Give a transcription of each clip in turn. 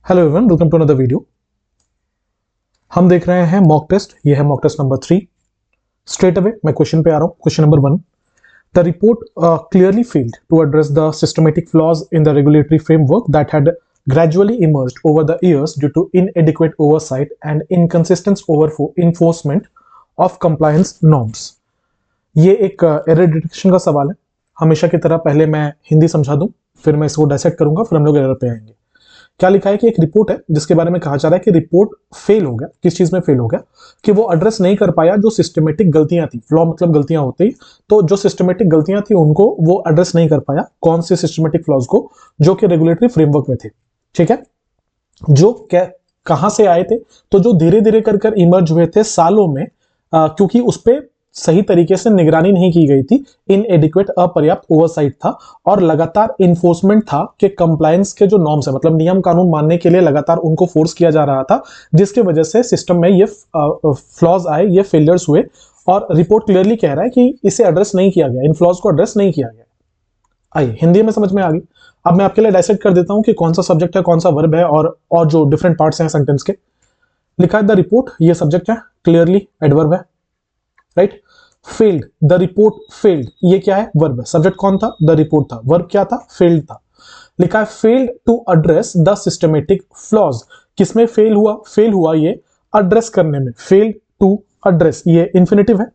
Hello everyone, welcome to another video. हम देख रहे हैं मॉक टेस्ट। ये है mock test number 3। Straight away मैं क्वेश्चन पे आ रहा हूं। Question number 1, the report clearly failed to address the systematic flaws in the regulatory framework that had gradually emerged over the years due to inadequate oversight and inconsistent enforcement of compliance norms। ये एक error detection का सवाल है। हमेशा की तरह पहले मैं हिंदी समझा दूं, फिर मैं इसको डायसेक्ट करूंगा, फिर हम लोग एरर पे आएंगे। क्या लिखा है कि एक रिपोर्ट है जिसके बारे में कहा जा रहा है कि रिपोर्ट फेल हो गया। किस चीज में फेल हो गया? कि वो एड्रेस नहीं कर पाया जो सिस्टमेटिक गलतियां थी। फ्लॉ मतलब गलतियां होती, तो जो सिस्टमेटिक गलतियां थी उनको वो एड्रेस नहीं कर पाया। कौन से सिस्टमेटिक फ्लॉज को? जो कि रेगुलेटरी फ्रेमवर्क में थे। ठीक है, जो कहां से आए थे? तो जो धीरे धीरे कर इमर्ज हुए थे सालों में, क्योंकि उस पर सही तरीके से निगरानी नहीं की गई थी। इनएडिक्वेट, अपर्याप्त ओवरसाइट था और लगातार इन्फोर्समेंट था कि कंप्लायंस के जो नॉर्म्स है, मतलब नियम कानून मानने के लिए लगातार उनको फोर्स किया जा रहा था, जिसके वजह से सिस्टम में ये फ्लॉज आए, ये फेलियर्स हुए। और रिपोर्ट क्लियरली कह रहा है कि इसे एड्रेस नहीं किया गया, इन फ्लॉज को एड्रेस नहीं किया गया। आइए हिंदी में समझ में आ गई। अब मैं आपके लिए डायसेक्ट कर देता हूं कि कौन सा सब्जेक्ट है, कौन सा वर्ब है, और जो डिफरेंट पार्ट्स हैं सेंटेंस के। लिखा है द रिपोर्ट, ये सब्जेक्ट है, क्लियरली एडवर्ब है, right. Failed, the report failed, ये क्या है? वर्ब है। सब्जेक्ट कौन था? द रिपोर्ट था। वर्ब क्या था? फेल्ड था। लिखा है failed to address the systematic flaws. किसमें फेल हुआ? फेल हुआ ये एड्रेस करने में। फेल्ड टू एड्रेस, ये इंफिनिटिव है।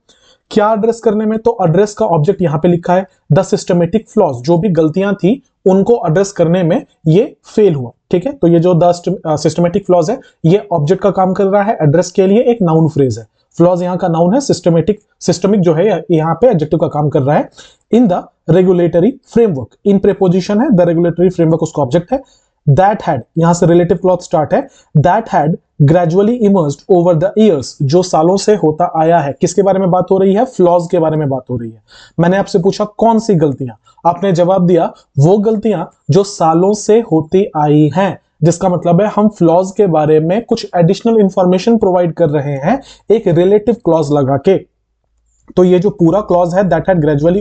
क्या एड्रेस करने में? तो एड्रेस का ऑब्जेक्ट यहां पे लिखा है द सिस्टमेटिक फ्लॉज। जो भी गलतियां थी उनको एड्रेस करने में ये फेल हुआ। ठीक है, तो ये जो द सिस्टमेटिक फ्लॉज है, ये ऑब्जेक्ट का काम कर रहा है। एड्रेस के लिए एक नाउन फ्रेज है। फ्लॉज यहां का नाउन है। सिस्टमिक जो है यहां पे एडजेक्टिव का काम कर रहा है। इन the regulatory framework, in preposition है, द रेगुलेटरी फ्रेमवर्क उसका ऑब्जेक्ट है। दैट हैड, यहां से रिलेटिव क्लॉज स्टार्ट है। That had gradually emerged over the years, जो सालों से होता आया है। किसके बारे में बात हो रही है? फ्लॉज के बारे में बात हो रही है। मैंने आपसे पूछा कौन सी गलतियां, आपने जवाब दिया वो गलतियां जो सालों से होती आई हैं, जिसका मतलब है हम फ्लॉज के बारे में कुछ एडिशनल इंफॉर्मेशन प्रोवाइड कर रहे हैं एक रिलेटिव क्लॉज लगा के। तो ये जो पूरा क्लॉज है that had gradually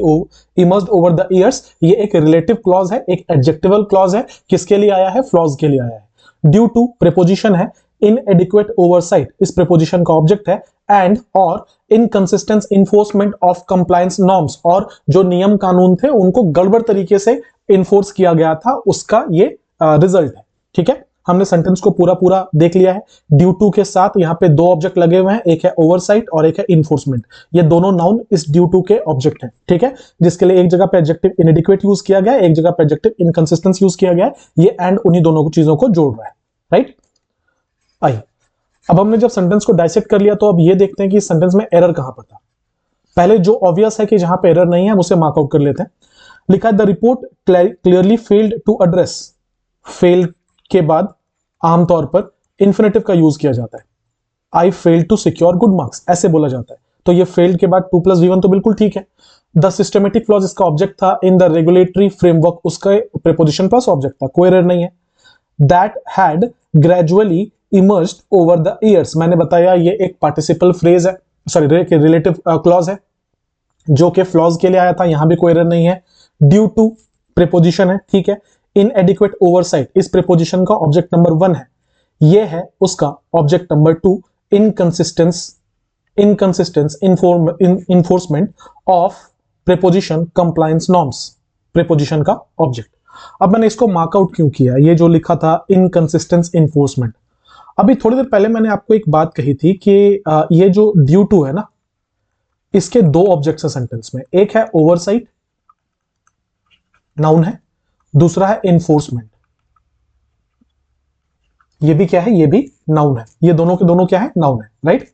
emerged over the years, ये एक रिलेटिव क्लॉज है, एक एडजेक्टिवल क्लॉज है। किसके लिए आया है? फ्लॉज के लिए आया है। ड्यू टू प्रीपोजिशन है, इनएडिक्वेट ओवरसाइट इस प्रीपोजिशन का ऑब्जेक्ट है। एंड और inconsistent enforcement of compliance norms, और जो नियम कानून थे उनको गड़बड़ तरीके से इन्फोर्स किया गया था, उसका ये रिजल्ट है। ठीक है, हमने सेंटेंस को पूरा देख लिया है। ड्यू टू के साथ यहां पे दो ऑब्जेक्ट लगे हुए हैं, एक है ओवरसाइट और एक है इन्फोर्समेंट। ये दोनों नाउन इस ड्यू टू के ऑब्जेक्ट हैं। ठीक है, जिसके लिए एक जगह पे एडजेक्टिव इनएडिक्वेट यूज किया गया है, एक जगह पे एडजेक्टिव इनकंसिस्टेंस यूज किया गया है। ये एंड उन्हीं दोनों चीजों को जोड़ रहा है, राइट। आइए, अब हमने जब सेंटेंस को डायसेक्ट कर लिया, तो अब ये देखते हैं कि इस सेंटेंस में एरर कहां पर था। पहले जो ऑब्वियस है कि जहां पे एरर नहीं है उसे मार्कआउट कर लेते हैं। लिखा है the report clearly failed to address. Fail के बाद आमतौर पर इंफिनिटिव का यूज किया जाता है। I failed to secure good marks, ऐसे बोला जाता है। तो ये फेल्ड के बाद 2+V1 तो बिल्कुल ठीक है। द सिस्टमेटिक फ्लॉज इसका ऑब्जेक्ट था। इन द रेगुलेटरी फ्रेमवर्क उसका प्रीपोजिशन प्लस ऑब्जेक्ट था, कोई एरर नहीं है। That had gradually emerged over the years, मैंने बताया ये एक पार्टिसिपल फ्रेज है, सॉरी रिलेटिव क्लॉज है, जो कि फ्लॉज के लिए आया था। यहां भी कोई एरर नहीं है। ड्यू टू प्रीपोजिशन है, ठीक है। इनएडिक्वेट ओवरसाइट इस प्रीपोजिशन का ऑब्जेक्ट नंबर 1 है। यह है उसका object number 2। Inconsistence enforcement of preposition compliance norms, preposition का ऑब्जेक्ट। अब मैंने इसको मार्कआउट क्यों किया? ये जो लिखा था इनकंसिस्टेंस इन्फोर्समेंट, अभी थोड़ी देर पहले मैंने आपको एक बात कही थी कि ये जो ड्यू टू है ना, इसके दो ऑब्जेक्ट्स हैं सेंटेंस में। एक है ओवरसाइट, नाउन है, दूसरा है इन्फोर्समेंट। ये भी क्या है? ये भी नाउन है। ये दोनों के दोनों क्या है? नाउन है, राइट।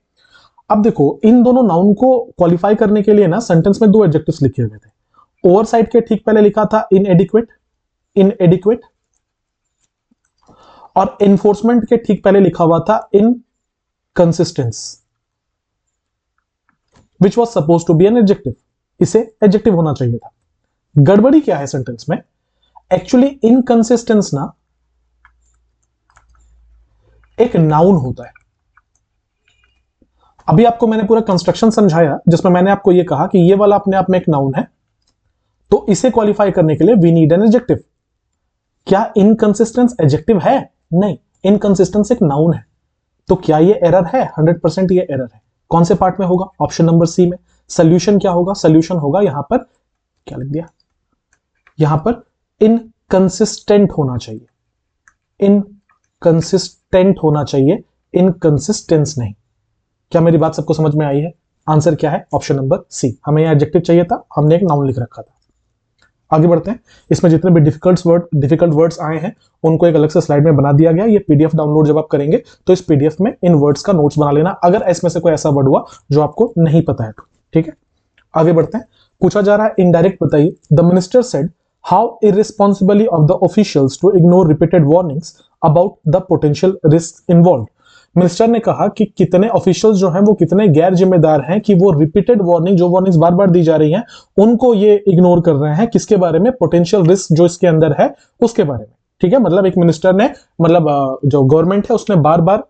अब देखो, इन दोनों नाउन को क्वालिफाई करने के लिए ना सेंटेंस में दो एडजेक्टिव्स लिखे हुए थे। ओवरसाइट के ठीक पहले लिखा था इनएडिक्वेट, और इन्फोर्समेंट के ठीक पहले लिखा हुआ था inconsistence, which was suppose to be an adjective. इसे एडजेक्टिव होना चाहिए था। गड़बड़ी क्या है सेंटेंस में? एक्चुअली इनकंसिस्टेंस ना एक नाउन होता है। अभी आपको मैंने पूरा कंस्ट्रक्शन समझाया, जिसमें मैंने आपको यह कहा कि ये वाला अपने आप में एक नाउन है, तो इसे क्वालिफाई करने के लिए वी नीड एन एडजेक्टिव। क्या इनकंसिस्टेंस एडजेक्टिव है? नहीं, इनकंसिस्टेंस एक नाउन है, तो क्या ये एरर है? 100% ये एरर है। कौन से पार्ट में होगा? ऑप्शन नंबर सी में। सोल्यूशन क्या होगा? सोल्यूशन होगा यहां पर, क्या लिख दिया, यहां पर इनकंसिस्टेंट होना चाहिए, इनकंसिस्टेंट होना चाहिए, इनकंसिस्टेंस नहीं। क्या मेरी बात सबको समझ में आई है? आंसर क्या है? Option number C. हमें यह एडजेक्टिव चाहिए था, हमने एक नाउन लिख रखा था। आगे बढ़ते हैं। इसमें जितने भी डिफिकल्ट वर्ड्स आए हैं उनको एक अलग से स्लाइड में बना दिया गया। ये पीडीएफ डाउनलोड जब आप करेंगे तो इस पीडीएफ में इन वर्ड्स का नोट्स बना लेना, अगर इसमें से कोई ऐसा वर्ड हुआ जो आपको नहीं पता है तो। ठीक है, आगे बढ़ते हैं। पूछा जा रहा है इनडायरेक्ट बताइए। The minister said how irresponsibly of the officials to ignore repeated warnings about the potential risk involve. Minister ने कहा कि कितने ऑफिशियल्स जो हैं वो कितने गैर जिम्मेदार हैं कि वो रिपीटेड वार्निंग, जो वार्निंग्स बार बार दी जा रही हैं, उनको ये इग्नोर कर रहे हैं। किसके बारे में? पोटेंशियल रिस्क जो इसके अंदर है उसके बारे में। ठीक है, मतलब एक मिनिस्टर ने, मतलब जो गवर्नमेंट है उसने बार बार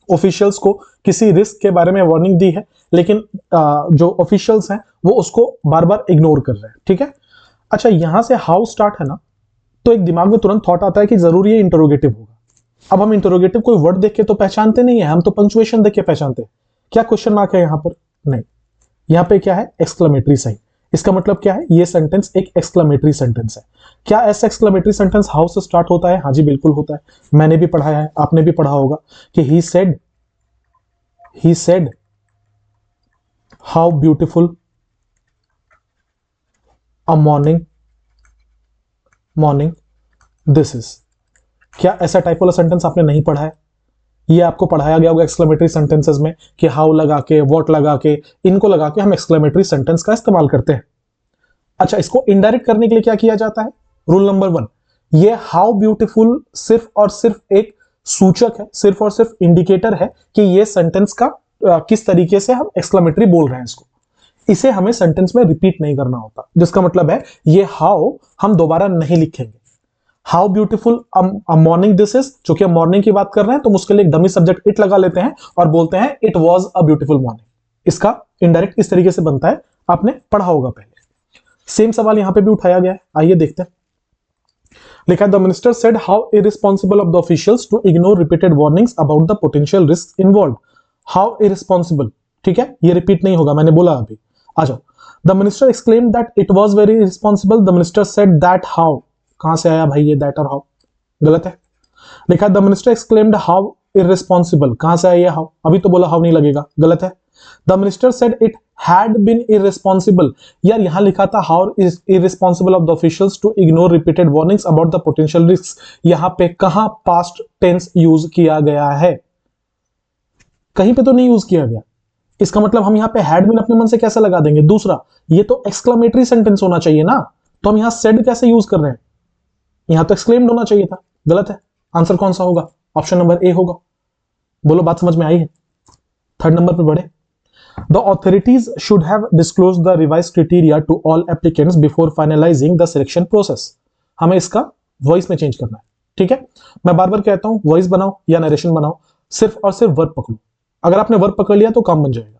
ऑफिशियल्स को किसी रिस्क के बारे में वार्निंग दी है, लेकिन जो ऑफिशियल्स हैं वो उसको बार बार इग्नोर कर रहे हैं। ठीक है, अच्छा यहां से हाउ स्टार्ट है ना, तो एक दिमाग में तुरंत थॉट आता है कि जरूर ये इंटरोगेटिव होगा। अब हम इंटरोगेटिव कोई वर्ड देख के तो पहचानते नहीं है, हम तो पंक्चुएशन देख के पहचानते हैं। क्या क्वेश्चन मार्क है यहां पर? नहीं, यहां पे क्या है? Exclamatory sign. इसका मतलब क्या है? ये सेंटेंस एक एक्सक्लेमेटरी सेंटेंस है। क्या ऐसा एक्सक्लेमेटरी सेंटेंस हाउ से स्टार्ट होता है? हाँ जी बिल्कुल होता है। मैंने भी पढ़ाया है, आपने भी पढ़ा होगा कि he said how beautiful a morning this is. क्या ऐसा टाइप वाला सेंटेंस आपने नहीं पढ़ा है? ये आपको पढ़ाया गया होगा एक्सक्लेमेटरी सेंटेंसेस में कि हाउ लगा के, व्हाट लगा के, इनको लगा के हम एक्सक्लेमेटरी सेंटेंस का इस्तेमाल करते हैं। अच्छा, इसको इनडायरेक्ट करने के लिए क्या किया जाता है? रूल नंबर 1, ये हाउ ब्यूटीफुल सिर्फ और सिर्फ एक सूचक है, सिर्फ और सिर्फ इंडिकेटर है कि ये सेंटेंस का किस तरीके से हम एक्सक्लेमेटरी बोल रहे हैं इसको। इसे हमें सेंटेंस में रिपीट नहीं करना होता, जिसका मतलब है ये हाउ हम दोबारा नहीं लिखेंगे। How beautiful a morning this is, जो कि हम मॉर्निंग की बात कर रहे हैं तो उसके लिए एक डमी सब्जेक्ट इट लगा लेते हैं और बोलते हैं it was a beautiful morning. इसका इनडायरेक्ट इस तरीके से बनता है, आपने पढ़ा होगा पहले। सेम सवाल यहां पे भी उठाया गया है, आइए देखते हैं। लिखा the minister said how irresponsible of the officials to ignore repeated warnings about the potential risk involve. How irresponsible, ठीक है, ये रिपीट नहीं होगा, मैंने बोला अभी। आ जाओ। The minister exclaimed that it was very responsible. The minister said that how, कहां से आया भाई ये दैट और हाउ? गलत है। लिखा the minister exclaimed how irresponsible, कहां से आया ये हाउ? अभी तो बोला हाउ नहीं लगेगा, गलत है। The minister said it had been irresponsible, यार यहां लिखा था how is irresponsible of the officials to ignore repeated warnings about the potential risk. यहां पे कहां पास्ट टेंस यूज किया गया है? कहीं पे तो नहीं यूज किया गया। इसका मतलब हम यहां पे हैड बीन अपने मन से कैसे लगा देंगे? दूसरा, ये तो एक्सक्लेमेटरी सेंटेंस होना चाहिए ना, तो हम यहां सेड कैसे यूज कर रहे हैं? यहां तो एक्सक्लेम्ड होना चाहिए था, गलत है। आंसर कौन सा होगा? ऑप्शन नंबर ए होगा। बोलो बात समझ में आई है? थर्ड नंबर पे बढ़े। The authorities should have disclosed the revised criteria to all applicants before finalizing the selection process. हमें इसका वॉइस में चेंज करना है, ठीक है। मैं बार बार कहता हूं वॉइस बनाओ या नरेशन बनाओ, सिर्फ और सिर्फ वर्ब पकड़ो। अगर आपने वर्ब पकड़ लिया तो काम बन जाएगा।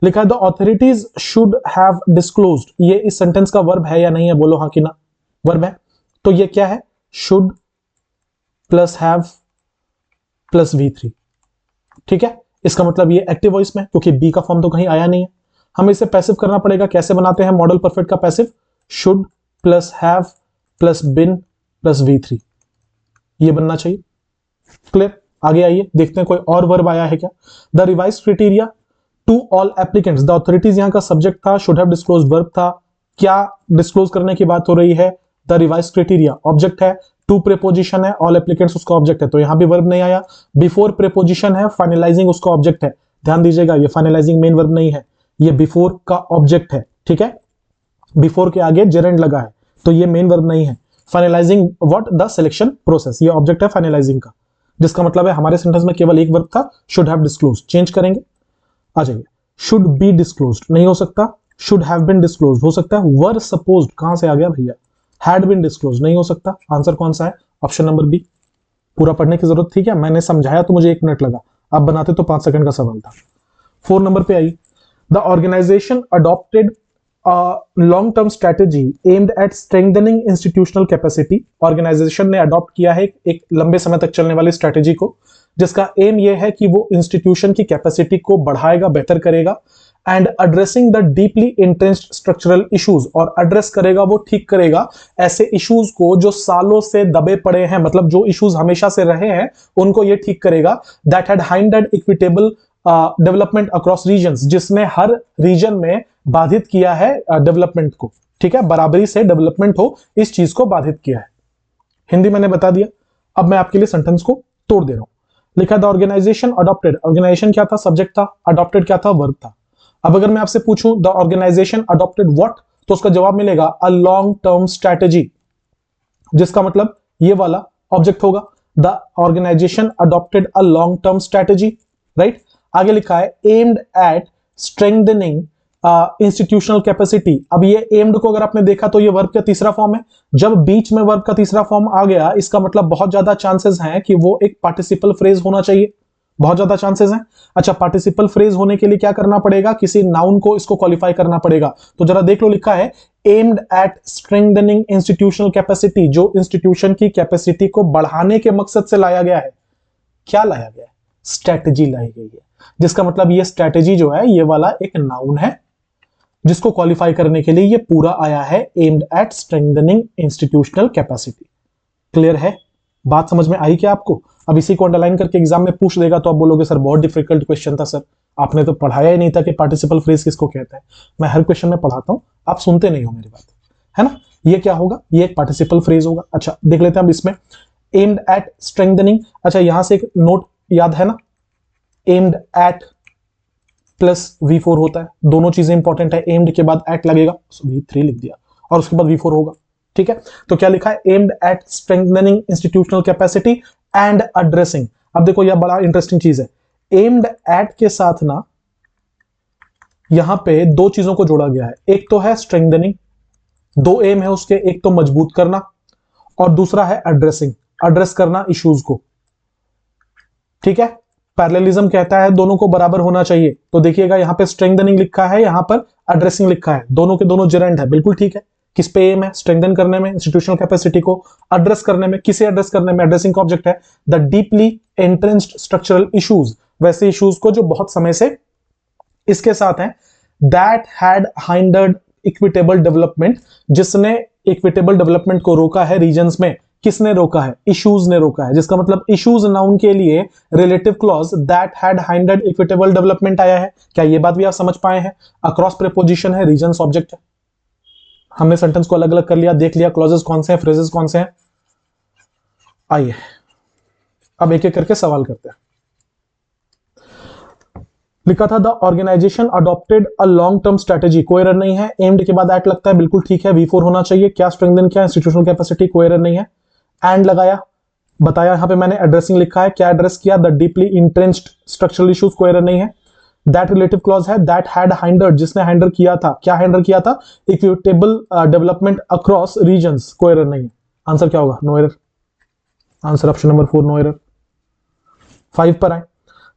लिखा है the authorities should have disclosed, ये इस सेंटेंस का वर्ब है या नहीं है? बोलो हाँ कि ना। वर्ब है, तो ये क्या है? Should plus have plus V3, ठीक है। इसका मतलब ये एक्टिव वॉइस में, क्योंकि बी का फॉर्म तो कहीं आया नहीं है। हमें इसे पैसिव करना पड़ेगा। कैसे बनाते हैं मॉडल परफेक्ट का passive? Should plus have plus been plus V3, ये बनना चाहिए। क्लियर? आगे आइए देखते हैं कोई और वर्ब आया है क्या। The revised criteria to all applicants, the authorities यहां का सब्जेक्ट था, शुड हैव डिस्क्लोज्ड वर्ब था। क्या डिस्क्लोज करने की बात हो रही है? द रिवाइज्ड क्राइटेरिया ऑब्जेक्ट है, टू प्रीपोजिशन है, ऑल एप्लीकेंट्स उसका ऑब्जेक्ट है, तो यहां भी वर्ब नहीं आया। बिफोर प्रीपोजिशन है, फाइनलाइजिंग उसका ऑब्जेक्ट है। ध्यान दीजिएगा, ये फाइनलाइजिंग मेन वर्ब नहीं है, ये बिफोर का ऑब्जेक्ट है, ठीक है। बिफोर के आगे जेरेंड लगा है, तो ये मेन वर्ब नहीं है। Finalising what? The selection process, ये ऑब्जेक्ट है फाइनलाइजिंग का, जिसका मतलब है हमारे सेंटेंस में केवल एक वर्ब था, शुड हैव डिस्क्लोज्ड। चेंज करेंगे, आ जाइए। शुड बी डिस्क्लोज्ड नहीं हो सकता, शुड हैव बीन डिस्क्लोज्ड हो सकता है। वर सपोज्ड कहां से आ गया भैया? हैड बीन डिस्क्लोज्ड नहीं हो सकता। आंसर कौन सा है? Option number B. पूरा पढ़ने की जरूरत थी क्या? मैंने समझाया तो मुझे 1 मिनट लगा, आप बनाते तो 5 सेकंड का सवाल था। 4 नंबर पे आई। The organisation adopted long term strategy aimed at strengthening institutional capacity. Organisation ने अडॉप्ट किया है एक लंबे समय तक चलने वाली स्ट्रेटेजी को, जिसका एम यह है कि वो इंस्टीट्यूशन की कैपेसिटी को बढ़ाएगा, बेहतर करेगा, and addressing the deeply entrenched structural issues, और एड्रेस करेगा, वो ठीक करेगा ऐसे इश्यूज को जो सालों से दबे पड़े हैं, मतलब जो इश्यूज हमेशा से रहे हैं उनको ये ठीक करेगा। That had hindered equitable development across regions, जिसने हर रीजन में बाधित किया है डेवलपमेंट को, ठीक है, बराबरी से डेवलपमेंट हो इस चीज को बाधित किया है। हिंदी मैंने बता दिया, अब मैं आपके लिए सेंटेंस को तोड़ दे रहा हूं। लिखा द ऑर्गेनाइजेशन अडॉप्टेड, ऑर्गेनाइजेशन क्या था, सब्जेक्ट था, अडॉप्टेड क्या था, वर्ब था। अब अगर मैं आपसे पूछूं द ऑर्गेनाइजेशन अडॉप्टेड व्हाट, तो उसका जवाब मिलेगा अ लॉन्ग टर्म स्ट्रेटेजी, जिसका मतलब ये वाला ऑब्जेक्ट होगा। The organisation adopted a long term strategy, right. आगे लिखा है aimed at strengthening institutional capacity. अब ये एम्ड को अगर आपने देखा तो ये वर्ब का तीसरा फॉर्म है। जब बीच में वर्ब का तीसरा फॉर्म आ गया, इसका मतलब बहुत ज्यादा चांसेस हैं कि वो एक पार्टिसिपल फ्रेज होना चाहिए, बहुत ज्यादा चांसेस हैं। अच्छा, पार्टिसिपल फ्रेज होने के लिए क्या करना पड़ेगा, किसी नाउन को इसको क्वालिफाई करना पड़ेगा। तो जरा देख लो, लिखा है aimed at strengthening institutional capacity, जो इंस्टीट्यूशन की कैपेसिटी को बढ़ाने के मकसद से लाया गया है। क्या लाया गया है, स्ट्रेटेजी लाई गई है, जिसका मतलब ये स्ट्रेटेजी जो है ये वाला एक नाउन है, जिसको क्वालिफाई करने के लिए ये पूरा आया है, aimed at strengthening institutional capacity. Clear है, बात समझ में आई क्या आपको? अब इसी को अंडरलाइन करके एग्जाम में पूछ देगा तो आप बोलोगे सर बहुत डिफिकल्ट क्वेश्चन था सर, आपने तो पढ़ाया ही नहीं था कि पार्टिसिपल फ्रेज किसको कहते हैं। मैं हर क्वेश्चन में पढ़ाता हूं, आप सुनते नहीं हो मेरी बात, है ना। ये क्या होगा, ये एक पार्टिसिपल फ्रेज होगा। अच्छा देख लेते हैं अब इसमें एम्ड एट स्ट्रेंथनिंग। अच्छा यहां से एक नोट याद है ना, एम्ड एट प्लस V4 होता है, दोनों चीजें इंपॉर्टेंट है। एम्ड के बाद एट लगेगा, V3 लिख दिया, और उसके बाद V4 होगा, ठीक है। तो क्या लिखा है, aimed at strengthening institutional capacity and addressing. अब देखो यह बड़ा इंटरेस्टिंग चीज है, एम्ड एट के साथ ना यहां पे दो चीजों को जोड़ा गया है। एक तो है स्ट्रेंथनिंग, दो एम है उसके, एक तो मजबूत करना और दूसरा है एड्रेसिंग, एड्रेस करना इश्यूज को, ठीक है। पैरेललिज्म कहता है दोनों को बराबर होना चाहिए। तो देखिएगा यहां पे स्ट्रेंथनिंग लिखा है, यहां पर एड्रेसिंग लिखा है, दोनों के दोनों जेरेंट है, बिल्कुल ठीक है। किस पे एम है, स्ट्रेंथन करने में इंस्टीट्यूशनल कैपेसिटी को, एड्रेस करने में, किसे एड्रेस करने में, एड्रेसिंग का ऑब्जेक्ट है द डीपली एंट्रेंस्ड स्ट्रक्चरल इश्यूज, वैसे इश्यूज को जो बहुत समय से इसके साथ हैं। That had hindered equitable development, जिसने इक्विटेबल डेवलपमेंट को रोका है रीजन्स में। किसने रोका है, इश्यूज ने रोका है, जिसका मतलब इश्यूज नाउन के लिए relative clause that had hindered equitable development आया है। क्या ये बात भी आप समझ पाए हैं? अक्रॉस प्रीपोजिशन है, रीजन्स ऑब्जेक्ट है। हमने सेंटेंस को अलग अलग कर लिया, देख लिया क्लॉजेस कौन से हैं, फ्रेजेस कौन से हैं। आइए अब एक एक करके सवाल करते हैं। लिखा था the organisation adopted a long term strategy, कोई एरर नहीं है। एम्ड के बाद एट लगता है, बिल्कुल ठीक है, V4 होना चाहिए। क्या स्ट्रेंथन, क्या इंस्टीट्यूशनल कैपेसिटी, कोई एरर नहीं है। एंड लगाया, बताया, यहां पे मैंने एड्रेसिंग लिखा है, क्या एड्रेस किया, the deeply entrenched structural issues, कोई एरर नहीं है। दैट रिलेटिव क्लॉज है, दैट हैड हाइंडर्ड, जिसने हाइंडर किया था, क्या हाइंडर किया था, इक्विटेबल डेवलपमेंट अक्रॉस रीजन्स, कोई एरर नहीं है। आंसर क्या होगा, no error. Answer option number 4, no error. 5 पर आए।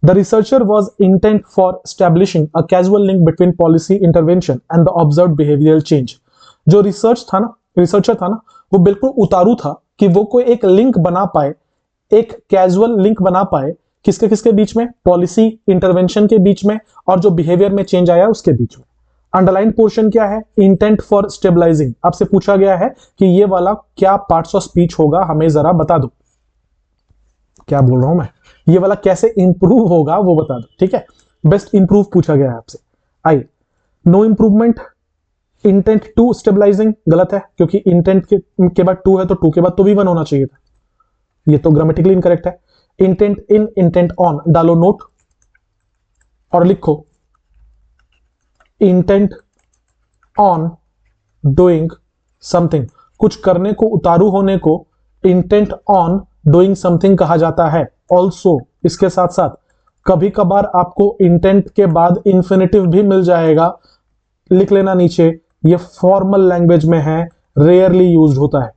The researcher was intent for establishing a causal link between policy intervention and the observed behavioral change. जो रिसर्चर था ना, वो बिल्कुल उतारू था कि वो कोई एक लिंक बना पाए, एक कैजुअल लिंक बना पाए, किसके किसके बीच में, पॉलिसी इंटरवेंशन के बीच में और जो बिहेवियर में चेंज आया उसके बीच में। अंडरलाइन पोर्शन क्या है, इंटेंट फॉर स्टेबलाइजिंग। आपसे पूछा गया है कि ये वाला क्या पार्ट्स ऑफ स्पीच होगा, हमें जरा बता दो। क्या बोल रहा हूं मैं, ये वाला कैसे इंप्रूव होगा वो बता दो, ठीक है। बेस्ट इंप्रूव पूछा गया है आपसे। आइए, no improvement, intent to stabilising, गलत है क्योंकि इंटेंट के बाद टू है तो टू के बाद तो भी वन होना चाहिए था, ये तो ग्रामेटिकली इनकरेक्ट है। इंटेंट इन, इंटेंट ऑन, डालो नोट और लिखो इंटेंट ऑन डूइंग समथिंग, कुछ करने को, उतारू होने को इंटेंट ऑन डूइंग समथिंग कहा जाता है। ऑल्सो, इसके साथ साथ कभी कभार आपको इंटेंट के बाद इंफिनिटिव भी मिल जाएगा, लिख लेना नीचे, ये फॉर्मल लैंग्वेज में है, रेयरली यूज्ड होता है।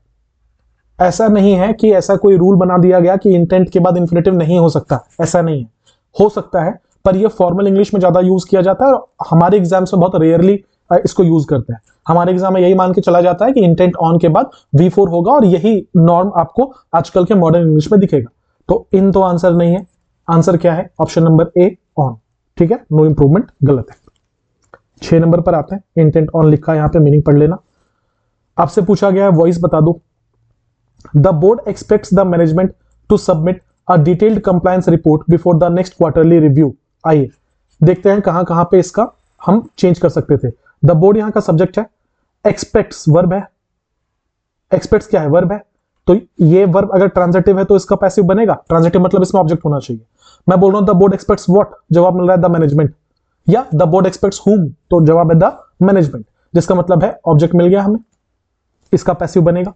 ऐसा नहीं है कि ऐसा कोई रूल बना दिया गया कि इंटेंट के बाद इंफिनिटिव नहीं हो सकता, ऐसा नहीं है, हो सकता है, पर ये फॉर्मल इंग्लिश में ज्यादा यूज किया जाता है और हमारे एग्जाम्स में बहुत रेयरली इसको यूज करते हैं। हमारे एग्जाम में यही मान के चला जाता है कि इंटेंट ऑन के बाद V4 होगा और यही नॉर्म आपको आजकल के मॉडर्न इंग्लिश में दिखेगा। तो इन तो आंसर नहीं है, आंसर क्या है? Option number A on. ठीक है, नो इंप्रूवमेंट गलत है। 6 नंबर पर आते हैं, इंटेंट ऑन लिखा है, यहां पे मीनिंग पढ़ लेना। आपसे पूछा गया है वॉइस बता दो। The board expects the management to submit a detailed compliance report before the next quarterly review. आइए देखते हैं कहां कहां पे इसका हम चेंज कर सकते थे। द बोर्ड यहां का सब्जेक्ट है, एक्सपेक्ट्स वर्ब है, एक्सपेक्ट्स क्या है? वर्ब है। तो ये वर्ब अगर ट्रांजिटिव है तो इसका पैसिव बनेगा, ट्रांजिटिव मतलब इसमें ऑब्जेक्ट होना चाहिए। मैं बोल रहा हूं द बोर्ड एक्सपेक्ट्स व्हाट, जवाब मिल रहा है द मैनेजमेंट, या द बोर्ड एक्सपेक्ट्स हुम, तो जवाब है द मैनेजमेंट, जिसका मतलब है ऑब्जेक्ट मिल गया हमें, इसका पैसिव बनेगा।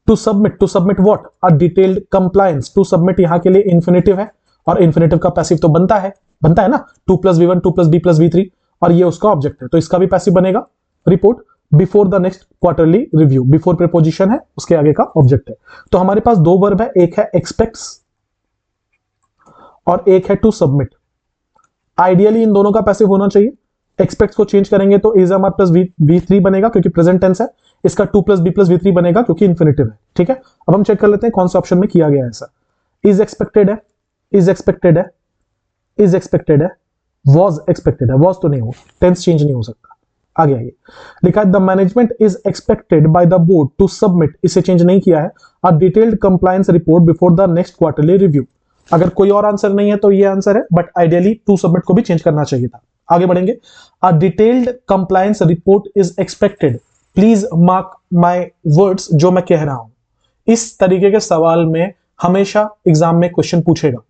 To submit what? A detailed compliance. To submit यहां के लिए इंफिनिटिव है और इंफिनिटिव का पैसिव तो बनता है ना, 2 + V1 2 + B + V3, और ये उसका ऑब्जेक्ट है, तो इसका भी पैसिव बनेगा। Report before the next quarterly review, before preposition है, उसके आगे का ऑब्जेक्ट है। तो हमारे पास दो वर्ब है, एक है एक्सपेक्ट्स और एक है टू सबमिट। आइडियली इन दोनों का पैसिव होना चाहिए। एक्सपेक्ट्स को चेंज करेंगे तो is M R plus V3 बनेगा क्योंकि प्रेजेंट टेंस है, इसका 2 + B + V3 बनेगा क्योंकि इंफिनिटिव है। ठीक है, अब हम चेक कर लेते हैं कौन सा ऑप्शन में किया गया है ऐसा। इज एक्सपेक्टेड है, इज एक्सपेक्टेड है, इज एक्सपेक्टेड है, वॉज एक्सपेक्टेड है, वॉज तो नहीं हो, टेंस चेंज नहीं हो सकता। आगे आइए, लिखा है the management is expected by the board to submit, इसे चेंज नहीं किया है, a detailed compliance report before the next quarterly review. अगर कोई और आंसर नहीं है तो ये आंसर है, बट आइडियली टू सबमिट को भी चेंज करना चाहिए था। आगे बढ़ेंगे, अ detailed compliance report is expected. Please mark my words, जो मैं कह रहा हूं, इस तरीके के सवाल में हमेशा एग्जाम में क्वेश्चन पूछेगा।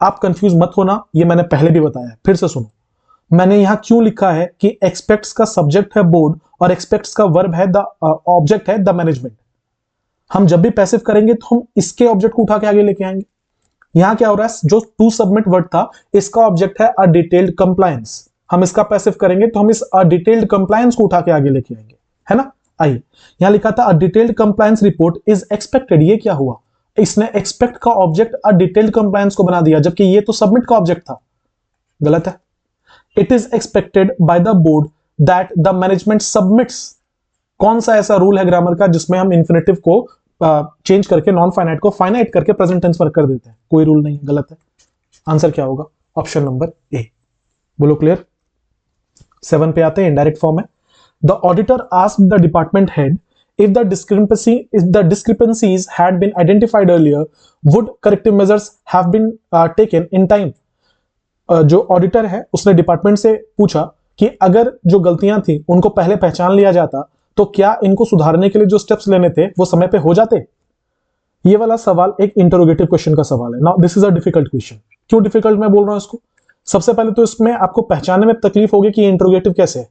आप कंफ्यूज मत होना, ये मैंने पहले भी बताया, फिर से सुनो। मैंने यहां क्यों लिखा है कि एक्सपेक्ट्स का सब्जेक्ट है बोर्ड और एक्सपेक्ट्स का वर्ब है, द ऑब्जेक्ट है द मैनेजमेंट। हम जब भी पैसिव करेंगे तो हम इसके ऑब्जेक्ट को उठा के आगे लेके आएंगे। यहां क्या हो रहा है, जो टू सबमिट वर्ड था इसका ऑब्जेक्ट है अ डिटेल्ड कंप्लायंस, हम इसका पैसिव करेंगे तो हम इस अ डिटेल्ड कंप्लायंस को उठा के आगे लेके आएंगे, है ना। आइए, यहां लिखा था अ detailed compliance report is expected, ये क्या हुआ, इसने एक्सपेक्ट का ऑब्जेक्ट अ डिटेल्ड कंप्लायंस को बना दिया, जबकि ये तो सबमिट का ऑब्जेक्ट था, गलत है। It is expected by the board that the management submits. कौन सा ऐसा रूल है ग्रामर का जिसमें हम इंफिनिटिव को चेंज करके नॉन फाइनाइट को फाइनाइट करके प्रेजेंट टेंस पर कर देते हैं? कोई रूल नहीं, गलत है। आंसर क्या होगा? Option number A. बोलो क्लियर। 7 पे आते हैं, इनडायरेक्ट फॉर्म है। The auditor asked the department head if the discrepancies had been identified earlier, would corrective measures have been taken in time? जो ऑडिटर है उसने डिपार्टमेंट से पूछा कि अगर जो गलतियां थी उनको पहले पहचान लिया जाता तो क्या इनको सुधारने के लिए जो स्टेप्स लेने थे वो समय पे हो जाते। ये वाला सवाल एक इंटरोगेटिव क्वेश्चन का सवाल है। Now this is a difficult question. क्यों डिफिकल्ट मैं बोल रहा हूं इसको? सबसे पहले तो इसमें आपको पहचानने में तकलीफ होगी कि इंटरोगेटिव कैसे है,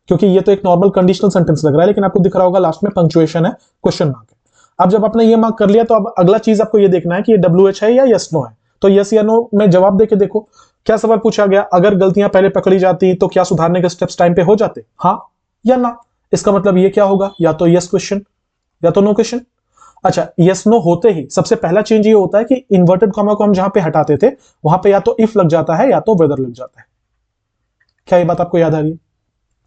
क्योंकि ये तो एक नॉर्मल कंडीशनल सेंटेंस लग रहा है, लेकिन आपको दिख रहा होगा लास्ट में पंक्चुएशन है, क्वेश्चन मार्क है। अब जब आपने ये मार्क कर लिया तो अब अगला चीज आपको ये देखना है कि ये WH है या यस नो है। तो यस या नो में जवाब देके देखो क्या सवाल पूछा गया, अगर गलतियां पहले पकड़ी जाती तो क्या सुधारने के स्टेप्स टाइम पे हो जाते, हाँ या ना। इसका मतलब ये क्या होगा, या तो यस क्वेश्चन या तो नो क्वेश्चन। अच्छा, यस नो होते ही सबसे पहला चेंज ये होता है कि इन्वर्टेड कॉमा को हम जहां पे हटाते थे वहां पे या तो इफ लग जाता है या तो वेदर लग जाता है। क्या ये बात आपको याद आ रही है?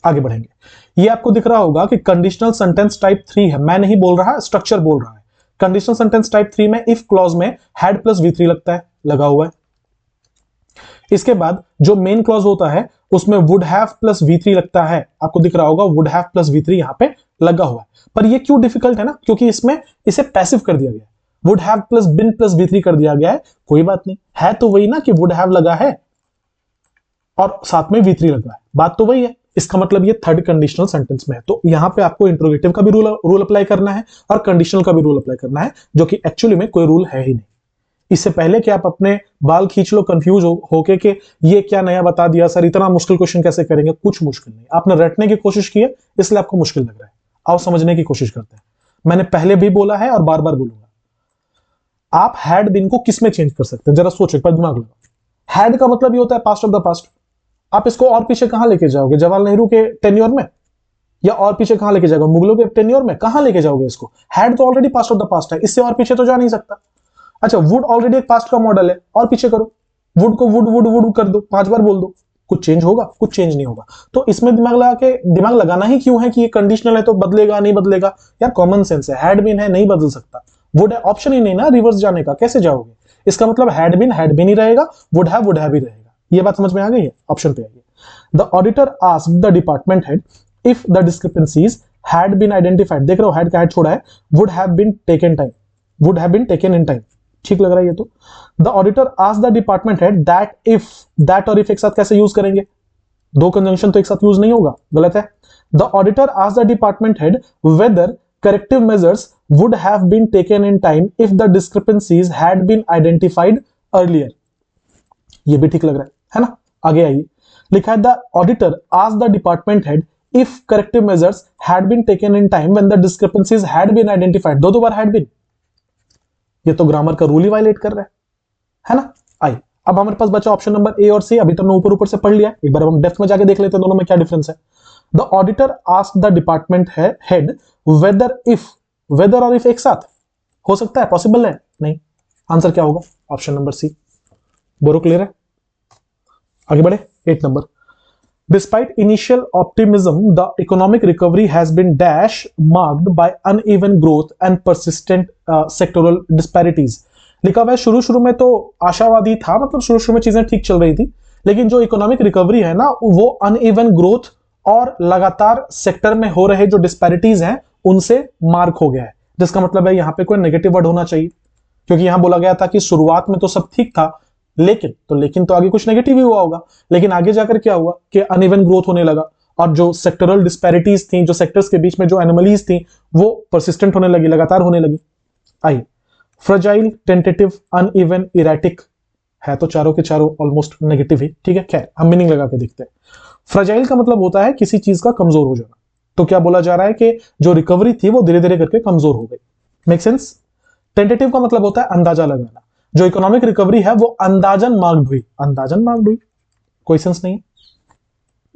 आगे बढ़ेंगे, ये आपको दिख रहा होगा कि कंडीशनल सेंटेंस टाइप 3 है, मैं नहीं बोल रहा, स्ट्रक्चर बोल रहा है। कंडीशनल सेंटेंस टाइप 3 में इफ क्लॉज में हैड प्लस V3 लगता है, लगा हुआ है। इसके बाद जो मेन क्लॉज होता है उसमें वुड हैव प्लस V3 लगता है, आपको दिख रहा होगा वुड हैव प्लस V3 यहां पे लगा हुआ है। पर ये क्यों डिफिकल्ट है ना, क्योंकि इसमें इसे पैसिव कर दिया गया है, would have plus been plus V3 कर दिया गया है। कोई बात नहीं, है तो वही ना कि वुड हैव लगा है और साथ में V3 लगा है, बात तो वही है। इसका मतलब ये थर्ड कंडीशनल सेंटेंस में है, तो यहां पे आपको इंट्रोगेटिव का भी रूल अप्लाई करना है और कंडीशनल का भी रूल अप्लाई करना है, जो कि एक्चुअली में कोई रूल है ही नहीं। इससे पहले कि आप अपने बाल खींच लो कंफ्यूज होके कि ये क्या नया बता दिया सर, इतना मुश्किल क्वेश्चन कैसे करेंगे, कुछ मुश्किल नहीं। आपने रटने की कोशिश की है इसलिए आपको मुश्किल लग रहा है, आओ समझने की कोशिश करते हैं। मैंने पहले भी बोला है और बार बार बोलूंगा, आप हैड बिन को किस में चेंज कर सकते हैं, जरा सोचो, एक बार दिमाग लगाओ। हैड का मतलब ये होता है पास्ट ऑफ द पास्ट। आप इसको और पीछे कहां लेके जाओगे, जवाहरलाल नेहरू के टेन्योर में, या और पीछे कहां लेके जाओगे, मुगलों के टेन्योर में, कहां लेके जाओगे इसको? हैड तो already past of the past है, इससे और पीछे तो जा नहीं सकता। अच्छा, वुड ऑलरेडी एक पास्ट का मॉडल है, और पीछे करो, वुड को वुड वुड वुड कर दो, 5 बार बोल दो, कुछ चेंज होगा? कुछ चेंज नहीं होगा। तो इसमें दिमाग लगाना ही क्यों है कि ये कंडीशनल है तो बदलेगा नहीं बदलेगा? यार कॉमन सेंस है, हैड बीन है नहीं बदल सकता, वुड है ऑप्शन ही नहीं ना रिवर्स जाने का, कैसे जाओगे? इसका मतलब हैड बीन ही रहेगा, वुड हैव ही रहेगा। ये बात समझ में आ गई है? ऑप्शन पे आइए। The auditor asked the department head if the discrepancies had been identified, देख रहे हो हैड का हैड छोड़ा है, would have been taken in time, ठीक लग रहा है ये तो। The auditor asked the department head that if, that और इफ एक साथ कैसे यूज करेंगे? दो कंजंक्शन तो एक साथ यूज नहीं होगा, गलत है। The auditor asked the department head whether corrective measures would have been taken in time if the discrepancies had been identified earlier, ये भी ठीक लग रहा है ना? आगे आइए, लिखा है the auditor asked the department head if corrective measures had been taken in time when the discrepancies had been identified, दो बार हैड बीन, ये तो ग्रामर का रूल ही वायलेट कर रहा है ना? आइए अब हमारे पास बचा ऑप्शन नंबर ए और सी, अभी तो हमने ऊपर ऊपर से पढ़ लिया, एक बार हम डेप्थ में जाके देख लेते हैं दोनों में क्या डिफरेंस है। The auditor asked the department head whether if, whether और इफ एक साथ हो सकता है, पॉसिबल है? नहीं। आंसर क्या होगा? Option number C. बोरो क्लियर है? आगे बढ़े 8 number. Despite initial optimism, the economic recovery has been marked by uneven growth and persistent sectoral disparities. लिखा हुआ है शुरू में तो आशावादी था, मतलब शुरू में चीजें ठीक चल रही थी, लेकिन जो इकोनॉमिक रिकवरी है ना वो अनइवन ग्रोथ और लगातार सेक्टर में हो रहे जो डिस्पैरिटीज हैं उनसे मार्क हो गया है। जिसका मतलब है यहाँ पे कोई नेगेटिव वर्ड होना चाहिए, क्योंकि यहां बोला गया था कि शुरुआत में तो सब ठीक था, लेकिन तो आगे कुछ नेगेटिव ही हुआ होगा, लेकिन आगे जाकर क्या हुआ कि अनइवन ग्रोथ होने लगा और जो सेक्टरल डिस्पैरिटीज थी, जो सेक्टर्स के बीच में जो एनोमलीज थी वो परसिस्टेंट होने लगी, लगातार होने लगी। आइए, फ्रेजाइल, टेंटेटिव, अनइवन, इरेटिक है तो चारों के चारों ऑलमोस्ट नेगेटिव ही, ठीक है। खैर हम मीनिंग लगा के देखते हैं। फ्रेजाइल का मतलब होता है किसी चीज का कमजोर हो जाना, तो क्या बोला जा रहा है कि जो रिकवरी थी वो धीरे धीरे करके कमजोर हो गई। Make sense? टेंटेटिव का मतलब होता है अंदाजा लगाना, जो इकोनॉमिक रिकवरी है वो अंदाजन मार्क्ड हुई, कोई सेंस नहीं।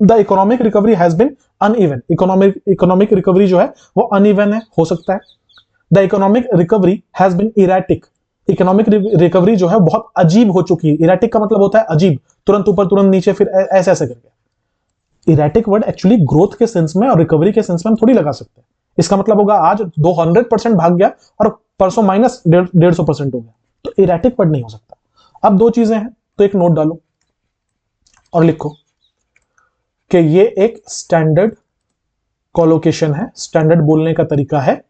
The economic recovery has been uneven, economic recovery जो है वो अनइवन है, हो सकता है। The economic recovery has been erratic, economic recovery जो है बहुत अजीब हो चुकी है। इरेटिक का मतलब होता है अजीब, तुरंत ऊपर तुरंत नीचे, फिर ऐसे ऐसे करके। इरेटिक वर्ड एक्चुअली ग्रोथ के सेंस में और रिकवरी के सेंस में हम थोड़ी लगा सकते हैं। इसका मतलब होगा आज 200% भाग गया और परसों माइनस 150% हो गया, तो इरेटिक वर्ड नहीं हो सकता। अब दो चीजें हैं तो एक नोट डालो और लिखो कि ये एक स्टैंडर्ड कोलोकेशन है, स्टैंडर्ड बोलने का तरीका है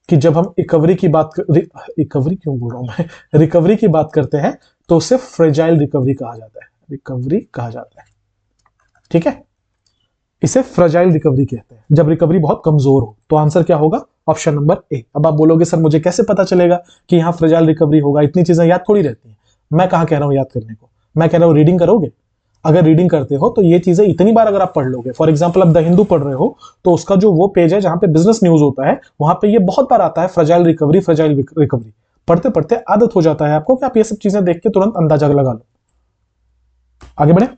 कि जब हम रिकवरी की बात रिकवरी की बात करते हैं तो उसे फ्रेजाइल रिकवरी कहा जाता है, ठीक है। इसे फ्रेजाइल रिकवरी कहते हैं जब रिकवरी बहुत कमजोर हो। तो आंसर क्या होगा? Option number A. अब आप बोलोगे सर मुझे कैसे पता चलेगा कि यहां फ्रेजाइल रिकवरी होगा? इतनी चीजें याद थोड़ी रहती हैं। मैं कहां कह रहा हूं याद करने को, मैं कह रहा हूं रीडिंग करोगे। अगर रीडिंग करते हो तो ये चीजें इतनी बार अगर आप पढ़ लोगे, फॉर एग्जांपल आप द हिंदू पढ़ रहे हो तो उसका जो वो पेज है जहां पे बिजनेस न्यूज होता है वहां पे ये बहुत बार आता है फ्रेजाइल रिकवरी। पढ़ते पढ़ते आदत हो जाता है आपको कि आप ये सब चीजें देख के तुरंत अंदाजा लगा लो। आगे बढ़े।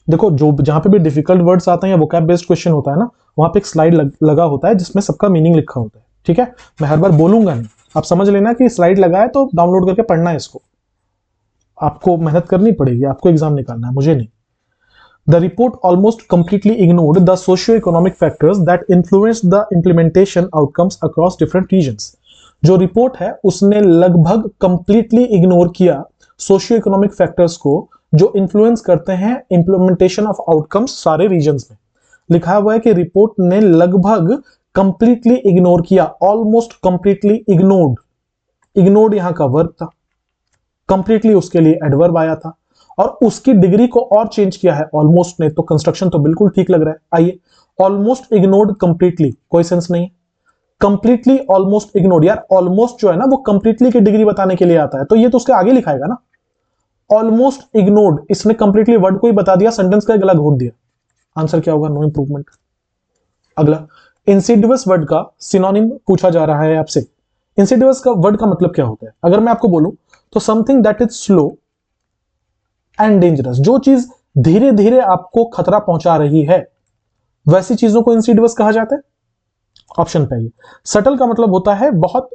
देखो जो जहां पे भी डिफिकल्ट वर्ड्स आते हैं या वोकैब बेस्ड क्वेश्चन होता है ना, वहां पे एक स्लाइड लगा होता है जिसमें सबका मीनिंग लिखा होता है, ठीक है। मैं हर बार बोलूंगा नहीं, आप समझ लेना कि स्लाइड लगा है तो डाउनलोड करके पढ़ना है इसको। आपको मेहनत करनी पड़ेगी, आपको एग्जाम निकालना है, मुझे नहीं। The report almost completely ignored the socio-economic factors that influenced the implementation outcomes across different regions. जो रिपोर्ट है उसने लगभग कंप्लीटली इग्नोर किया सोशियो इकोनॉमिक फैक्टर्स को जो इन्फ्लुएंस करते हैं इंप्लीमेंटेशन ऑफ आउटकम्स सारे रीजन्स में। लिखा हुआ है कि रिपोर्ट ने लगभग कंप्लीटली इग्नोर किया, ऑलमोस्ट कंप्लीटली इग्नोर्ड यहां का वर्ब था, कंप्लीटली उसके लिए एडवर्ब आया था और उसकी डिग्री को और चेंज किया है ऑलमोस्ट ने, तो कंस्ट्रक्शन तो बिल्कुल ठीक लग रहा है। आइए, ऑलमोस्ट इग्नोर्ड कंप्लीटली, कोई सेंस नहीं। कंप्लीटली ऑलमोस्ट इग्नोर्ड, यार ऑलमोस्ट जो है ना वो कंप्लीटली की डिग्री बताने के लिए आता है, तो ये तो उसके आगे लिखाएगा ना। ऑलमोस्ट इग्नोर्ड, इसने कंप्लीटली वर्ड को ही बता दिया, सेंटेंस का गला घोट दिया। आंसर क्या होगा? No improvement. अगला, इंसिडियस वर्ड का सिनोनिम पूछा जा रहा है आपसे। इंसिडियस का वर्ड का मतलब क्या होता है? अगर मैं आपको बोलूं तो something that is slow and dangerous, जो चीज धीरे धीरे आपको खतरा पहुंचा रही है वैसी चीजों को इंसिडियस कहा जाता है। ऑप्शन पे आइए। सटल का मतलब होता है बहुत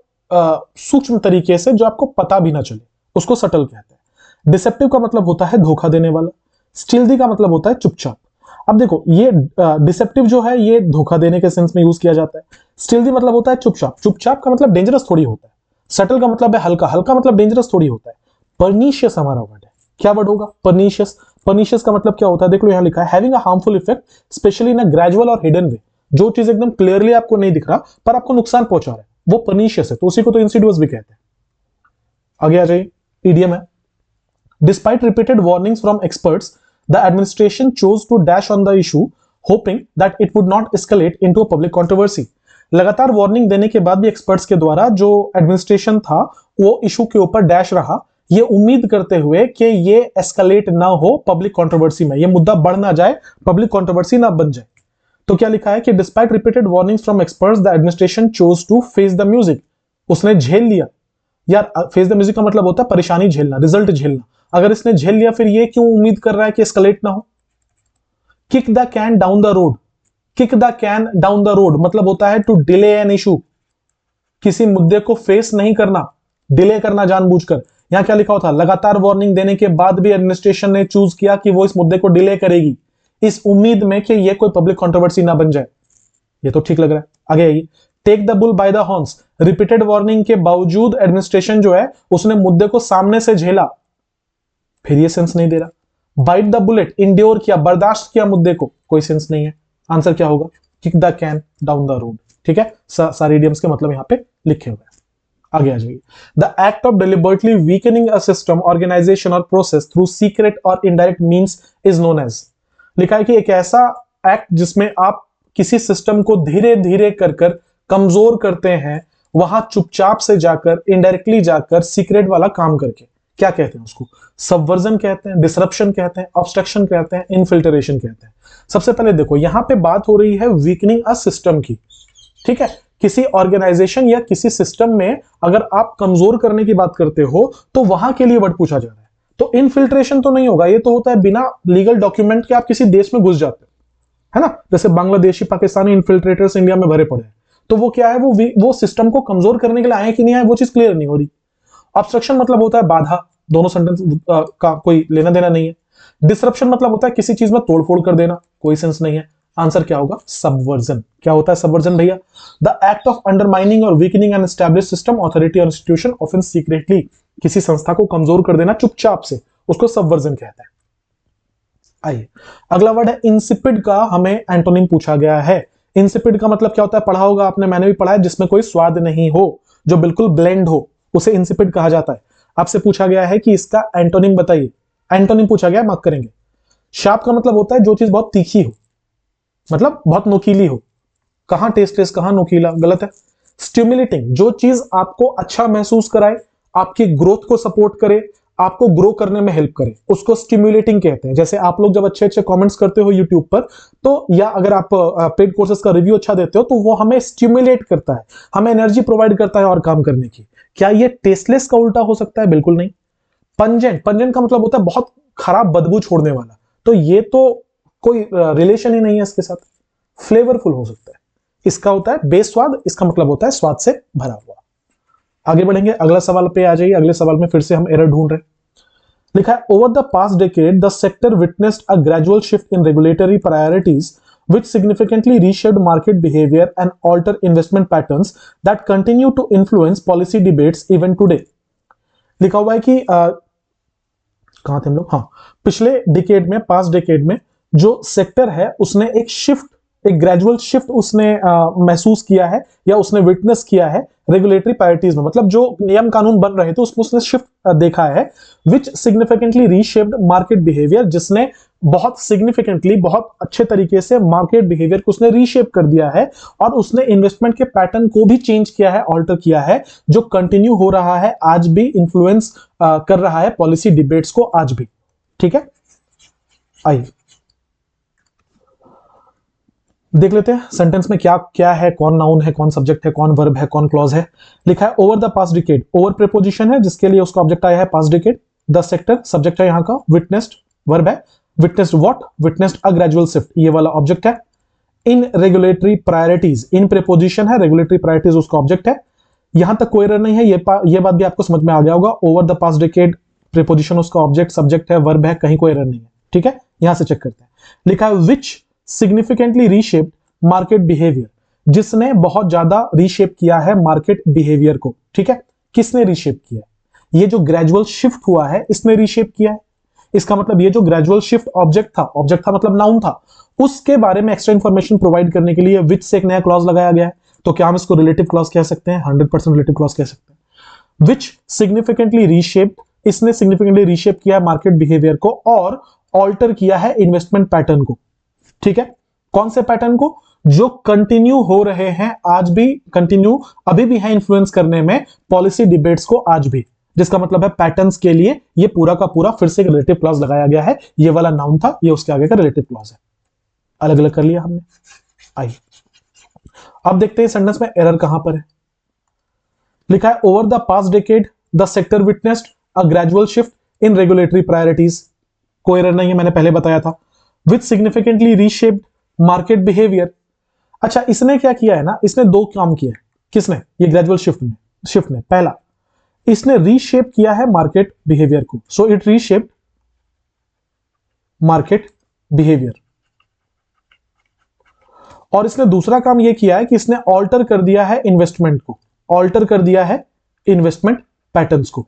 सूक्ष्म तरीके से जो आपको पता भी ना चले, उसको सटल कहते हैं। डिसेप्टिव का मतलब होता है धोखा देने वाला। स्टिल्दी का मतलब होता है चुपचाप। अब देखो ये डिसेप्टिव जो है ये धोखा देने के सेंस में यूज किया जाता है। स्टिल्दी मतलब होता है चुपचाप। चुपचाप का मतलब डेंजरस थोड़ी होता है। सटल का मतलब है हल्का, हल्का मतलब डेंजरस थोड़ी होता है। परनीशियस हमारा वर्ड है। क्या वर्ड होगा? परनीशियस। परनीशियस का मतलब क्या होता है? देख लो यहां लिखा है having a harmful effect specially in a gradual और हिडन वे। जो चीज एकदम क्लियरली आपको नहीं दिख रहा पर आपको नुकसान पहुंचा रहा है वो परनीशियस है, तो उसी को तो इंसिडियस भी कहते हैं। आगे आ जाइए, ईडीएम है। Despite repeated warnings from experts, the administration chose to dash on the issue, hoping that it would not escalate into a public controversy. लगातार वार्निंग देने के बाद भी एक्सपर्ट्स के द्वारा जो एडमिनिस्ट्रेशन था वो इशू के ऊपर डैश रहा, ये उम्मीद करते हुए कि ये एस्केलेट ना हो पब्लिक कंट्रोवर्सी में, ये मुद्दा बढ़ ना जाए, पब्लिक कंट्रोवर्सी ना बन जाए। तो क्या लिखा है कि despite repeated warnings from experts the administration chose to face the music. उसने झेल लिया। यार फेस द म्यूजिक का मतलब होता है परेशानी झेलना, रिजल्ट झेलना। अगर इसने झेल लिया फिर ये क्यों उम्मीद कर रहा है कि एस्केलेट ना हो? Kick the can down the road. Kick the can down the road मतलब होता है टू डिले एन इशू। किसी मुद्दे को फेस नहीं करना, डिले करना जानबूझकर। यहां क्या लिखा हुआ था? लगातार वार्निंग देने के बाद भी एडमिनिस्ट्रेशन ने चूज किया कि वो इस मुद्दे को डिले करेगी इस उम्मीद में कि ये कोई पब्लिक कंट्रोवर्सी ना बन जाए। ये तो ठीक लग रहा है। आगे आइए, take the bull by the horns. Repeated warning के बावजूद एडमिनिस्ट्रेशन जो है उसने मुद्दे को सामने से झेला, फिर ये सेंस नहीं दे रहा। बाइट द बुलेट, इंड्योर किया, बर्दाश्त किया मुद्दे को, कोई सेंस नहीं है। आंसर क्या होगा? Kick the can down the road. ठीक है, सारे इडियम्स के मतलब यहां पे लिखे हुए हैं। आगे आ जाइए, the act of deliberately weakening a system, organisation और प्रोसेस थ्रू सीक्रेट और indirect means is known as. लिखा है कि एक ऐसा एक्ट जिसमें आप किसी सिस्टम को धीरे धीरे कर कर कमजोर करते हैं, वहां चुपचाप से जाकर, इनडायरेक्टली जाकर, सीक्रेट वाला काम करके, क्या कहते हैं उसको? सबवर्जन कहते हैं, डिसरप्शन कहते हैं, ऑब्स्ट्रक्शन कहते हैं, इनफिल्ट्रेशन कहते हैं। सबसे पहले देखो यहां पे बात हो रही है वीकनिंग अ सिस्टम की। ठीक है, किसी ऑर्गेनाइजेशन या किसी सिस्टम में अगर आप कमजोर करने की बात करते हो तो वहां के लिए वर्ड पूछा जा रहा है। तो इनफिल्ट्रेशन तो नहीं होगा, ये तो होता है बिना लीगल डॉक्यूमेंट के आप किसी देश में घुस जाते हो, है ना? जैसे बांग्लादेशी पाकिस्तानी इन्फिल्ट्रेटर्स इंडिया में भरे पड़े हैं, तो वो क्या है, वो सिस्टम को कमजोर करने के लिए आए कि नहीं आए वो चीज क्लियर नहीं हो रही। ऑब्स्ट्रक्शन मतलब होता है बाधा, दोनों सेंटेंस का कोई लेना देना नहीं है। डिसरप्शन मतलब होता है किसी चीज में तोड़फोड़ कर देना, कोई सेंस नहीं है। आंसर क्या होगा? सबवर्जन। क्या होता है सबवर्जन भैया? द एक्ट ऑफ अंडरमाइनिंग और weakening an established system, authority और इंस्टीट्यूशन ऑफन सीक्रेटली। किसी संस्था को कमजोर कर देना चुपचाप से, उसको सबवर्जन कहते हैं। आइए, अगला वर्ड है इंसिपिड का हमें एंटोनिम पूछा गया है। इंसिपिड का मतलब क्या होता है? पढ़ा होगा आपने, मैंने भी पढ़ा है, जिसमें कोई स्वाद नहीं हो, जो बिल्कुल ब्लेंड हो, उसे इंसिपिड कहा जाता है। आपसे पूछा गया है कि इसका एंटोनिम बताइए। एंटोनिम पूछा गया, मार्क करेंगे। शार्प का मतलब होता है जो चीज बहुत तीखी हो, मतलब बहुत नोकीली हो। कहां टेस्ट, कहां नोकीला, गलत है। स्टिमुलेटिंग, जो चीज आपको अच्छा महसूस कराए, आपकी ग्रोथ को सपोर्ट करे, आपको ग्रो करने में हेल्प करे, उसको स्टिमुलेटिंग कहते हैं। जैसे आप लोग जब अच्छे अच्छे कमेंट्स करते हो यूट्यूब पर, तो या अगर आप पेड कोर्सेज का रिव्यू अच्छा देते हो तो वो हमें स्टिमुलेट करता है, हमें एनर्जी प्रोवाइड करता है और काम करने की। क्या ये टेस्टलेस का उल्टा हो सकता है? बिल्कुल नहीं। पंजेंट, पंजेंट का मतलब होता है बहुत खराब बदबू छोड़ने वाला, तो ये तो कोई रिलेशन ही नहीं है इसके साथ। फ्लेवरफुल हो सकता है, इसका होता है बेस्वाद, इसका मतलब होता है स्वाद से भरा हुआ। आगे बढ़ेंगे, अगला सवाल पे आ जाइए। अगले सवाल में फिर से हम एरर ढूंढ रहे हैं। लिखा है over the past decade the sector witnessed a gradual shift in regulatory priorities which significantly reshaped market behavior and altered investment patterns that continue to influence policy debates even today। लिखा हुआ है कि कहां थे हम लोग? हाँ, पिछले डिकेड में, पास्ट डिकेड में जो सेक्टर है उसने एक शिफ्ट, एक ग्रेजुअल शिफ्ट उसने महसूस किया है या उसने विटनेस किया है रेगुलेटरी प्रायोरिटीज में। मतलब जो नियम कानून बन रहे थे उसमें उसने शिफ्ट देखा है। विच सिग्निफिकेंटली रीशेप्ड मार्केट बिहेवियर, जिसने बहुत सिग्निफिकेंटली, बहुत अच्छे तरीके से मार्केट बिहेवियर को उसने रीशेप कर दिया है और उसने इन्वेस्टमेंट के पैटर्न को भी चेंज किया है, ऑल्टर किया है, जो कंटिन्यू हो रहा है आज भी, इन्फ्लुएंस कर रहा है पॉलिसी डिबेट्स को आज भी। ठीक है, आइए देख लेते हैं सेंटेंस में क्या क्या है, कौन नाउन है, कौन सब्जेक्ट है, कौन वर्ब है, कौन क्लॉज है। लिखा है over the past decade, over preposition है जिसके लिए उसका ऑब्जेक्ट आया है past decade. The sector subject है यहां का, विटनेस्ड वर्ब है, witnessed what? Witnessed a gradual shift, ये वाला ऑब्जेक्ट है। इन रेगुलेटरी प्रायोरिटीज, इन प्रीपोजिशन है, रेगुलेटरी प्रायोरिटीज उसका ऑब्जेक्ट है। यहां तक कोई एरर नहीं है, ये बात भी आपको समझ में आ गया होगा। Over the past decade preposition उसका ऑब्जेक्ट, सब्जेक्ट है, वर्ब है, कहीं कोई एरर नहीं है। ठीक है, यहां से चेक करते हैं। लिखा है विच सिग्निफिकेंटली रीशेप्ड मार्केट बिहेवियर, जिसने बहुत ज्यादा रीशेप किया है मार्केट बिहेवियर को। ठीक है, किसने रीशेप किया है? ये जो ग्रेजुअल शिफ्ट हुआ है इसने रीशेप किया है। इसका मतलब ये जो ग्रेजुअल शिफ्ट ऑब्जेक्ट था मतलब नाउन था, उसके बारे में एक्स्ट्रा इंफॉर्मेशन प्रोवाइड करने के लिए विच से एक नया क्लॉज लगाया गया है। तो क्या हम इसको रिलेटिव क्लॉज कह सकते हैं? 100% रिलेटिव क्लॉज कह सकते हैं। विच सिग्निफिकेंटली रीशेप्ड, इसने सिग्निफिकेंटली रीशेप किया है मार्केट बिहेवियर को और ऑल्टर किया है इन्वेस्टमेंट पैटर्न को। ठीक है, कौन से पैटर्न को? जो कंटिन्यू हो रहे हैं आज भी, कंटिन्यू अभी भी है इन्फ्लुएंस करने में पॉलिसी डिबेट्स को आज भी, जिसका मतलब है पैटर्न्स के लिए ये पूरा का पूरा फिर से रिलेटिव क्लॉज लगाया गया है। ये वाला नाउन था, ये उसके आगे का रिलेटिव क्लॉज है। अलग अलग कर लिया हमने। आइए अब देखते हैं सेंटेंस में एरर कहां पर है। लिखा है over the past decade the sector witnessed a gradual shift in regulatory priorities. कोई एरर नहीं है, मैंने पहले बताया था। विच सिग्निफिकेंटली रीशेप्ड मार्केट बिहेवियर। अच्छा, इसने क्या किया है ना, इसने दो काम किए। किसने? ये ग्रेजुअल शिफ्ट ने पहला, इसने रीशेप किया है मार्केट बिहेवियर को, so it reshaped market behaviour. और इसने दूसरा काम यह किया है कि इसने ऑल्टर कर दिया है इन्वेस्टमेंट को, ऑल्टर कर दिया है इन्वेस्टमेंट पैटर्न्स को।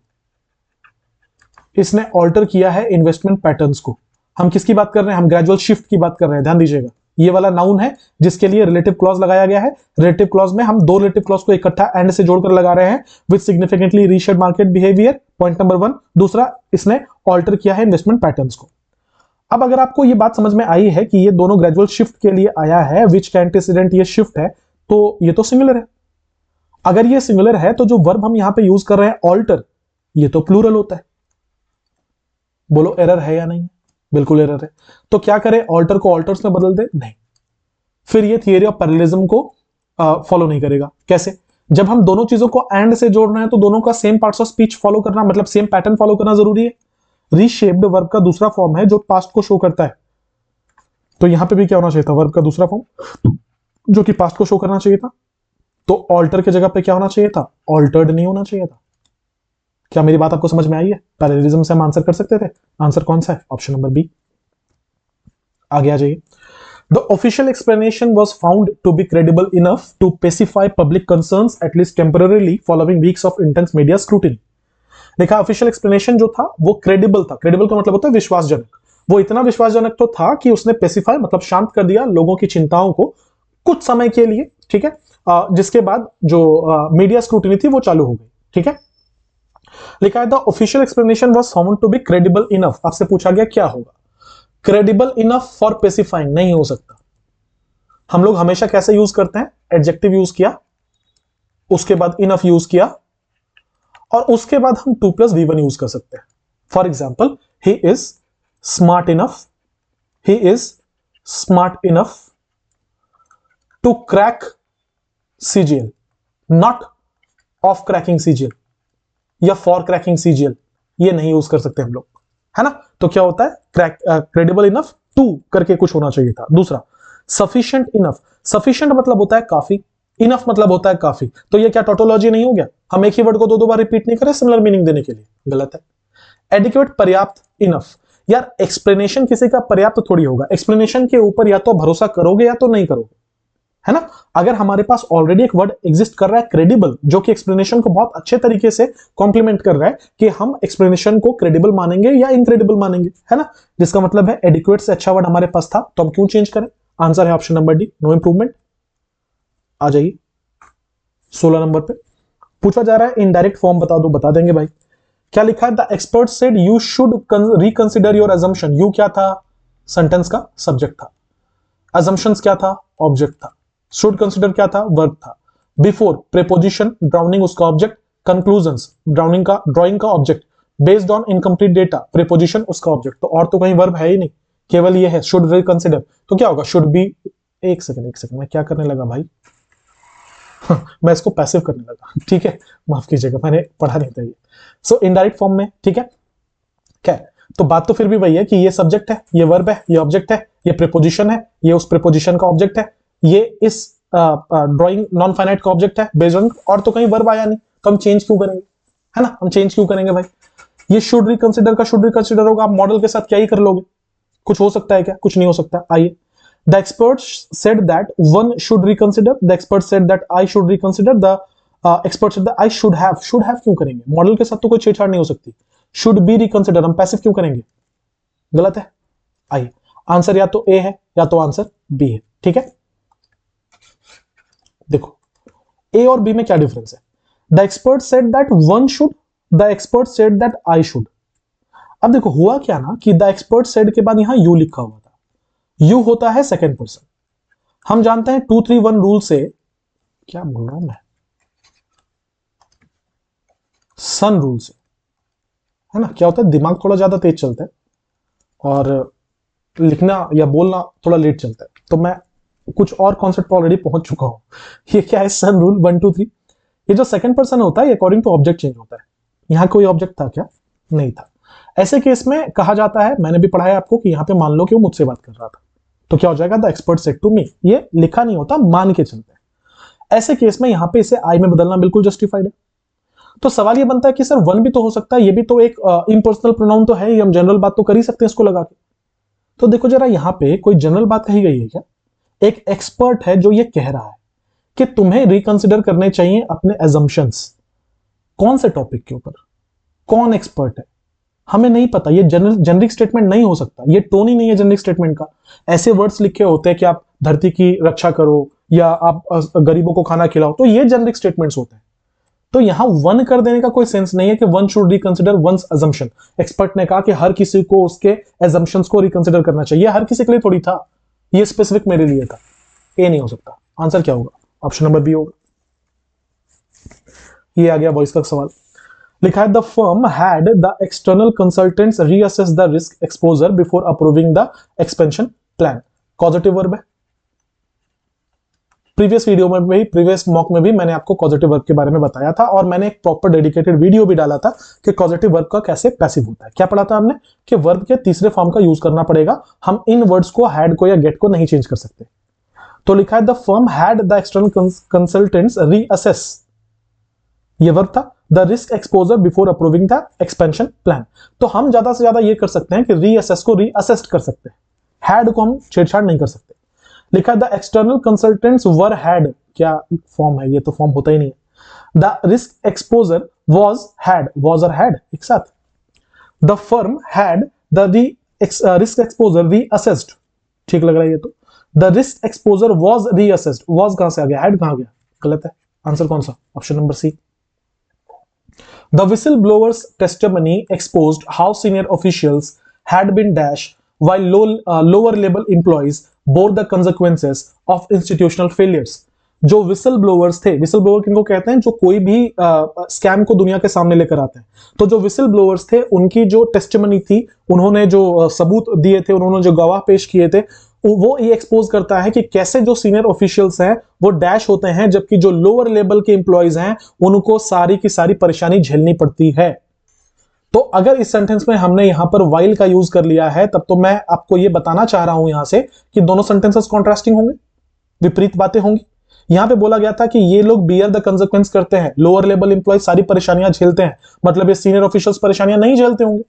इसने ऑल्टर किया है इन्वेस्टमेंट पैटर्न्स को। हम किसकी बात कर रहे हैं? हम ग्रेजुअल शिफ्ट की बात कर रहे हैं, ध्यान दीजिएगा। ये वाला नाउन है जिसके लिए रिलेटिव क्लॉज लगाया गया है। रिलेटिव क्लॉज में हम दो रिलेटिव क्लॉज को इकट्ठा एंड से जोड़कर लगा रहे हैं। Which significantly reshaped market behaviour, point number 1। दूसरा, इसने ऑल्टर किया है इन्वेस्टमेंट पैटर्न्स को। अब अगर आपको ये बात समझ में आई है कि ये दोनों ग्रेजुअल शिफ्ट के लिए आया है, विच का एंटीसीडेंट ये शिफ्ट है, तो ये तो सिंगुलर है। अगर ये सिंगुलर है तो जो वर्ब हम यहां पे यूज कर रहे हैं ऑल्टर, ये तो प्लूरल होता है। बोलो एरर है या नहीं? बिल्कुल एरर है। तो क्या करें? ऑल्टर को ऑल्टर्स में बदल दे? नहीं, फिर ये थियरी ऑफ पैरेललिज्म को फॉलो नहीं करेगा। कैसे? जब हम दोनों चीजों को एंड से जोड़ रहे हैं तो दोनों का same parts of speech follow करना, मतलब सेम पैटर्न फॉलो करना जरूरी है। रीशेप्ड वर्ब का दूसरा फॉर्म है जो पास्ट को शो करता है, तो यहां पे भी क्या होना चाहिए था? वर्ब का दूसरा फॉर्म जो कि पास्ट को शो करना चाहिए था। तो ऑल्टर की जगह पे क्या होना चाहिए था? ऑल्टर्ड नहीं होना चाहिए था। क्या मेरी बात आपको समझ में आई है? पैरेललिज्म से हम आंसर कर सकते थे। आंसर कौन सा है? Option number B. आगे आ जाइए। The official explanation was found to be credible enough to pacify public concerns at least temporarily following weeks of intense media scrutiny. देखा, ऑफिशियल एक्सप्लेनेशन जो था वो क्रेडिबल था। क्रेडिबल का मतलब होता है विश्वासजनक। वो इतना विश्वासजनक तो था कि उसने पेसिफाई मतलब शांत कर दिया लोगों की चिंताओं को कुछ समय के लिए। ठीक है, जिसके बाद जो मीडिया स्क्रूटिनी थी वो चालू हो गई। ठीक है, लिखा है the official explanation was found to be credible enough. आपसे पूछा गया क्या होगा? क्रेडिबल इनफ फॉर पेसिफाइंग नहीं हो सकता। हम लोग हमेशा कैसे यूज करते हैं? एडजेक्टिव यूज किया, उसके बाद इनफ यूज किया, और उसके बाद हम 2+V1 यूज कर सकते हैं। For example, he is smart enough, he is smart enough to crack CGL, not of cracking CGL या फॉर क्रैकिंग CGL। ये नहीं यूज कर सकते हम लोग, है ना। तो क्या होता है? क्रेडिबल इनफ टू करके कुछ होना चाहिए था। दूसरा, सफिशिएंट इनफ। सफिशिएंट मतलब होता है काफी, इनफ मतलब होता है काफी। तो ये क्या टोटोलॉजी नहीं हो गया? हम एक ही वर्ड को दो बार रिपीट नहीं करें सिमिलर मीनिंग देने के लिए, गलत है। एडिक्वेट, पर्याप्त, इनफ। यार एक्सप्लेनेशन किसी का पर्याप्त थोड़ी होगा। एक्सप्लेनेशन के ऊपर या तो भरोसा करोगे या तो नहीं करोगे, है ना। अगर हमारे पास ऑलरेडी एक वर्ड एग्जिस्ट कर रहा है क्रेडिबल, जो कि एक्सप्लेनेशन को बहुत अच्छे तरीके से कॉम्प्लीमेंट कर रहा है, कि हम एक्सप्लेनेशन को क्रेडिबल मानेंगे या इनक्रेडिबल मानेंगे, है ना। जिसका मतलब है एडिक्वेट से अच्छा वर्ड हमारे पास था, तो हम क्यों चेंज करें? आंसर है option number D, no improvement. आ जाइए 16 नंबर पे पूछा जा रहा है इनडायरेक्ट फॉर्म बता दो। बता देंगे भाई। क्या लिखा है? The expert said you should reconsider your assumption. You क्या था? सेंटेंस का सब्जेक्ट था। अजम्पशंस क्या था? ऑब्जेक्ट था। शुड कंसिडर क्या था? वर्ब था। बिफोर, प्रीपोजिशन, ड्राउनिंग उसका ऑब्जेक्ट, कंक्लूजन्स, ड्राइंग का object, based on incomplete data, preposition उसका ऑब्जेक्ट। तो और तो कहीं वर्ब है ही नहीं, केवल ये है शुड रिकंसिडर। तो क्या होगा? Should be. एक सेकंड मैं क्या करने लगा भाई? मैं इसको पैसिव करने लगा। ठीक है, माफ कीजिएगा, मैंने पढ़ा नहीं था ये। सो इनडायरेक्ट फॉर्म में, ठीक है क्या? तो बात तो फिर भी वही है कि ये सब्जेक्ट है, ये वर्ब है, ये ऑब्जेक्ट है, ये प्रीपोजिशन है, ये उस प्रीपोजिशन का ऑब्जेक्ट है, ये इस ड्राइंग नॉन फाइनाइट का ऑब्जेक्ट है बेस्ड ऑन। और तो कहीं वर्ब आया नहीं, तो हम चेंज क्यों करेंगे, है ना। हम चेंज क्यों करेंगे भाई? ये शुड रिकंसिडर का शुड रिकंसिडर होगा, आप मॉडल के साथ क्या ही कर लोगे, कुछ हो सकता है क्या? कुछ नहीं हो सकता। आइए, the expert said that one should reconsider, the expert said that I should reconsider, the expert said that I should have. Should have क्यों करेंगे? मॉडल के साथ तो कोई छेड़छाड़ नहीं हो सकती। शुड बी रिकंसिडर, हम पैसिव क्यों करेंगे? गलत है। आइए, आंसर या तो ए है या तो आंसर बी है। ठीक है, देखो ए और बी में क्या डिफरेंस है? The expert said that one should, the expert said that I should. अब देखो हुआ क्या ना कि द एक्सपर्ट सेड के बाद यहां यू लिखा हुआ था। यू होता है सेकंड पर्सन। हम जानते हैं 2-3-1 रूल से, क्या बोल रहा हूं मैं, सन रूल से, है ना? क्या होता है, दिमाग थोड़ा ज्यादा तेज चलता है और लिखना या बोलना थोड़ा लेट चलता है, तो मैं कुछ और कॉन्सेप्ट पर ऑलरेडी पहुंच चुका हूं। ये क्या है, सन रूल 1-2-3। ये जो सेकंड पर्सन होता है अकॉर्डिंग टू ऑब्जेक्ट चेंज होता है। यहां कोई ऑब्जेक्ट था क्या? नहीं था। ऐसे केस में कहा जाता है, मैंने भी पढ़ा है आपको, कि यहां पे मान लो कि वो मुझसे बात कर रहा था, तो क्या हो जाएगा, the expert said to me. ये लिखा नहीं होता, मान के चलते हैं। ऐसे केस में यहां पे इसे आई में बदलना बिल्कुल जस्टिफाइड है। तो सवाल ये बनता है कि सर वन भी तो हो सकता है, ये भी तो एक इम्पर्सनल प्रोनाउन तो है, हम जनरल बात तो कर ही सकते हैं इसको लगा के। तो देखो जरा, यहां पे कोई जनरल बात कही गई है क्या? एक एक्सपर्ट है जो ये कह रहा है कि तुम्हें रिकंसिडर करने चाहिए अपने एजम्पशंस। कौन से टॉपिक के ऊपर? कौन एक्सपर्ट है? हमें नहीं पता। ये जेनरिक स्टेटमेंट नहीं हो सकता, ये टोन ही नहीं है जेनरिक स्टेटमेंट का। ऐसे वर्ड्स लिखे होते हैं कि आप धरती की रक्षा करो या आप गरीबों को खाना खिलाओ, तो ये जेनरिक स्टेटमेंट्स होते हैं। तो यहां वन कर देने का कोई सेंस नहीं है कि one should reconsider one's assumption. Expert ने कहा कि हर किसी को उसके एजम्पशंस को रिकंसिडर करना चाहिए। हर किसी के लिए थोड़ी था, ये स्पेसिफिक मेरे लिए था। ए नहीं हो सकता। आंसर क्या होगा? ऑप्शन नंबर बी होगा। ये आ गया वॉइस का सवाल। लिखा है the firm had the external consultants reassess the risk exposure before approving the expansion plan. Positive verb है। प्रीवियस वीडियो में भी, प्रीवियस मॉक में भी मैंने आपको पॉजिटिव वर्ब के बारे में बताया था और मैंने एक प्रॉपर डेडिकेटेड वीडियो भी डाला था कि पॉजिटिव वर्ब का कैसे पैसिव होता है। क्या पढ़ा था हमने? कि वर्ब के तीसरे फॉर्म का यूज करना पड़ेगा। हम इन वर्ड्स को, हैड को या गेट को नहीं चेंज कर सकते। तो लिखा है the firm had the external consultants reassess, ये वर्ब था, the risk exposure before approving the expansion plan. तो हम ज्यादा से ज्यादा ये कर सकते हैं कि रीअसेस को रीअसेस्ड कर सकते हैं। हैड को हम छेड़छाड़ नहीं कर सकते। लिखा the external consultants were had, क्या फॉर्म है? ये तो फॉर्म होता ही नहीं है। The risk exposure was had, was और हैड एक साथ। The firm had the risk exposure reassessed, ठीक लग रहा है ये तो। The risk exposure was reassessed, was कहां से आ गया, हैड कहां गया? गलत है। आंसर कौन सा? Option number C. The whistleblower's testimony exposed how senior officials had been dashed while lower level employees bore the consequences of institutional failures. जो विसल ब्लोअर्स थे, विसल ब्लोअर किनको कहते हैं? जो कोई भी स्कैम को दुनिया के सामने लेकर आते हैं। तो जो विसल ब्लोअर्स थे, उनकी जो टेस्टिमनी थी, उन्होंने जो सबूत दिए थे, उन्होंने जो गवाह पेश किए थे, वो ये एक्सपोज करता है कि कैसे जो सीनियर ऑफिशियल्स हैं वो डैश होते हैं, जबकि जो लोअर लेवल के एम्प्लॉयज हैं उनको सारी की सारी परेशानी झेलनी पड़ती है। तो अगर इस सेंटेंस में हमने यहां पर वाइल का यूज कर लिया है, तब तो मैं आपको यह बताना चाह रहा हूं यहां से कि दोनों सेंटेंसेस कॉन्ट्रास्टिंग होंगे, विपरीत बातें होंगी। यहां पे बोला गया था कि ये लोग बियर द कंसिक्वेंस करते हैं, लोअर लेवल एम्प्लॉय सारी परेशानियां झेलते हैं, मतलब ये सीनियर ऑफिशियल्स परेशानियां नहीं झेलते होंगे।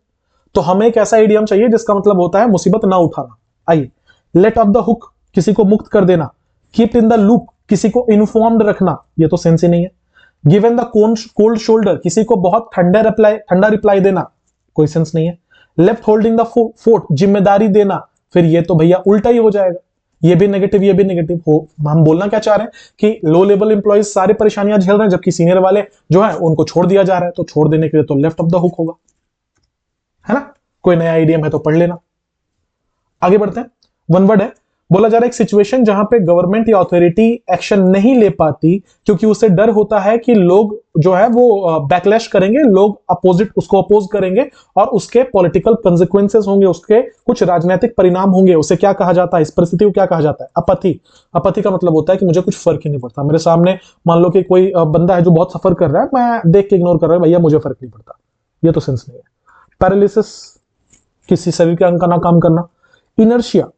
तो हमें एक ऐसा इडियम चाहिए जिसका मतलब होता है मुसीबत ना उठाना। आइए, लेट ऑफ द हुक, किसी को मुक्त कर देना। कीप इन द लूप, किसी को इन्फॉर्म्ड रखना, ये तो सेंस ही नहीं है। गिवन द कोल्ड शोल्डर, किसी को बहुत ठंडा रिप्लाई देना, कोई सेंस नहीं है। लेफ्ट होल्डिंग द फोर्ट, जिम्मेदारी देना, फिर ये तो भैया उल्टा ही हो जाएगा। ये भी नेगेटिव, ये भी नेगेटिव हो। हम बोलना क्या चाह रहे हैं कि लो लेवल इंप्लॉइज सारी परेशानियां झेल रहे हैं, जबकि सीनियर वाले जो है उनको छोड़ दिया जा रहा है। तो छोड़ देने के लिए तो लेफ्ट ऑफ द हुक होगा, है ना? कोई नया आइडियम है तो पढ़ लेना। आगे बढ़ते हैं। वन वर्ड है, बोला जा रहा है एक सिचुएशन जहां पे गवर्नमेंट या अथॉरिटी एक्शन नहीं ले पाती क्योंकि उसे डर होता है कि लोग जो है वो बैकलैश करेंगे, लोग अपोजिट उसको अपोज करेंगे और उसके पॉलिटिकल कंसिक्वेंसेस होंगे, उसके कुछ राजनीतिक परिणाम होंगे। उसे क्या कहा जाता है? इस परिस्थिति को क्या कहा जाता है? अपथी। अपथी का मतलब होता है कि मुझे कुछ फर्क ही नहीं पड़ता। मेरे सामने मान लो कि कोई बंदा है जो बहुत सफर कर रहा है, मैं देख के इग्नोर कर रहा हूं, भैया मुझे फर्क नहीं पड़ता। ये तो सेंस नहीं है। पैरालिसिस, किसी शरीर के अंग का ना काम करना। इनर्शिया,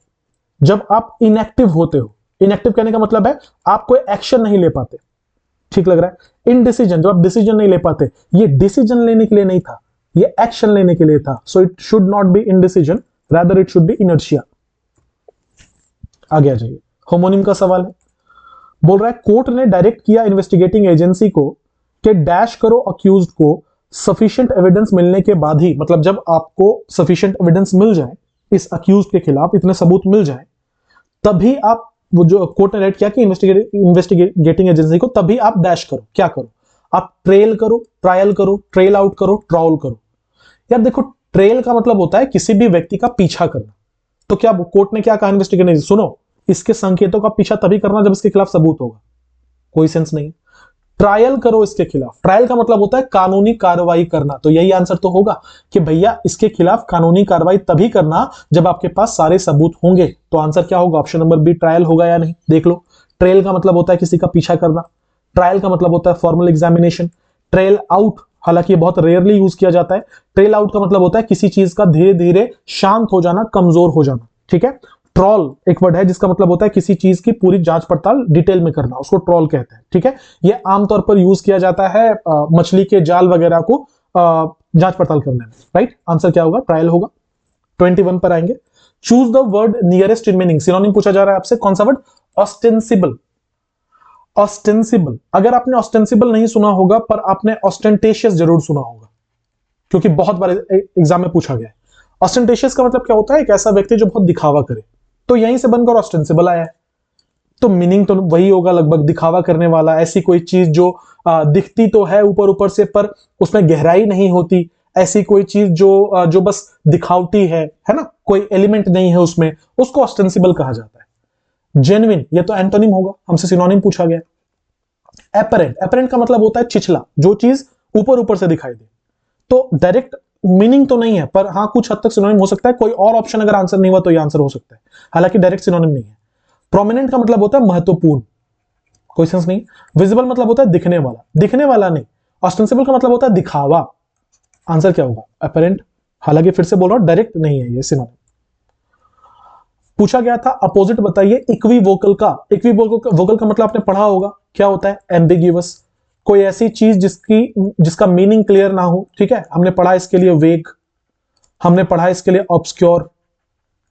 जब आप इनएक्टिव होते हो, इनएक्टिव कहने का मतलब है आप कोई एक्शन नहीं ले पाते, ठीक लग रहा है। इनडिसीजन, जब आप डिसीजन नहीं ले पाते, ये डिसीजन लेने के लिए नहीं था, ये एक्शन लेने के लिए था। So it should not be indecision, rather it should be inertia. आगे आ जाइए, होमोनिम का सवाल है, बोल रहा है कोर्ट ने डायरेक्ट किया इन्वेस्टिगेटिंग एजेंसी को कि डैश करो अक्यूज्ड को सफिशिएंट एविडेंस मिलने के बाद ही, मतलब जब आपको सफिशिएंट एविडेंस मिल जाए, इस अक्यूज्ड के खिलाफ इतने सबूत मिल जाए, तभी आप, वो जो कोर्ट ने डायरेक्ट किया कि इन्वेस्टिगेटिंग एजेंसी को, तभी आप डैश करो, क्या करो, आप ट्रेल करो, ट्रायल करो, ट्रेल आउट करो, ट्रॉल करो। यार देखो, ट्रेल का मतलब होता है किसी भी व्यक्ति का पीछा करना। तो क्या कोर्ट ने क्या कहा इन्वेस्टिगेटिंग, सुनो, इसके संकेतों का पीछा तभी करना जब इसके खिलाफ सबूत होगा, कोई सेंस नहीं। ट्रायल करो इसके खिलाफ, ट्रायल का मतलब होता है कानूनी कार्रवाई करना, तो यही आंसर तो होगा कि भैया इसके खिलाफ कानूनी कार्रवाई तभी करना जब आपके पास सारे सबूत होंगे। तो आंसर क्या होगा, ऑप्शन नंबर बी, ट्रायल होगा या नहीं, देख लो। ट्रेल का मतलब होता है किसी का पीछा करना, ट्रायल का मतलब होता है फॉर्मल एग्जामिनेशन। ट्रेल आउट, हालांकि ये बहुत रेयरली यूज किया जाता है, ट्रेल आउट का मतलब होता है किसी चीज का धीरे धीरे शांत हो जाना, कमजोर हो जाना, ठीक है। ट्रॉल एक वर्ड है जिसका मतलब होता है किसी चीज की पूरी जांच पड़ताल डिटेल में करना, उसको ट्रॉल कहते हैं, ठीक है। ये आमतौर पर यूज किया जाता है मछली के जाल वगैरह को जांच पड़ताल करने में, राइट। आंसर क्या होगा, ट्रायल होगा। 21 पर आएंगे, choose the word nearest in meaning, synonym पूछा जा रहा है आपसे, कौन सा वर्ड, ऑस्टेंसिबल। ऑस्टेंसिबल, अगर आपने ऑस्टेंसिबल नहीं सुना होगा पर आपने ऑस्टेंटेशियस जरूर सुना होगा, क्योंकि बहुत बार एग्जाम में पूछा गया है। ऑस्टेंटेशियस का मतलब क्या होता है, एक ऐसा व्यक्ति जो बहुत दिखावा करे, तो यहीं से बनकर ऑस्टेंसिबल आया है। तो मीनिंग तो वही होगा लगभग, दिखावा करने वाला, ऐसी कोई चीज जो दिखती तो है ऊपर ऊपर से पर उसमें गहराई नहीं होती, ऐसी कोई चीज जो बस दिखावटी है ना, कोई एलिमेंट नहीं है उसमें, उसको ऑस्टेंसिबल कहा जाता है। जेन्युइन, ये तो एंटोनिम होगा, हमसे सिनोनिम पूछा गया। एपरेंट, एपरेंट का मतलब होता है छिछला, जो चीज ऊपर ऊपर से दिखाई दे। तो डायरेक्ट मीनिंग तो नहीं है, पर हाँ कुछ हद तक सिनोनिम हो सकता है। कोई और ऑप्शन अगर आंसर नहीं हुआ तो ये आंसर हो सकता है, हालांकि डायरेक्ट सिनोनिम नहीं है। प्रोमिनेंट का मतलब होता है महत्वपूर्ण, कोई सेंस नहीं। विजिबल मतलब होता है दिखने वाला, दिखने वाला नहीं। ऑस्टेंसिबल का मतलब होता है दिखावा। आंसर क्या होगा, अपरेंट। हालांकि फिर से बोल रहा हूं, डायरेक्ट नहीं है ये सिनोनिम। पूछा गया था अपोजिट बताइए इक्विवोकल का। इक्विवोकल का मतलब आपने पढ़ा होगा, क्या होता है, एम्बिग्यूअस, कोई ऐसी चीज जिसका मीनिंग क्लियर ना हो, ठीक है। हमने पढ़ा इसके लिए वेग, हमने पढ़ा इसके लिए ऑब्सक्योर,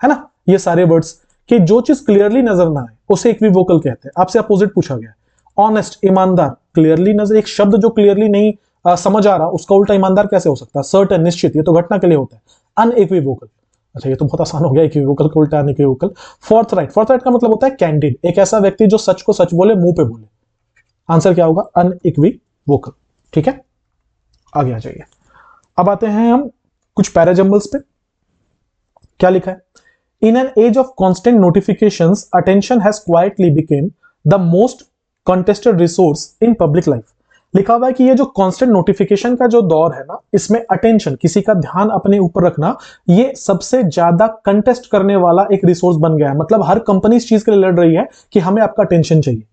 है ना, ये सारे वर्ड्स, कि जो चीज क्लियरली नजर ना आए उसे इक्विवोकल कहते हैं। आपसे अपोजिट पूछा गया, ऑनेस्ट, ईमानदार, क्लियरली नजर, एक शब्द जो क्लियरली नहीं समझ आ रहा उसका उल्टा ईमानदार कैसे हो सकता है, सर्टेन, निश्चित, ये तो घटना के लिए होता है। अनइक्विवोकल, अच्छा ये तो बहुत आसान हो गया, इक्विवोकल का उल्टा अनइक्विवोकल। फोर्थराइट, फोर्थराइट का मतलब होता है कैंडिड, एक ऐसा व्यक्ति जो सच को सच बोले, मुंह पे बोले। आंसर क्या होगा, अनइक्विवोकल, ठीक है। आगे आ जाइए, अब आते हैं हम कुछ पैराजंबल्स पे। क्या लिखा है, in an age of constant notifications attention has quietly became the most contested resource in public life. लिखा हुआ है कि ये जो कांस्टेंट नोटिफिकेशन का जो दौर है ना, इसमें अटेंशन, किसी का ध्यान अपने ऊपर रखना, ये सबसे ज्यादा कंटेस्ट करने वाला एक रिसोर्स बन गया है। मतलब हर कंपनी इस चीज के लिए लड़ रही है कि हमें आपका अटेंशन चाहिए।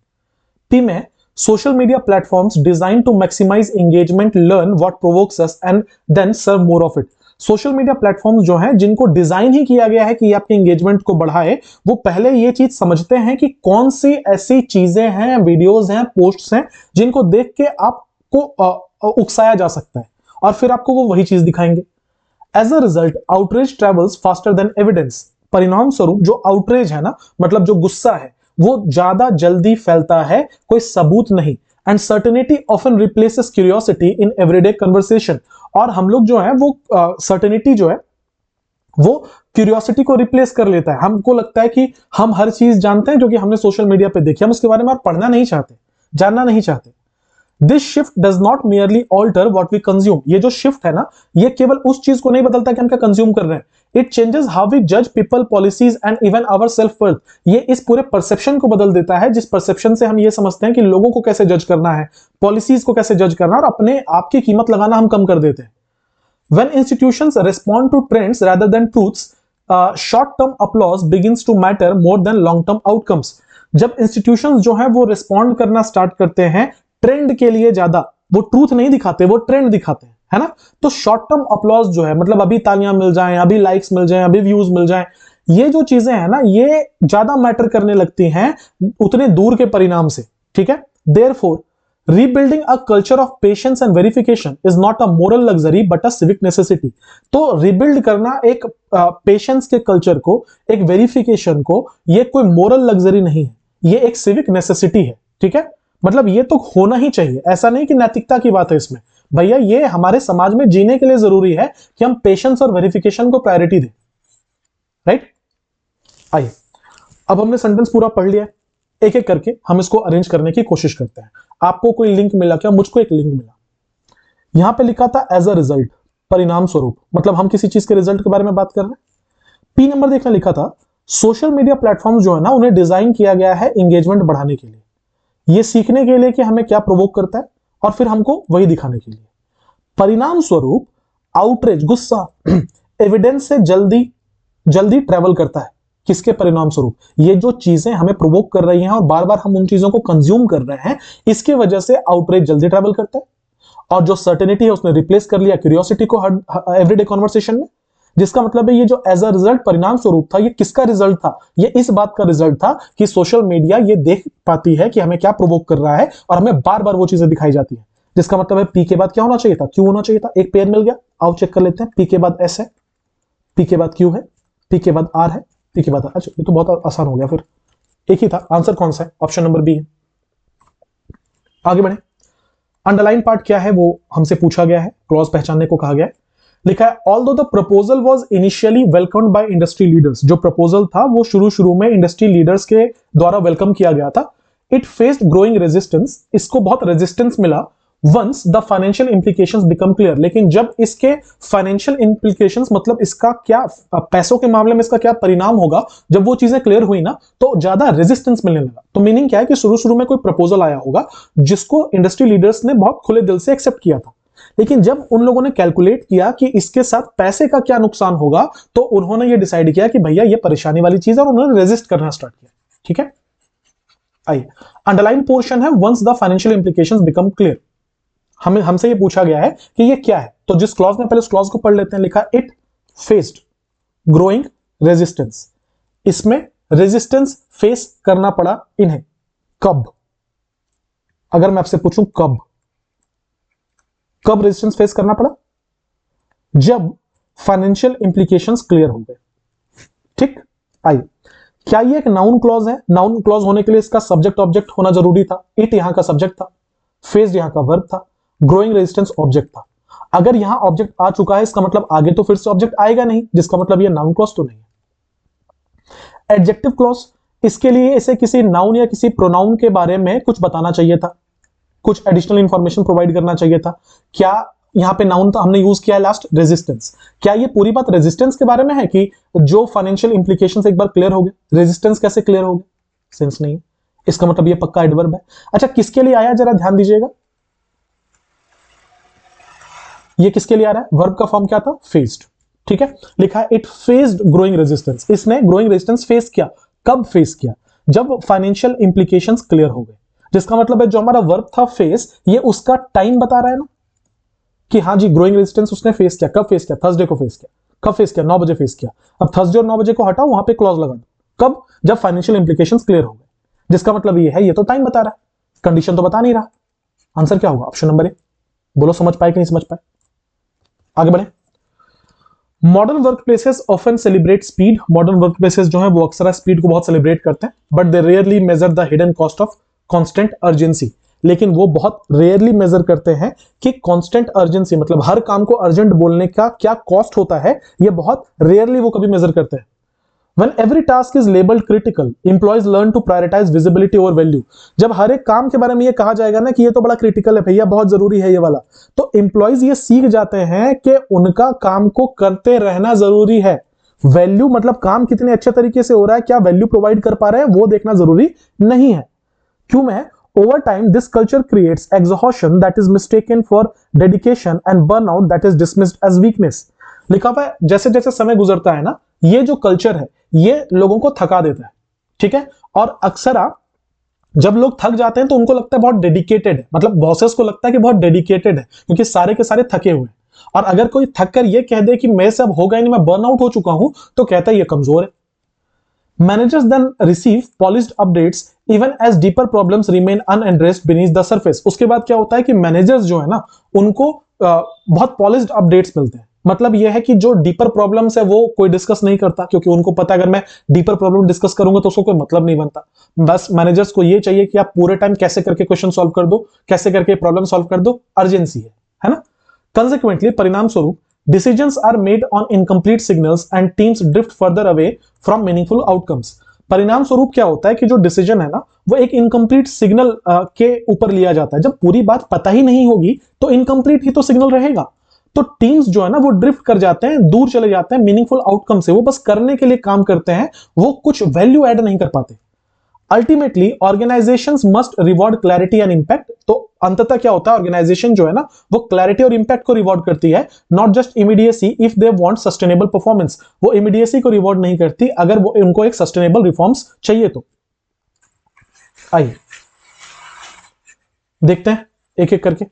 पी में, social media platforms designed to maximize engagement learn what provokes us and then serve more of it। Social media platforms जो हैं, जिनको डिजाइन ही किया गया है कि ये आपके एंगेजमेंट को बढ़ाए, वो पहले ये चीज समझते हैं कि कौन सी ऐसी चीजें हैं, वीडियोस हैं, पोस्ट्स हैं, जिनको देख के आपको उकसाया जा सकता है, और फिर आपको वो वही चीज दिखाएंगे। As a result outrage travels faster than evidence. परिणाम स्वरूप जो आउटरेज है ना, मतलब जो गुस्सा है, वो ज्यादा जल्दी फैलता है, कोई सबूत नहीं। And certainty often replaces curiosity in everyday conversation. और हम लोग जो है वो सर्टेनिटी जो है वो क्यूरियोसिटी को रिप्लेस कर लेता है। हमको लगता है कि हम हर चीज जानते हैं क्योंकि हमने सोशल मीडिया पे देखी, हम उसके बारे में और पढ़ना नहीं चाहते, जानना नहीं चाहते। This shift does not merely alter what we consume. ये जो शिफ्ट है ना, ये केवल उस चीज को नहीं बदलता कि हम क्या कंज्यूम कर रहे हैं, इट चेंजेस हाउ वी जज people, policies and even our self worth. ये इस पूरे परसेप्शन को बदल देता है, जिस परसेप्शन से हम ये समझते हैं कि लोगों को कैसे जज करना है, पॉलिसीज को कैसे जज करना, और अपने आप की कीमत लगाना हम कम कर देते हैं। When institutions respond to trends rather than truths, short-term applause begins to matter more than long-term outcomes। जब institutions जो है वो respond करना start करते हैं ट्रेंड के लिए ज्यादा, वो ट्रूथ नहीं दिखाते, वो ट्रेंड दिखाते हैं, है ना। तो शॉर्ट टर्म अपलॉज जो है, मतलब अभी तालियां मिल जाएं, अभी लाइक्स मिल जाएं, अभी व्यूज मिल जाएं, ये जो चीजें हैं ना, ये ज्यादा मैटर करने लगती हैं उतने दूर के परिणाम से, ठीक है। Therefore, Rebuilding a culture of patience and verification is not a moral luxury but a civic necessity. तो rebuild करना एक पेशेंस के कल्चर को, एक वेरिफिकेशन को, ये कोई मोरल लग्जरी नहीं है, ये एक सिविक नेसेसिटी है। ठीक है, मतलब ये तो होना ही चाहिए, ऐसा नहीं कि नैतिकता की बात है इसमें, भैया ये हमारे समाज में जीने के लिए जरूरी है कि हम पेशेंस और वेरिफिकेशन को प्रायोरिटी दें। राइट, आइए अब हमने सेंटेंस पूरा पढ़ लिया, एक एक करके हम इसको अरेंज करने की कोशिश करते हैं। आपको कोई लिंक मिला क्या? मुझको एक लिंक मिला, यहां पे लिखा था एज अ रिजल्ट, परिणाम स्वरूप, मतलब हम किसी चीज के रिजल्ट के बारे में बात कर रहे हैं। पी नंबर देखना लिखा था सोशल मीडिया प्लेटफॉर्म जो है ना, उन्हें डिजाइन किया गया है एंगेजमेंट बढ़ाने के लिए, ये सीखने के लिए कि हमें क्या प्रोवोक करता है और फिर हमको वही दिखाने के लिए। परिणाम स्वरूप आउटरीच, गुस्सा, एविडेंस से जल्दी जल्दी ट्रेवल करता है। किसके परिणाम स्वरूप? ये जो चीजें हमें प्रोवोक कर रही हैं और बार बार हम उन चीजों को कंज्यूम कर रहे हैं, इसके वजह से आउटरीच जल्दी ट्रेवल करता है, और जो सर्टेनिटी है उसने रिप्लेस कर लिया क्यूरियोसिटी को एवरीडे कन्वर्सेशन में, जिसका मतलब है ये जो एज अ रिजल्ट परिणाम स्वरूप था, ये किसका रिजल्ट था? ये इस बात का रिजल्ट था कि सोशल मीडिया ये देख पाती है कि हमें क्या प्रोवोक कर रहा है और हमें बार बार वो चीजें दिखाई जाती है, जिसका मतलब है पी के बाद क्या होना चाहिए था? क्यू होना चाहिए था। एक पेयर मिल गया, आओ चेक कर लेते हैं। पी के बाद एस है, पी के बाद क्यू है, पी के बाद आर है, पी के बाद, अच्छा ये तो बहुत आसान हो गया, फिर एक ही था। आंसर कौन सा है? ऑप्शन नंबर बी है। आगे बढ़े, अंडरलाइन पार्ट क्या है वो हमसे पूछा गया है, क्लॉज पहचानने को कहा गया है। लिखा है although the proposal was initially welcomed by industry leaders, जो प्रपोजल था वो शुरू में इंडस्ट्री लीडर्स के द्वारा वेलकम किया गया था। इट फेस्ड ग्रोइंग रेजिस्टेंस, इसको बहुत रेजिस्टेंस मिला। Once the financial implications become clear, लेकिन जब इसके फाइनेंशियल इंप्लीकेशंस, मतलब इसका क्या पैसों के मामले में इसका क्या परिणाम होगा, जब वो चीजें क्लियर हुई ना, तो ज्यादा रेजिस्टेंस मिलने लगा। तो मीनिंग क्या है कि शुरू में कोई प्रपोजल आया होगा जिसको इंडस्ट्री लीडर्स ने बहुत खुले दिल से एक्सेप्ट किया था, लेकिन जब उन लोगों ने कैलकुलेट किया कि इसके साथ पैसे का क्या नुकसान होगा, तो उन्होंने ये डिसाइड किया कि भैया ये परेशानी वाली चीज है, और उन्होंने रेजिस्ट करना स्टार्ट किया। ठीक है, आइए अंडरलाइन पोर्शन है once the financial implications become clear. हमसे ये पूछा गया है कि ये क्या है, तो जिस क्लॉज में, पहले उस क्लॉज को पढ़ लेते हैं। लिखा इट फेस्ड ग्रोइंग रेजिस्टेंस, इसमें रेजिस्टेंस फेस करना पड़ा इन्हें। कब? अगर मैं आपसे पूछूं कब रेजिस्टेंस फेस करना पड़ा? जब फाइनेंशियल इंप्लीकेशंस क्लियर हो गए। ठीक, आइए, क्या ये एक नाउन क्लॉज है? नाउन क्लॉज होने के लिए इसका सब्जेक्ट ऑब्जेक्ट होना जरूरी था। इट यहां का सब्जेक्ट था, फेस्ड यहां का वर्ब था, ग्रोइंग रेजिस्टेंस ऑब्जेक्ट था। अगर यहां ऑब्जेक्ट आ चुका है, इसका मतलब आगे तो फिर से ऑब्जेक्ट आएगा नहीं, जिसका मतलब ये नाउन क्लॉज तो नहीं है। एडजेक्टिव क्लॉज, इसके लिए इसे किसी नाउन या किसी प्रोनाउन के बारे में कुछ बताना चाहिए था, कुछ एडिशनल इंफॉर्मेशन प्रोवाइड करना चाहिए था। क्या यहां पे नाउन था, हमने यूज किया है लास्ट रेजिस्टेंस। क्या ये पूरी बात रेजिस्टेंस के बारे में है कि जो फाइनेंशियल इंप्लीकेशंस एक बार क्लियर हो गए, रेजिस्टेंस कैसे क्लियर हो गए? सेंस नहीं है, इसका मतलब ये पक्का एडवर्ब है। अच्छा, किसके लिए आया जरा ध्यान दीजिएगा, ये किसके लिए आ रहा है? वर्ब का फॉर्म क्या था? फेस्ड। ठीक है, लिखा है इट फेस्ड ग्रोइंग रेजिस्टेंस, इसने ग्रोइंग रेजिस्टेंस फेस किया। कब फेस किया? जब फाइनेंशियल इंप्लीकेशंस क्लियर हो गए, जिसका मतलब है जो हमारा वर्ब था फेस, ये उसका टाइम बता रहा है ना, कि हाँ जी ग्रोइंग रेजिस्टेंस उसने फेस किया। कब फेस किया? थर्सडे को फेस किया। कब फेस किया? 9 बजे फेस किया। अब थर्सडे और 9 बजे को हटाओ, वहां पे क्लॉज लगा दो। कब? जब फाइनेंशियल इंप्लीकेशंस क्लियर हो गए, जिसका मतलब ये है, ये तो टाइम बता रहा है, कंडीशन तो बता नहीं रहा। आंसर क्या होगा? Option number A. बोलो समझ पाए कि नहीं समझ पाए? आगे बढ़े। Modern workplaces often celebrate speed, modern workplaces जो है वो अक्सर स्पीड को बहुत सेलिब्रेट करते हैं, but they rarely measure the hidden cost of constant urgency, लेकिन वो बहुत रेयरली मेजर करते हैं कि कांस्टेंट अर्जेंसी, मतलब हर काम को अर्जेंट बोलने का क्या कॉस्ट होता है, ये बहुत रेयरली वो कभी मेजर करते हैं। When every task is labeled critical, employees learn to prioritize visibility over value. जब हर एक काम के बारे में ये कहा जाएगा ना कि ये तो बड़ा क्रिटिकल है भैया, बहुत जरूरी है ये वाला, तो एम्प्लॉइज ये सीख जाते हैं कि उनका काम को करते रहना जरूरी है। वैल्यू मतलब काम कितने अच्छे तरीके से हो रहा है, क्या वैल्यू प्रोवाइड कर पा रहे हैं, वो देखना जरूरी नहीं है। क्यों में? Over time, this culture creates exhaustion that is mistaken for dedication and burnout that is dismissed as weakness. लिखा हुआ है जैसे जैसे समय गुजरता है ना, ये जो कल्चर है ये लोगों को थका देता है। ठीक है, और अक्सर जब लोग थक जाते हैं तो उनको लगता है बहुत डेडिकेटेड है, मतलब बॉसेस को लगता है कि बहुत डेडिकेटेड है, क्योंकि सारे के सारे थके हुए हैं। और अगर कोई थक कर ये कह दे कि मैं सब हो गया नहीं, मैं बर्न आउट हो चुका हूं, तो कहता है ये कमजोर है। Managers then receive polished updates even as deeper problems remain unaddressed beneath the surface. उसके बाद क्या होता है कि मैनेजर्स जो है ना, उनको बहुत पॉलिश्ड अपडेट्स मिलते हैं। मतलब यह है कि जो डीपर प्रॉब्लम्स है वो कोई डिस्कस नहीं करता, क्योंकि उनको पता है अगर मैं डीपर प्रॉब्लम डिस्कस करूंगा तो उसको कोई मतलब नहीं बनता। बस मैनेजर्स को ये चाहिए कि आप पूरे टाइम कैसे करके क्वेश्चन सॉल्व कर दो, कैसे करके प्रॉब्लम सॉल्व कर दो, अर्जेंसी है ना। कंसेक्वेंटली, परिणाम स्वरूप decisions are made on incomplete signals and teams drift further away from meaningful outcomes। परिणाम स्वरूप क्या होता है कि जो डिसीजन है ना, वो एक इनकम्प्लीट सिग्नल के ऊपर लिया जाता है। जब पूरी बात पता ही नहीं होगी तो इनकम्प्लीट ही तो सिग्नल रहेगा। तो टीम्स जो है ना, वो ड्रिफ्ट कर जाते हैं, दूर चले जाते हैं मीनिंगफुल आउटकम से। वो बस करने के लिए काम करते हैं, वो कुछ वैल्यू ऐड नहीं कर पाते। Ultimately organisations must reward clarity and impact. तो अंततः क्या होता है, ऑर्गेनाइजेशन जो है ना, वो क्लैरिटी और इंपैक्ट को रिवॉर्ड करती है, not just immediacy if they want sustainable performance. वो इमीडिएसी को रिवॉर्ड नहीं करती अगर वो उनको एक सस्टेनेबल रिफॉर्म्स चाहिए तो। आइए देखते हैं एक एक करके।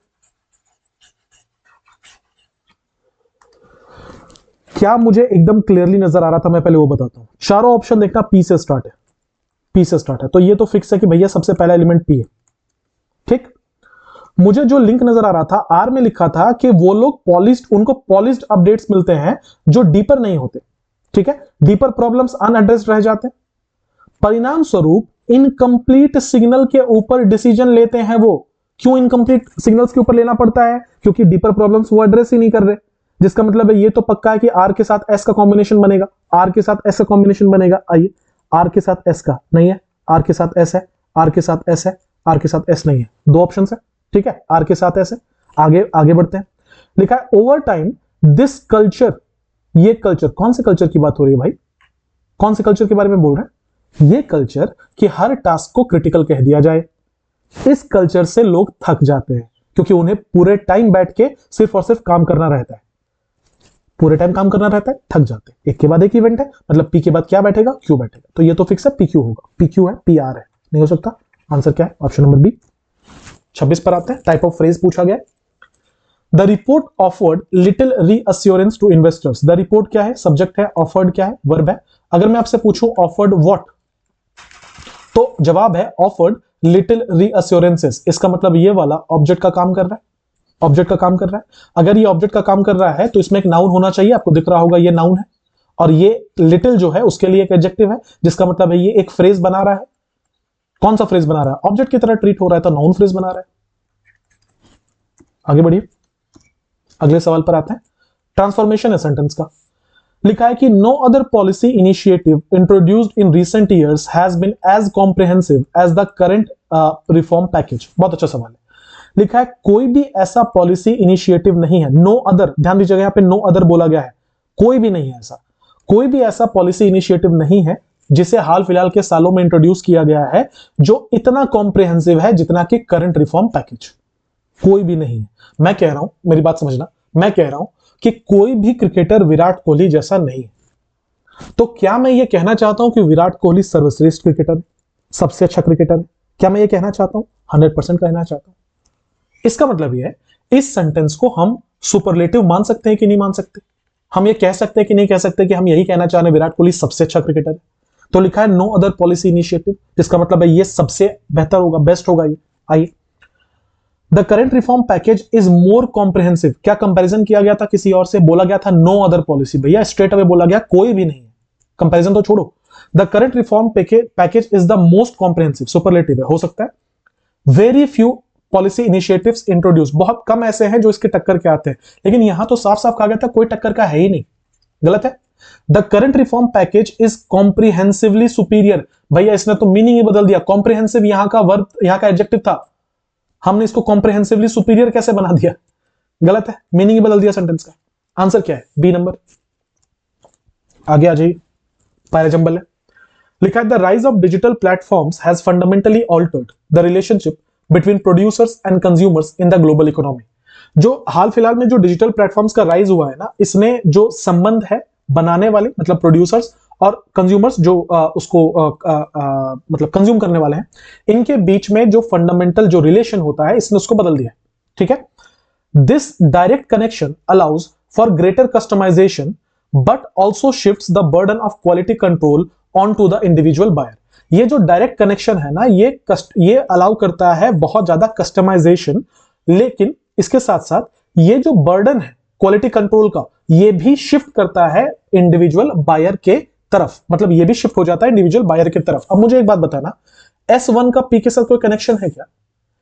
क्या मुझे एकदम क्लियरली नजर आ रहा था, मैं पहले वो बताता हूं। चारों ऑप्शन देखना पी से स्टार्ट है, पी से स्टार्ट है, तो ये तो फिक्स है कि भैया सबसे पहला एलिमेंट पी है। ठीक, मुझे जो लिंक नजर आ रहा था, आर में लिखा था कि वो लोग पॉलिश्ड, उनको पॉलिश्ड अपडेट्स मिलते हैं जो डीपर नहीं होते। ठीक है, डीपर प्रॉब्लम्स अनएड्रेस्ड रह जाते हैं। परिणाम स्वरूप इनकम्प्लीट सिग्नल के ऊपर डिसीजन लेते हैं वो। क्यों इनकम्प्लीट सिग्नल्स के ऊपर लेना पड़ता है? क्योंकि डीपर प्रॉब्लम्स वो एड्रेस ही नहीं कर रहे। जिसका मतलब है ये तो पक्का है कि आर के साथ एस का कॉम्बिनेशन बनेगा, आर के साथ एस का कॉम्बिनेशन बनेगा। आइए, आर के साथ एस का नहीं है, आर के साथ एस है, आर के साथ एस है, आर के साथ एस नहीं है। दो ऑप्शन है। ठीक है, आर के साथ एस है। आगे आगे बढ़ते हैं। लिखा है ओवर टाइम दिस कल्चर। ये कल्चर, कौन से कल्चर की बात हो रही है भाई? कौन से कल्चर के बारे में बोल रहे हैं? ये कल्चर कि हर टास्क को क्रिटिकल कह दिया जाए। इस कल्चर से लोग थक जाते हैं, क्योंकि उन्हें पूरे टाइम बैठ के सिर्फ और सिर्फ काम करना रहता है। पूरे टाइम काम करना रहता है, थक जाते हैं। एक के बाद एक इवेंट है, मतलब पी के बाद क्या बैठेगा? क्यू बैठेगा। तो ये तो फिक्स है, पी क्यू होगा। पी क्यू है, पी आर है, नहीं हो सकता। आंसर क्या है? Option number B. 26 पर आते हैं। टाइप ऑफ फ्रेज पूछा गया। The report offered little reassurance to investors. The report क्या है? सब्जेक्ट है। ऑफर्ड क्या है? वर्ब है। अगर मैं आपसे पूछूं ऑफर्ड व्हाट, तो जवाब है ऑफर्ड लिटिल रीअश्योरेंसेस। इसका मतलब ये वाला ऑब्जेक्ट का काम कर रहा है, ऑब्जेक्ट का काम कर रहा है। अगर ये ऑब्जेक्ट का काम कर रहा है तो इसमें एक नाउन होना चाहिए। आपको दिख रहा होगा ये नाउन है, और ये लिटिल जो है उसके लिए एक एडजेक्टिव है, जिसका मतलब है ये एक फ्रेज बना रहा है। कौन सा फ्रेज बना रहा है? ऑब्जेक्ट की तरह ट्रीट हो रहा है, तो नाउन फ्रेज बना रहा है। आगे बढ़िए, अगले सवाल पर आते हैं। ट्रांसफॉर्मेशन है सेंटेंस का। लिखा है कि no other policy initiative introduced in recent years has been as comprehensive as the current reform package. बहुत अच्छा सवाल है। लिखा है कोई भी ऐसा पॉलिसी इनिशिएटिव नहीं है। नो अदर, ध्यान दीजिएगा, यहां पे नो अदर बोला गया है, कोई भी नहीं है ऐसा। कोई भी ऐसा पॉलिसी इनिशिएटिव नहीं है जिसे हाल फिलहाल के सालों में इंट्रोड्यूस किया गया है जो इतना कॉम्प्रिहेंसिव है जितना कि करंट रिफॉर्म पैकेज। कोई भी नहीं है। मैं कह रहा हूं, मेरी बात समझना, मैं कह रहा हूं कि कोई भी क्रिकेटर विराट कोहली जैसा नहीं है। तो क्या मैं ये कहना चाहता हूं कि विराट कोहली सर्वश्रेष्ठ क्रिकेटर है, सबसे अच्छा क्रिकेटर है? क्या मैं ये कहना चाहता हूं? 100% कहना चाहता हूं। इसका मतलब यह है, इस सेंटेंस को हम सुपरलेटिव मान सकते हैं कि नहीं मान सकते? हम ये कह सकते हैं कि नहीं कह सकते कि हम यही कहना चाह रहे हैं विराट कोहली सबसे अच्छा क्रिकेटर है? तो लिखा है नो अदर पॉलिसी इनिशिएटिव, जिसका मतलब है ये सबसे बेहतर होगा, बेस्ट होगा ये। आइए, the current reform package is more comprehensive. क्या कंपैरिजन किया गया था किसी और से? बोला गया था नो अदर पॉलिसी। भैया स्ट्रेट अवे बोला गया कोई भी नहीं है, कंपैरिजन तो छोड़ो। The current reform package is the most comprehensive, superlative है, हो सकता है। Very few policy initiatives introduce, बहुत कम ऐसे हैं जो इसके टक्कर के आते हैं। लेकिन यहां तो साफ साफ कहा गया था कोई टक्कर का है ही नहीं, गलत है। The current reform package is comprehensively superior. भैया इसने तो मीनिंग ही बदल दिया। कॉम्प्रिहेंसिव यहां का वर्ब, यहां का एडजेक्टिव था, हमने इसको कॉम्प्रिहेंसिवली सुपीरियर कैसे बना दिया? गलत है, मीनिंग ही बदल दिया सेंटेंस का। आंसर क्या है? B number. आगे आ जाइए, पैराजंबल है। लिखा है the rise of digital platforms has fundamentally altered the relationship between producers and consumers in the global economy. जो हाल फिलहाल में जो डिजिटल प्लेटफॉर्म्स का राइज हुआ है ना, इसने जो संबंध है बनाने वाले, मतलब प्रोड्यूसर्स, और कंज्यूमर्स जो उसको मतलब कंज्यूम करने वाले हैं, इनके बीच में जो फंडामेंटल जो रिलेशन होता है, इसने उसको बदल दिया। ठीक है, this direct connection allows for greater customisation but also shifts the burden of quality control on to the individual buyer. ये जो डायरेक्ट कनेक्शन है ना, ये अलाउ करता है बहुत ज्यादा कस्टमाइजेशन, लेकिन इसके साथ साथ ये जो बर्डन है क्वालिटी कंट्रोल का, ये भी शिफ्ट करता है इंडिविजुअल बायर के तरफ, मतलब ये भी शिफ्ट हो जाता है इंडिविजुअल बायर की तरफ। अब मुझे एक बात बताना, S1 का P के साथ कोई कनेक्शन है क्या?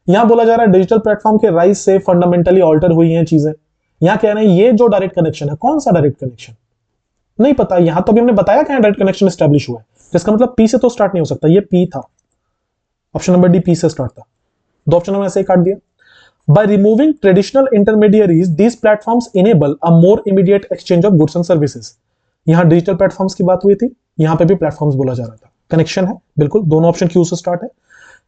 यहां बोला जा रहा है डिजिटल प्लेटफॉर्म के राइज से फंडामेंटली ऑल्टर हुई हैं चीजें। यहां कह रहे हैं ये जो डायरेक्ट कनेक्शन है, कौन सा डायरेक्ट कनेक्शन? नहीं पता। यहां तो अभी हमने बताया क्या डायरेक्ट कनेक्शन स्टैब्लिश हुआ है, जिसका मतलब P से तो स्टार्ट नहीं हो सकता, ये P था। ऑप्शन नंबर डी P से स्टार्ट था। दो ऑप्शन में ऐसे ही काट दिया। By removing traditional intermediaries, these platforms enable a more immediate exchange of goods and services. यहां डिजिटल प्लेटफॉर्म्स की बात हुई थी, यहां पे भी प्लेटफॉर्म्स बोला जा रहा था। कनेक्शन है बिल्कुल, दोनों ऑप्शन क्यू से स्टार्ट है।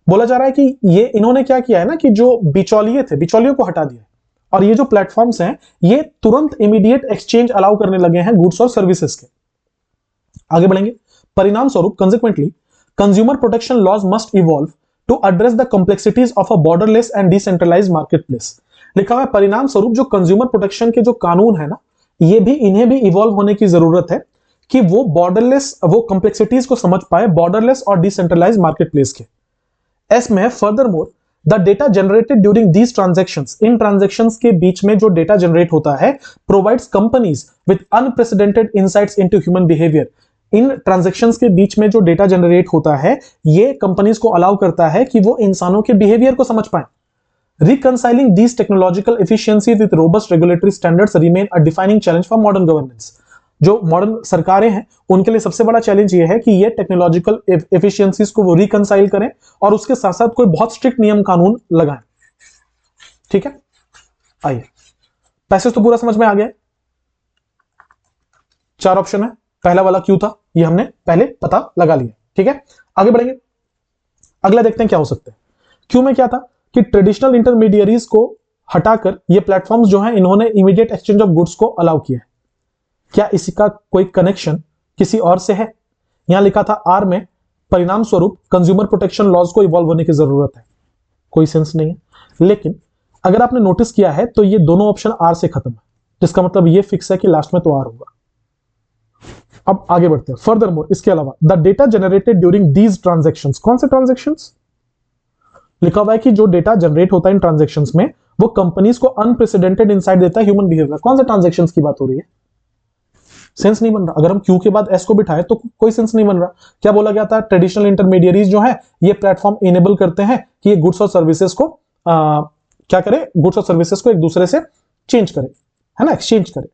बोला जा रहा है कि ये इन्होंने क्या किया है ना, कि जो बिचौलिए थे, बिचौलियों को हटा दिया, और ये जो प्लेटफॉर्म्स हैं ये तुरंत इमीडिएट एक्सचेंज अलाउ करने लगे हैं गुड्स और सर्विसेज के। आगे बढ़ेंगे। परिणाम स्वरूप consequently consumer protection laws must evolve to address the complexities of a borderless and decentralised marketplace. लिखा हुआ है परिणाम स्वरूप जो कंज्यूमर प्रोटेक्शन के जो कानून है ना, ये भी इन्हें भी इवॉल्व होने की जरूरत है कि वो बॉर्डरलेस, वो कॉम्प्लेक्सिटीज को समझ पाए बॉर्डरलेस और डिसेंट्रलाइज्ड मार्केटप्लेस के। एस में furthermore the data generated during these transactions, in transactions के बीच में जो डेटा जनरेट होता है, provides companies with unprecedented insights into human behaviour. In transactions के बीच में जो डेटा जनरेट होता है, ये कंपनीज को अलाउ करता है कि वो इंसानों के बिहेवियर को समझ पाए। Reconciling these technological efficiency with robust regulatory standards remain a defining challenge for modern governance. जो मॉडर्न सरकारें हैं उनके लिए सबसे बड़ा चैलेंज ये है कि ये टेक्नोलॉजिकल एफिशिएंसीज को वो रिकंसाइल करें और उसके साथ साथ कोई बहुत स्ट्रिक्ट नियम कानून लगाएं। ठीक है, आइए, पैसेज तो पूरा समझ में आ गया। चार ऑप्शन है, पहला वाला क्यू था, ये हमने पहले पता लगा लिया। ठीक है, आगे बढ़ेंगे। अगला देखते हैं क्या हो सकता है। क्यू में क्या था कि ट्रेडिशनल इंटरमीडियरीज को हटाकर ये प्लेटफॉर्म्स जो हैं इन्होंने इमीडिएट एक्सचेंज ऑफ गुड्स को अलाउ किया है। क्या इसका कोई कनेक्शन किसी और से है? यहां लिखा था आर में परिणाम स्वरूप कंज्यूमर प्रोटेक्शन लॉज को इवॉल्व होने की जरूरत है। कोई सेंस नहीं है, लेकिन अगर आपने नोटिस किया है तो ये दोनों ऑप्शन आर से खत्म है, जिसका मतलब ये फिक्स है कि लास्ट में तो आर होगा। अब आगे बढ़ते हैं। फर्दरमोर, इसके अलावा the data generated during these transactions, कौन से ट्रांजैक्शंस? लिखा हुआ है कि जो डेटा जनरेट होता है इन ट्रांजैक्शंस में, वो कंपनीज को अनप्रेसिडेंटेड इनसाइट देता है ह्यूमन बिहेवियर। कौन से ट्रांजैक्शंस की बात हो रही है? सेंस नहीं बन रहा। अगर हम क्यू के बाद एस को बिठाए तो कोई सेंस नहीं बन रहा। क्या बोला गया था? ट्रेडिशनल इंटरमीडियरीज जो है ये प्लेटफॉर्म इनेबल करते हैं कि ये गुड्स और सर्विसेज को क्या करे, गुड्स और सर्विसेज को एक दूसरे से चेंज करे, है ना, एक्सचेंज करे।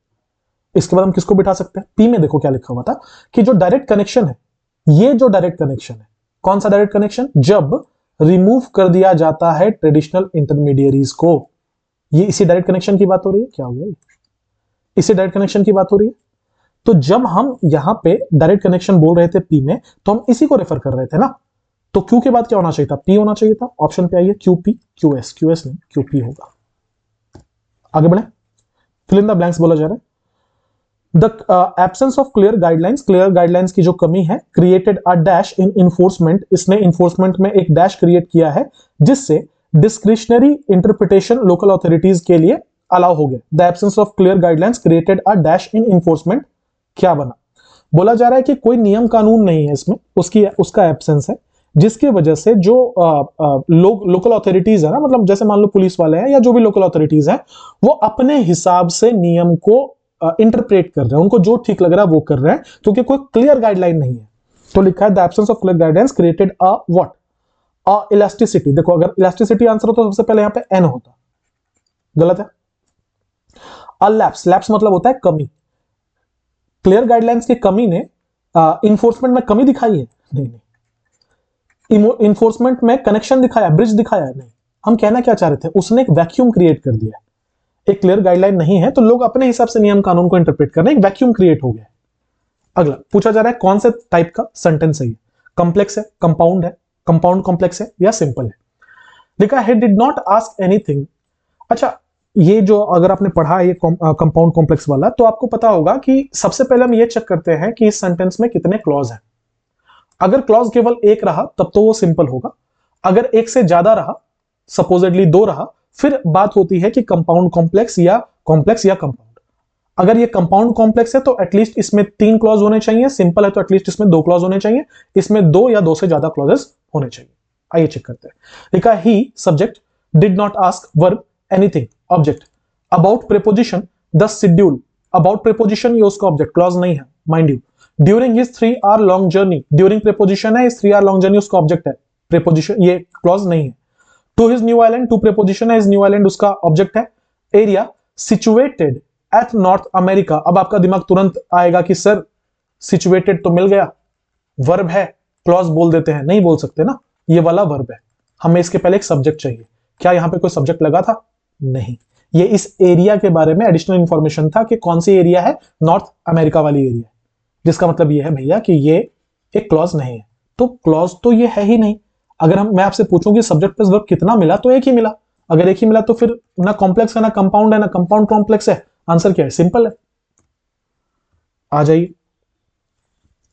इसके बाद हम किसको बिठा सकते हैं? पी में देखो क्या लिखा हुआ था कि जो डायरेक्ट कनेक्शन है, ये जो डायरेक्ट कनेक्शन है, कौन सा डायरेक्ट कनेक्शन? जब रिमूव कर दिया जाता है ट्रेडिशनल इंटरमीडियरीज को। ये इसी डायरेक्ट कनेक्शन की बात हो रही है। क्या हो गया? इसी डायरेक्ट कनेक्शन की बात हो रही है। तो जब हम यहां पे डायरेक्ट कनेक्शन बोल रहे थे पी में, तो हम इसी को रेफर कर रहे थे ना। तो क्यू के बाद क्या होना चाहिए था? पी होना चाहिए था। ऑप्शन पे आइए, क्यू पी, क्यू एस नहीं, क्यू पी होगा। आगे बढ़े। फिल इन द ब्लैंक्स बोला जा रहा है। The absence of clear guidelines की जो कमी है, created a dash in enforcement, इसने इन्फोर्समेंट में एक डैश क्रिएट किया है जिससे डिस्क्रिशनरी इंटरप्रिटेशन लोकल अथॉरिटीज के लिए अलाउ हो गया। The absence of clear guidelines created a dash in enforcement, क्या बना? बोला जा रहा है कि कोई नियम कानून नहीं है इसमें, उसका एब्सेंस है, जिसकी वजह से जो लोकल अथॉरिटीज है ना, मतलब जैसे मान लो पुलिस वाले हैं या जो भी लोकल अथॉरिटीज हैं, वो अपने हिसाब से नियम को इंटरप्रेट कर रहे हैं, उनको जो ठीक लग रहा है वो कर रहे हैं, क्योंकि कोई क्लियर गाइडलाइन नहीं है। तो लिखा है the absence of clear guidance created a what? A elasticity. देखो, अगर इलास्टिसिटी आंसर हो तो सबसे पहले यहां पे एन होता, गलत है। अ लैप्स, लैप्स मतलब होता है कमी। क्लियर गाइडलाइंस की कमी ने इन्फोर्समेंट में कमी दिखाई है? नहीं। इन्फोर्समेंट में कनेक्शन दिखाया, ब्रिज दिखाया? नहीं। हम कहना क्या चाह रहे थे? उसने एक वैक्यूम क्रिएट कर दिया। एक क्लियर गाइडलाइन नहीं है तो लोग अपने हिसाब से नियम कानून को इंटरप्रेट कर रहे हैं, एक वैक्यूम क्रिएट हो गया। अगला पूछा जा रहा है कौन से टाइप का सेंटेंस है ये? कंप्लेक्स है, कंपाउंड है, कंपाउंड कॉम्प्लेक्स है या सिंपल है? लिखा है डिड नॉट आस्क एनीथिंग। अच्छा, ये जो अगर आपने पढ़ा है ये कंपाउंड कॉम्प्लेक्स वाला, तो आपको पता होगा कि सबसे पहले हम ये चेक करते हैं कि इस सेंटेंस में कितने क्लॉज हैं। अगर क्लॉज केवल एक रहा तब तो वो सिंपल होगा। अगर एक से ज्यादा रहा, सपोजिटली दो रहा, फिर बात होती है कि कंपाउंड कॉम्प्लेक्स या कंपाउंड। अगर ये कंपाउंड कॉम्प्लेक्स है तो एटलीस्ट इसमें 3 क्लॉज होने चाहिए, सिंपल है तो एटलीस्ट इसमें 2 क्लॉज होने चाहिए, इसमें 2 या 2 से ज्यादा क्लॉजेस होने चाहिए। आइए चेक करते हैं। लिखा ही subject did not ask verb anything object about preposition the schedule. About preposition ये उसका ऑब्जेक्ट, क्लॉज नहीं है mind you. During his 3 hour long journey, during preposition है, इस 3 आवर लॉन्ग जर्नी उसका ऑब्जेक्ट है, प्रीपोजिशन ये क्लॉज नहीं है। To his new island, to preposition है, हिज न्यू आइलैंड उसका ऑब्जेक्ट है। Area situated at North America, अब आपका दिमाग तुरंत आएगा कि सर सिचुएटेड तो मिल गया, वर्ब है, क्लॉज बोल देते हैं, नहीं बोल सकते ना, ये वाला वर्ब है, हमें इसके पहले एक सब्जेक्ट चाहिए। क्या यहां पे कोई सब्जेक्ट लगा था? नहीं, ये इस एरिया के बारे में एडिशनल इंफॉर्मेशन था कि कौन सी एरिया है, नॉर्थ अमेरिका वाली एरिया, जिसका मतलब ये है भैया कि ये एक क्लॉज नहीं है। तो क्लॉज तो ये है ही नहीं। अगर मैं आपसे पूछूं कि सब्जेक्ट प्लस वर्ब कितना मिला, तो एक ही मिला। अगर एक ही मिला तो फिर ना कॉम्प्लेक्स है ना कंपाउंड है, ना कंपाउंड कॉम्प्लेक्स है। आंसर क्या है? सिंपल है। आ जाइए,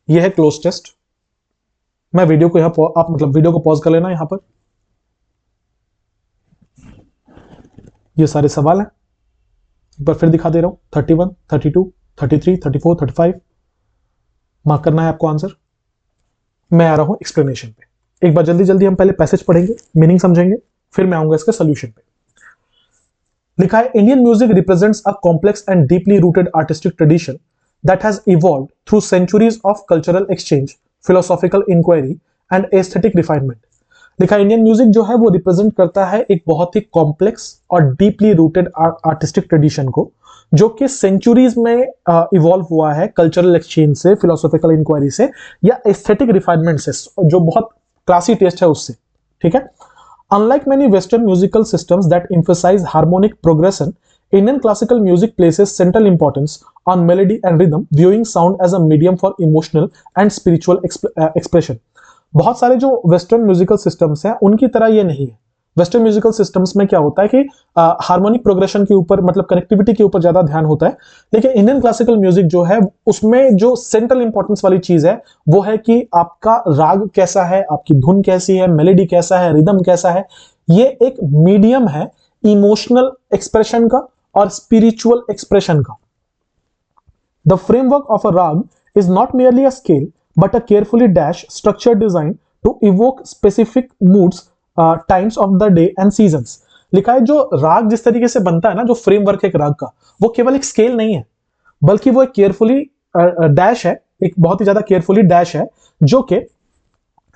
ये है क्लोज टेस्ट। मैं वीडियो को यहां आप मतलब वीडियो को पॉज कर लेना यहां पर। ये सारे सवाल हैं, एक बार फिर दिखा दे रहा हूं। 31, 32, 33, 34, 35 मार्क करना है आपको आंसर। मैं आ रहा हूं एक्सप्लेनेशन पे। एक बार जल्दी जल्दी हम पहले पैसेज पढ़ेंगे, मीनिंग समझेंगे, फिर मैं आऊंगा इसके सोल्यूशन पे। लिखा है Indian music represents a complex and deeply rooted artistic tradition that has evolved through centuries of cultural exchange, philosophical inquiry and aesthetic refinement. लिखा है इंडियन म्यूजिक जो है वो रिप्रेजेंट करता है एक बहुत ही कॉम्प्लेक्स और डीपली रूटेड आर्टिस्टिक ट्रेडिशन को, जो कि सेंचुरीज में इवॉल्व हुआ है कल्चरल एक्सचेंज से, फिलोसॉफिकल इंक्वायरी से या एस्थेटिक रिफाइनमेंट से, जो बहुत क्लासी टेस्ट है उससे। ठीक है। Unlike many Western musical systems that emphasize harmonic progression, Indian classical music places central importance on melody and rhythm, viewing sound as a medium for emotional and spiritual expression. बहुत सारे जो western musical systems हैं उनकी तरह ये नहीं है। Western musical systems में क्या होता है कि हार्मोनिक प्रोग्रेशन के ऊपर, मतलब कनेक्टिविटी के ऊपर ज्यादा ध्यान होता है, लेकिन इंडियन क्लासिकल म्यूजिक जो है उसमें जो सेंट्रल इंपॉर्टेंस वाली चीज है वो है कि आपका राग कैसा है, आपकी धुन कैसी है, मेलेडी कैसा है, रिदम कैसा है। ये एक मीडियम है इमोशनल एक्सप्रेशन का और स्पिरिचुअल एक्सप्रेशन का। द फ्रेमवर्क ऑफ अ राग is not merely a scale but a carefully dashed structure designed to evoke specific moods, times of the day and seasons. लिखा है जो राग जिस तरीके से बनता है ना, जो फ्रेमवर्क है एक राग का, वो केवल एक स्केल नहीं है बल्कि वो एक केयरफुली डैश है, एक बहुत ही ज्यादा केयरफुली डैश है जो कि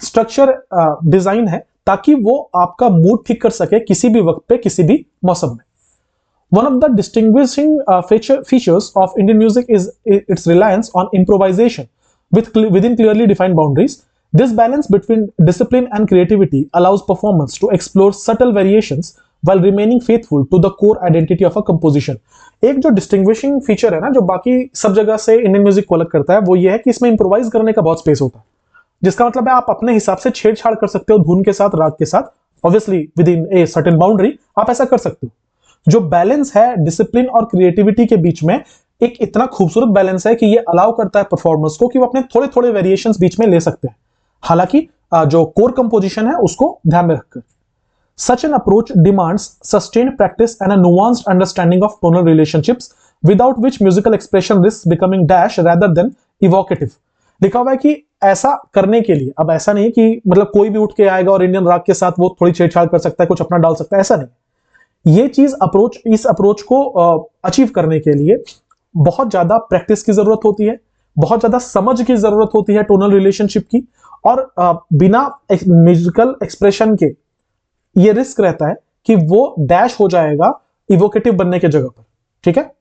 स्ट्रक्चर डिजाइन है ताकि वो आपका मूड ठीक कर सके किसी भी वक्त पे, किसी भी मौसम में। One of the distinguishing features of Indian music is its reliance on improvisation within clearly defined boundaries. This balance between discipline and creativity allows performers to explore subtle variations while remaining faithful to the core identity of a composition. एक जो distinguishing feature है ना, जो बाकी सब जगह से Indian music को अलग करता है, वो ये है कि इसमें इम्प्रोवाइज करने का बहुत स्पेस होता है, जिसका मतलब है आप अपने हिसाब से छेड़छाड़ कर सकते हो धुन के साथ, राग के साथ, obviously with in a certain boundary आप ऐसा कर सकते हो। जो बैलेंस है डिसिप्लिन और क्रिएटिविटी के बीच में, एक इतना खूबसूरत बैलेंस है कि ये अलाउ करता है परफॉर्मर्स को कि वो अपने थोड़े थोड़े वेरिएशंस बीच में ले सकते हैं, हालांकि जो कोर कंपोजिशन है उसको ध्यान में रखकर। Such an approach demands sustained practice and a nuanced understanding of tonal relationships, without which musical expression risks becoming dash rather than evocative. लिखा हुआ है कि ऐसा करने के लिए, अब ऐसा नहीं कि मतलब कोई भी उठ के आएगा और इंडियन राग के साथ वो थोड़ी छेड़छाड़ कर सकता है, कुछ अपना डाल सकता है, ऐसा नहीं। ये चीज इस अप्रोच को अचीव करने के लिए बहुत ज्यादा प्रैक्टिस की जरूरत होती है, बहुत ज्यादा समझ की जरूरत होती है टोनल रिलेशनशिप की, और बिना म्यूजिकल एक्सप्रेशन के ये रिस्क रहता है कि वो डैश हो जाएगा इवोकेटिव बनने के जगह पर। ठीक है।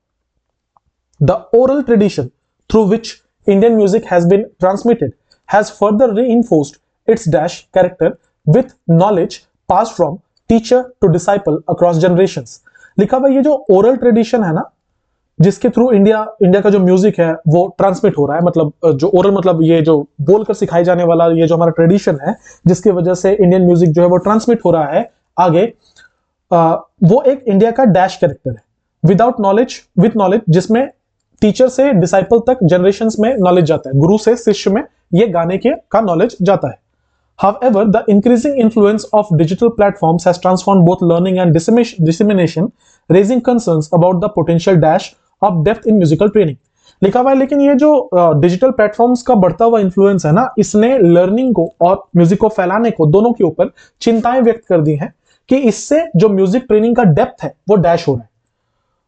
The oral tradition through which Indian music has been transmitted has further reinforced its dash character with knowledge pass from teacher to disciple across generations. लिखा हुआ ये जो ओरल ट्रेडिशन है ना, जिसके थ्रू इंडिया का जो म्यूजिक है वो ट्रांसमिट हो रहा है, मतलब जो ओरल मतलब ये जो बोलकर सिखाई जाने वाला ये जो हमारा ट्रेडिशन है, जिसकी वजह से इंडियन म्यूजिक जो है वो ट्रांसमिट हो रहा है आगे, वो एक इंडिया का डैश कैरेक्टर है विदाउट नॉलेज, विथ नॉलेज, जिसमें टीचर से डिसाइपल तक जनरेशंस में नॉलेज जाता है, गुरु से शिष्य में ये गाने के का नॉलेज जाता है। However, the increasing influence of digital platforms has transformed both learning and dissemination, raising concerns about the potential dash of depth in musical training लिखा हुआ है। लेकिन ये जो डिजिटल प्लेटफॉर्म्स का बढ़ता हुआ इन्फ्लुएंस है ना, इसने लर्निंग को और म्यूजिक को फैलाने को दोनों के ऊपर चिंताएं व्यक्त कर दी हैं कि इससे जो म्यूजिक ट्रेनिंग का डेप्थ है वो डैश हो रहा है।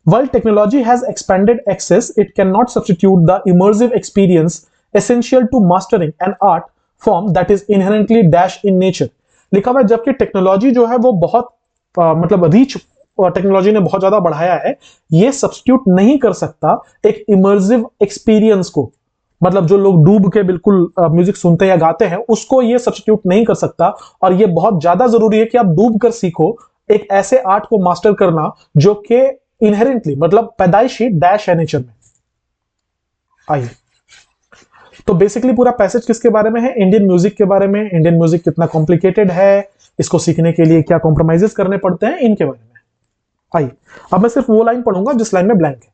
While technology has expanded access, it cannot substitute the immersive experience essential to mastering an art form that is inherently dash in nature। लिखा हुआ है जबकि टेक्नोलॉजी जो है वो बहुत मतलब रीच टेक्नोलॉजी ने बहुत ज्यादा बढ़ाया है, ये सब्स्टिट्यूट नहीं कर सकता एक इमर्सिव एक्सपीरियंस को। मतलब जो लोग डूब के बिल्कुल म्यूजिक सुनते या गाते हैं उसको ये सब्स्टिट्यूट नहीं कर सकता। और ये बहुत ज्यादा जरूरी है कि आप डूब कर सीखो एक ऐसे आर्ट को मास्टर करना जो कि इनहेरेंटली मतलब पैदाइशी डैश है नेचर में। आइए, तो बेसिकली पूरा पैसेज किसके बारे में है? इंडियन म्यूजिक के बारे में। इंडियन म्यूजिक कितना कॉम्प्लिकेटेड है, इसको सीखने के लिए क्या कॉम्प्रोमाइजेस करने पड़ते हैं, इनके बारे में। आइए, अब मैं सिर्फ वो लाइन पढ़ूंगा जिस लाइन में ब्लैंक है।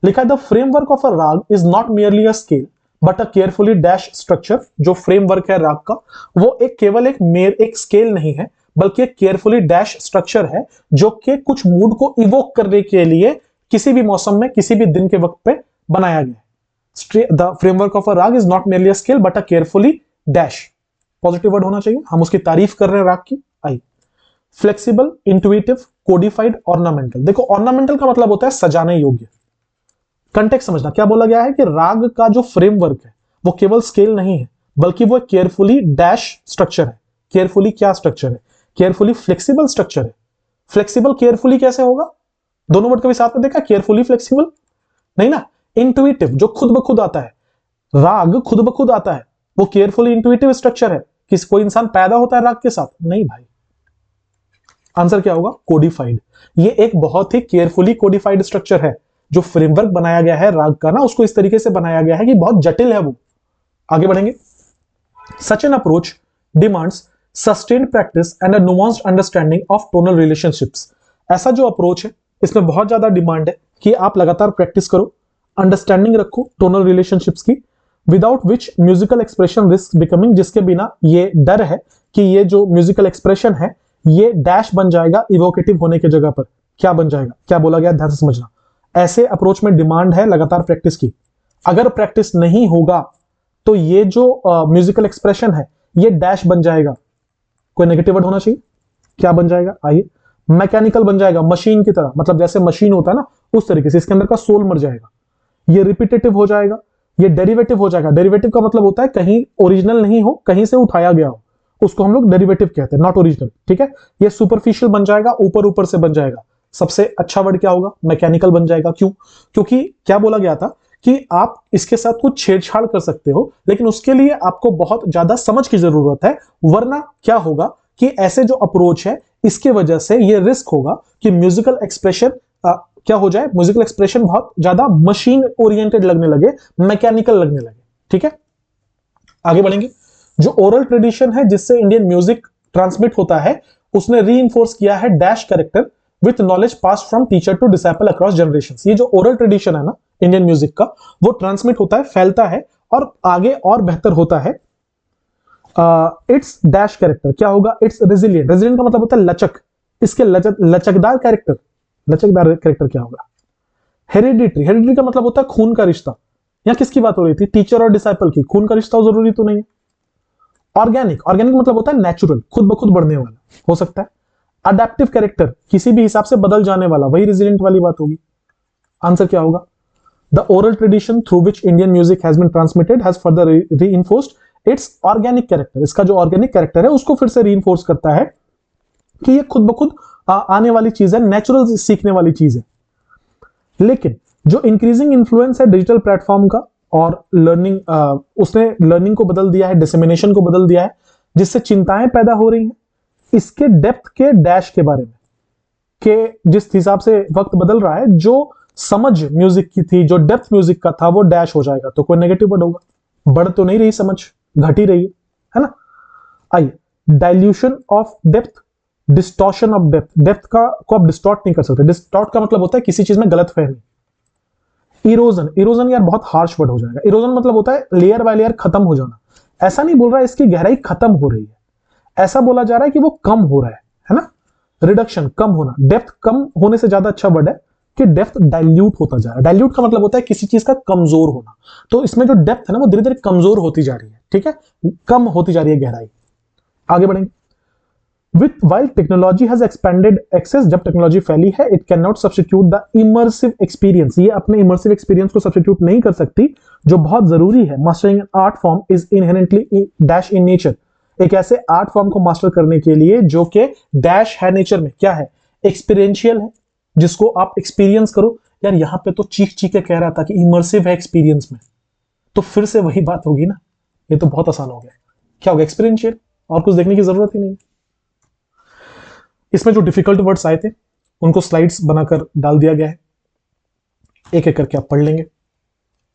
लिखा है द फ्रेमवर्क ऑफ अ राग is not merely a scale but a carefully dash structure. जो फ्रेमवर्क है राग का वो केवल एक स्केल नहीं है बल्कि एक केयरफुली डैश स्ट्रक्चर है जो कि कुछ मूड को इवोक करने के लिए किसी भी मौसम में किसी भी दिन के वक्त पे बनाया गया है। द फ्रेमवर्क ऑफ अ राग is not merely a scale but a carefully dash, positive word होना चाहिए, हम उसकी तारीफ कर रहे हैं राग की। आई, फ्लेक्सिबल, इंट्यूटिव, कोडिफाइड, ऑर्नामेंटल। देखो ऑर्नामेंटल का मतलब होता है सजाने योग्य। कंटेक्स्ट समझना, क्या बोला गया है कि राग का जो फ्रेमवर्क है वो केवल स्केल नहीं है बल्कि वो केयरफुली डैश स्ट्रक्चर है। केयरफुली क्या स्ट्रक्चर है? केयरफुली फ्लेक्सिबल स्ट्रक्चर है। फ्लेक्सिबल केयरफुली कैसे होगा? दोनों वर्ड कभी साथ में देखा? केयरफुली फ्लेक्सिबल नहीं ना। इंट्यूटिव जो खुद ब खुद आता है, राग खुद ब खुद आता है, वो केयरफुली इंट्यूटिव स्ट्रक्चर है। किस कोई इंसान पैदा होता है राग के साथ? नहीं भाई। आंसर क्या होगा? कोडिफाइड। ये एक बहुत ही केयरफुली कोडिफाइड स्ट्रक्चर है। जो फ्रेमवर्क बनाया गया है राग का ना, उसको इस तरीके से बनाया गया है कि बहुत जटिल है वो। आगे बढ़ेंगे। Such an approach demands sustained practice and a nuanced understanding of tonal relationships. ऐसा जो अप्रोच है इसमें बहुत ज्यादा डिमांड है कि आप लगातार प्रैक्टिस करो, अंडरस्टैंडिंग रखो टोनल रिलेशनशिप्स की, without which musical expression risk becoming, जिसके बिना ये डर है कि ये जो म्यूजिकल एक्सप्रेशन है ये डैश बन जाएगा इवोकेटिव होने की जगह पर। क्या बन जाएगा? क्या बोला गया, ध्यान से समझना। ऐसे अप्रोच में डिमांड है लगातार प्रैक्टिस की। अगर प्रैक्टिस नहीं होगा तो ये जो म्यूजिकल एक्सप्रेशन है ये डैश बन जाएगा। कोई नेगेटिव वर्ड होना चाहिए। क्या बन जाएगा? आइए, मैकेनिकल बन जाएगा, मशीन की तरह। मतलब जैसे मशीन होता है ना उस तरीके से, इसके अंदर का सोल मर जाएगा। ये रिपीटेटिव हो जाएगा, ये डेरिवेटिव हो जाएगा। डेरिवेटिव का मतलब होता है कहीं ओरिजिनल नहीं हो, कहीं से उठाया गया हो, उसको हम लोग डेरिवेटिव कहते हैं, नॉट ओरिजिनल। ठीक है, ये सुपरफिशियल बन जाएगा, ऊपर ऊपर से बन जाएगा। सबसे अच्छा वर्ड क्या होगा? मैकेनिकल बन जाएगा। क्यों? क्योंकि क्या बोला गया था कि आप इसके साथ कुछ छेड़छाड़ कर सकते हो लेकिन उसके लिए आपको बहुत ज्यादा समझ की जरूरत है। वरना क्या होगा कि ऐसे जो अप्रोच है इसके वजह से ये रिस्क होगा कि म्यूजिकल एक्सप्रेशन क्या हो जाए, म्यूजिकल एक्सप्रेशन बहुत ज्यादा मशीन ओरिएंटेड लगने लगे, मैकेनिकल लगने लगे। ठीक है, आगे बढ़ेंगे। जो ओरल ट्रेडिशन है जिससे इंडियन म्यूजिक ट्रांसमिट होता है उसने रीइंफोर्स किया है dash character with knowledge pass from teacher to disciple across generations. ये जो ओरल ट्रेडिशन है ना इंडियन म्यूजिक का, वो ट्रांसमिट होता है, फैलता है और आगे और बेहतर होता है। इट्स डैश कैरेक्टर क्या होगा? It's resilient. रेजिलिएंट का मतलब होता है लचक। इसके लचकदार कैरेक्टर, लचकदार कैरेक्टर क्या होगा? हेरिडिटरी। हेरिडिटरी का मतलब होता है खून का रिश्ता। यहां किसकी बात हो रही थी? टीचर और डिसाइपल की। खून का रिश्ता जरूरी तो नहीं है। ऑर्गेनिक। ऑर्गेनिक मतलब होता है नेचुरल, खुद ब खुद बढ़ने वाला हो सकता है। अडेप्टिव कैरेक्टर, किसी भी हिसाब से बदल जाने वाला, वही रेजिलिएंट वाली बात होगी। आंसर क्या होगा? The oral tradition through which Indian music has been transmitted has further reinforced its organic character. इसका जो ऑर्गेनिक कैरेक्टर है उसको फिर से रीइंफोर्स करता है कि ये खुद ब खुद आने वाली चीज है, नेचुरल सीखने वाली चीज है। लेकिन जो इंक्रीजिंग इन्फ्लुएंस है डिजिटल प्लेटफॉर्म का और लर्निंग, उसने लर्निंग को बदल दिया है, डिसेमिनेशन को बदल दिया है, जिससे चिंताएं पैदा हो रही हैं इसके डेप्थ के डैश के बारे में। कि जिस हिसाब से वक्त बदल रहा है, जो समझ म्यूजिक की थी, जो डेप्थ म्यूजिक का था, वो डैश हो जाएगा। तो कोई नेगेटिव वर्ड होगा? बढ़ तो नहीं रही समझ, घट ही रही है ना। आइए, dilution of depth, distortion of depth. Depth का को आप डिस्टॉर्ट नहीं कर सकते। डिस्टॉर्ट का मतलब होता है किसी चीज में गलत फहमी। इरोजन। इरोजन यार बहुत हार्श वर्ड हो जाएगा। इरोजन मतलब होता है लेयर बाय लेयर खत्म हो जाना। ऐसा नहीं बोल रहा है इसकी गहराई खत्म हो रही है, ऐसा बोला जा रहा है कि वो कम हो रहा है ना। रिडक्शन, कम होना। डेप्थ कम होने से ज्यादा अच्छा वर्ड है, कि डेप्थ डाइल्यूट होता जा रहा है। डाइल्यूट का मतलब होता है किसी चीज का कमजोर होना, तो इसमें जो डेप्थ है ना वो धीरे धीरे कमजोर होती जा रही है, ठीक है, कम होती जा रही है गहराई। आगे बढ़ेंगे। With while technology has expanded access, जब टेक्नोलॉजी फैली है, it cannot substitute the immersive experience, ये अपने immersive experience को substitute नहीं कर सकती, जो बहुत जरूरी है। Mastering an art form is inherently dash in nature, एक ऐसे आर्ट फॉर्म को मास्टर करने के लिए जो कि डैश है नेचर में, क्या है, एक्सपीरियंशियल है, जिसको आप एक्सपीरियंस करो। यार यहाँ पे तो चीख चीख के कह रहा था कि इमर्सिव है एक्सपीरियंस में, तो फिर से वही बात होगी ना, ये तो बहुत आसान हो गया। क्या होगा, एक्सपीरियंशियल, और कुछ देखने की जरूरत ही नहीं। इसमें जो डिफिकल्ट वर्ड्स आए थे उनको स्लाइड्स बनाकर डाल दिया गया है, एक एक करके आप पढ़ लेंगे।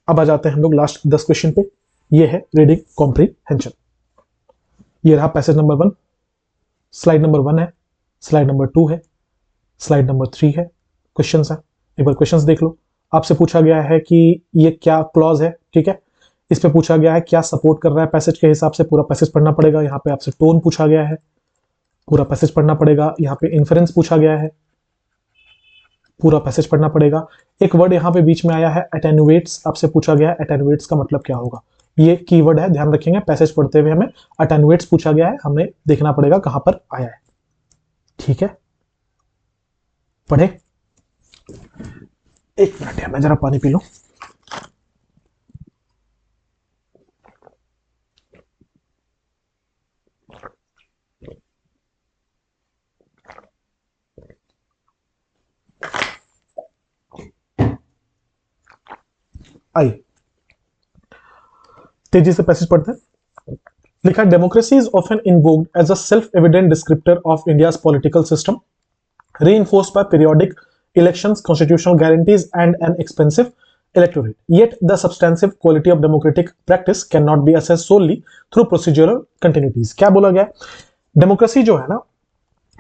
अब आ जाते हैं हम लोग लास्ट 10 क्वेश्चन पे। ये है रीडिंग कॉम्प्रीहेंशन। ये रहा पैसेज नंबर 1, स्लाइड नंबर 1 है, स्लाइड नंबर 2 है, स्लाइड नंबर 3 है, क्वेश्चंस है। एक बार क्वेश्चंस देख लो। आपसे पूछा गया है कि ये क्या क्लॉज है, ठीक है, इस पे पूछा गया है क्या सपोर्ट कर रहा है पैसेज के हिसाब से, पूरा पैसेज पढ़ना पड़ेगा। यहाँ पे आपसे टोन पूछा गया है, पूरा पैसेज पढ़ना पड़ेगा। यहाँ पे इन्फरेंस पूछा गया है, पूरा पैसेज पढ़ना पड़ेगा। एक वर्ड यहाँ पे बीच में आया है एटेनुएट्स, आपसे पूछा गया है एटेनुएट्स का मतलब क्या होगा, ये कीवर्ड है, ध्यान रखेंगे। पैसेज पढ़ते हुए हमें एटेनुएट्स पूछा गया है, हमें देखना पड़ेगा कहां पर आया है, ठीक है। पढ़े, एक मिनट है, मैं जरा पानी पी लूं। आइए तेजी से पैसेज पढ़ते हैं। लिखा, democracy is often invoked as a self evident descriptor of India's political system, reinforced by periodic elections, constitutional guarantees, and an expensive electorate. Yet, the substantive quality of democratic practice cannot be assessed solely through procedural continuities. क्या बोला गया? Democracy जो है ना,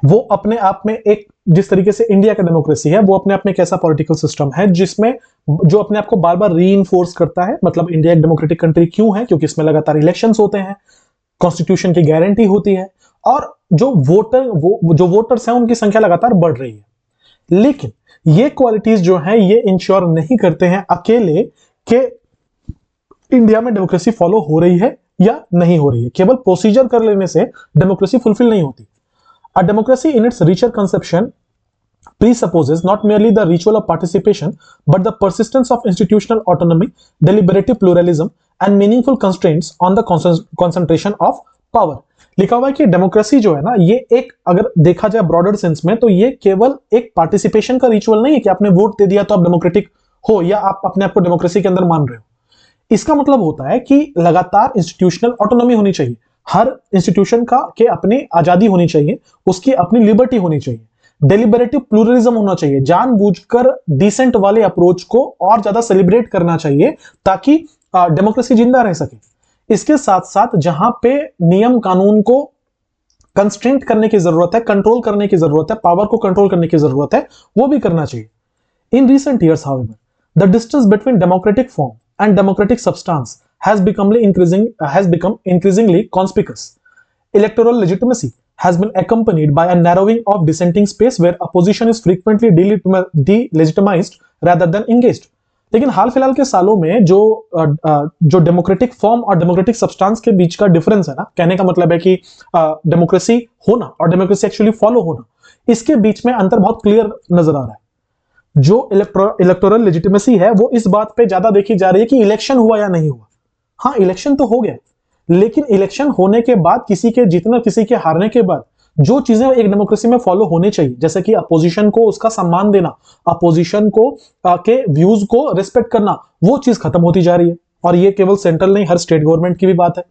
वो अपने आप में एक, जिस तरीके से इंडिया का डेमोक्रेसी है, वो अपने आप में एक ऐसा पॉलिटिकल सिस्टम है जिसमें जो अपने आप को बार बार रीइंफोर्स करता है। मतलब इंडिया एक डेमोक्रेटिक कंट्री क्यों है? क्योंकि इसमें लगातार इलेक्शंस होते हैं, कॉन्स्टिट्यूशन की गारंटी होती है, और जो वोटर्स हैं उनकी संख्या लगातार बढ़ रही है। लेकिन ये क्वालिटीज जो हैं ये इंश्योर नहीं करते हैं अकेले कि इंडिया में डेमोक्रेसी फॉलो हो रही है या नहीं हो रही है। केवल प्रोसीजर कर लेने से डेमोक्रेसी फुलफिल नहीं होती। A democracy in its richer conception presupposes not merely the ritual of participation but the persistence of institutional autonomy, deliberative pluralism and meaningful constraints on the concentration of power. लिखा हुआ है कि democracy जो है ना, ये एक, अगर देखा जाए ब्रॉडर सेंस में, तो ये केवल एक पार्टिसिपेशन का रिचुअल नहीं है कि आपने वोट दे दिया तो आप डेमोक्रेटिक हो या आप अपने आप को डेमोक्रेसी के अंदर मान रहे हो। इसका मतलब होता है कि लगातार इंस्टीट्यूशनल ऑटोनॉमी होनी चाहिए, हर इंस्टीट्यूशन का के अपनी आजादी होनी चाहिए, उसकी अपनी लिबर्टी होनी चाहिए, डेलिबरेटिव प्लूरलिज्म होना चाहिए, जानबूझकर डिसेंट वाले अप्रोच को और ज्यादा सेलिब्रेट करना चाहिए ताकि डेमोक्रेसी जिंदा रह सके। इसके साथ साथ जहां पे नियम कानून को कंस्ट्रेंट करने की जरूरत है, कंट्रोल करने की जरूरत है, पावर को कंट्रोल करने की जरूरत है, वो भी करना चाहिए। इन recent years, however, the distance between democratic form and democratic substance has become increasingly conspicuous. Electoral legitimacy has been accompanied by a narrowing of dissenting space where opposition is frequently delegitimized rather than engaged. लेकिन हाल फिलहाल के सालों में जो democratic form और democratic substance के बीच का difference है ना, कहने का मतलब है कि डेमोक्रेसी होना और डेमोक्रेसी एक्चुअली फॉलो होना, इसके बीच में अंतर बहुत क्लियर नजर आ रहा है। जो इलेक्टोरल लेजिटिमेसी है वो इस बात पे ज्यादा देखी जा रही है कि इलेक्शन हुआ या नहीं हुआ। हाँ, इलेक्शन तो हो गया, लेकिन इलेक्शन होने के बाद, किसी के जीतने किसी के हारने के बाद, जो चीजें एक डेमोक्रेसी में फॉलो होनी चाहिए, जैसे कि अपोजिशन को उसका सम्मान देना, अपोजिशन को के व्यूज को रिस्पेक्ट करना, वो चीज खत्म होती जा रही है। और ये केवल सेंट्रल नहीं, हर स्टेट गवर्नमेंट की भी बात है।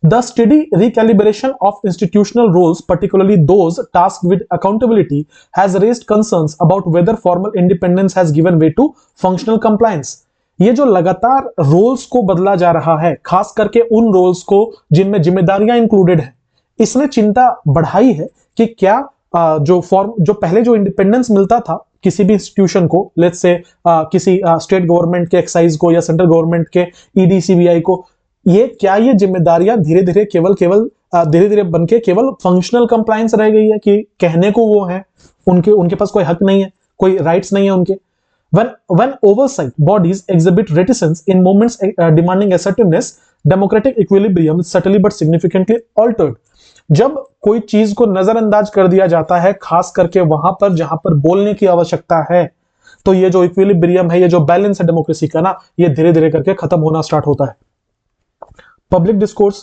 The steady recalibration of institutional roles, particularly those tasked with accountability, has raised concerns about whether formal independence has given way to functional compliance. ये जो लगातार रोल्स को बदला जा रहा है, खास करके उन रोल्स को जिनमें जिम्मेदारियां इंक्लूडेड है, इसने चिंता बढ़ाई है कि क्या जो पहले जो इंडिपेंडेंस मिलता था किसी भी इंस्टीट्यूशन को, लेट्स से किसी स्टेट गवर्नमेंट के एक्साइज को या सेंट्रल गवर्नमेंट के ईडी सीबीआई को, ये जिम्मेदारियां धीरे धीरे बनके केवल फंक्शनल कंप्लायंस रह गई है कि कहने को वो है, उनके पास कोई हक नहीं है, कोई राइट्स नहीं है उनके। when oversight bodies exhibit reticence in movements demanding assertiveness, democratic equilibrium is subtly but significantly altered। जब कोई चीज को नजरअंदाज कर दिया जाता है, खास करके वहां पर जहां पर बोलने की आवश्यकता है, तो ये जो इक्विलिब्रियम है, ये जो बैलेंस है डेमोक्रेसी का ना, ये धीरे धीरे करके खत्म होना स्टार्ट होता है। Public discourse,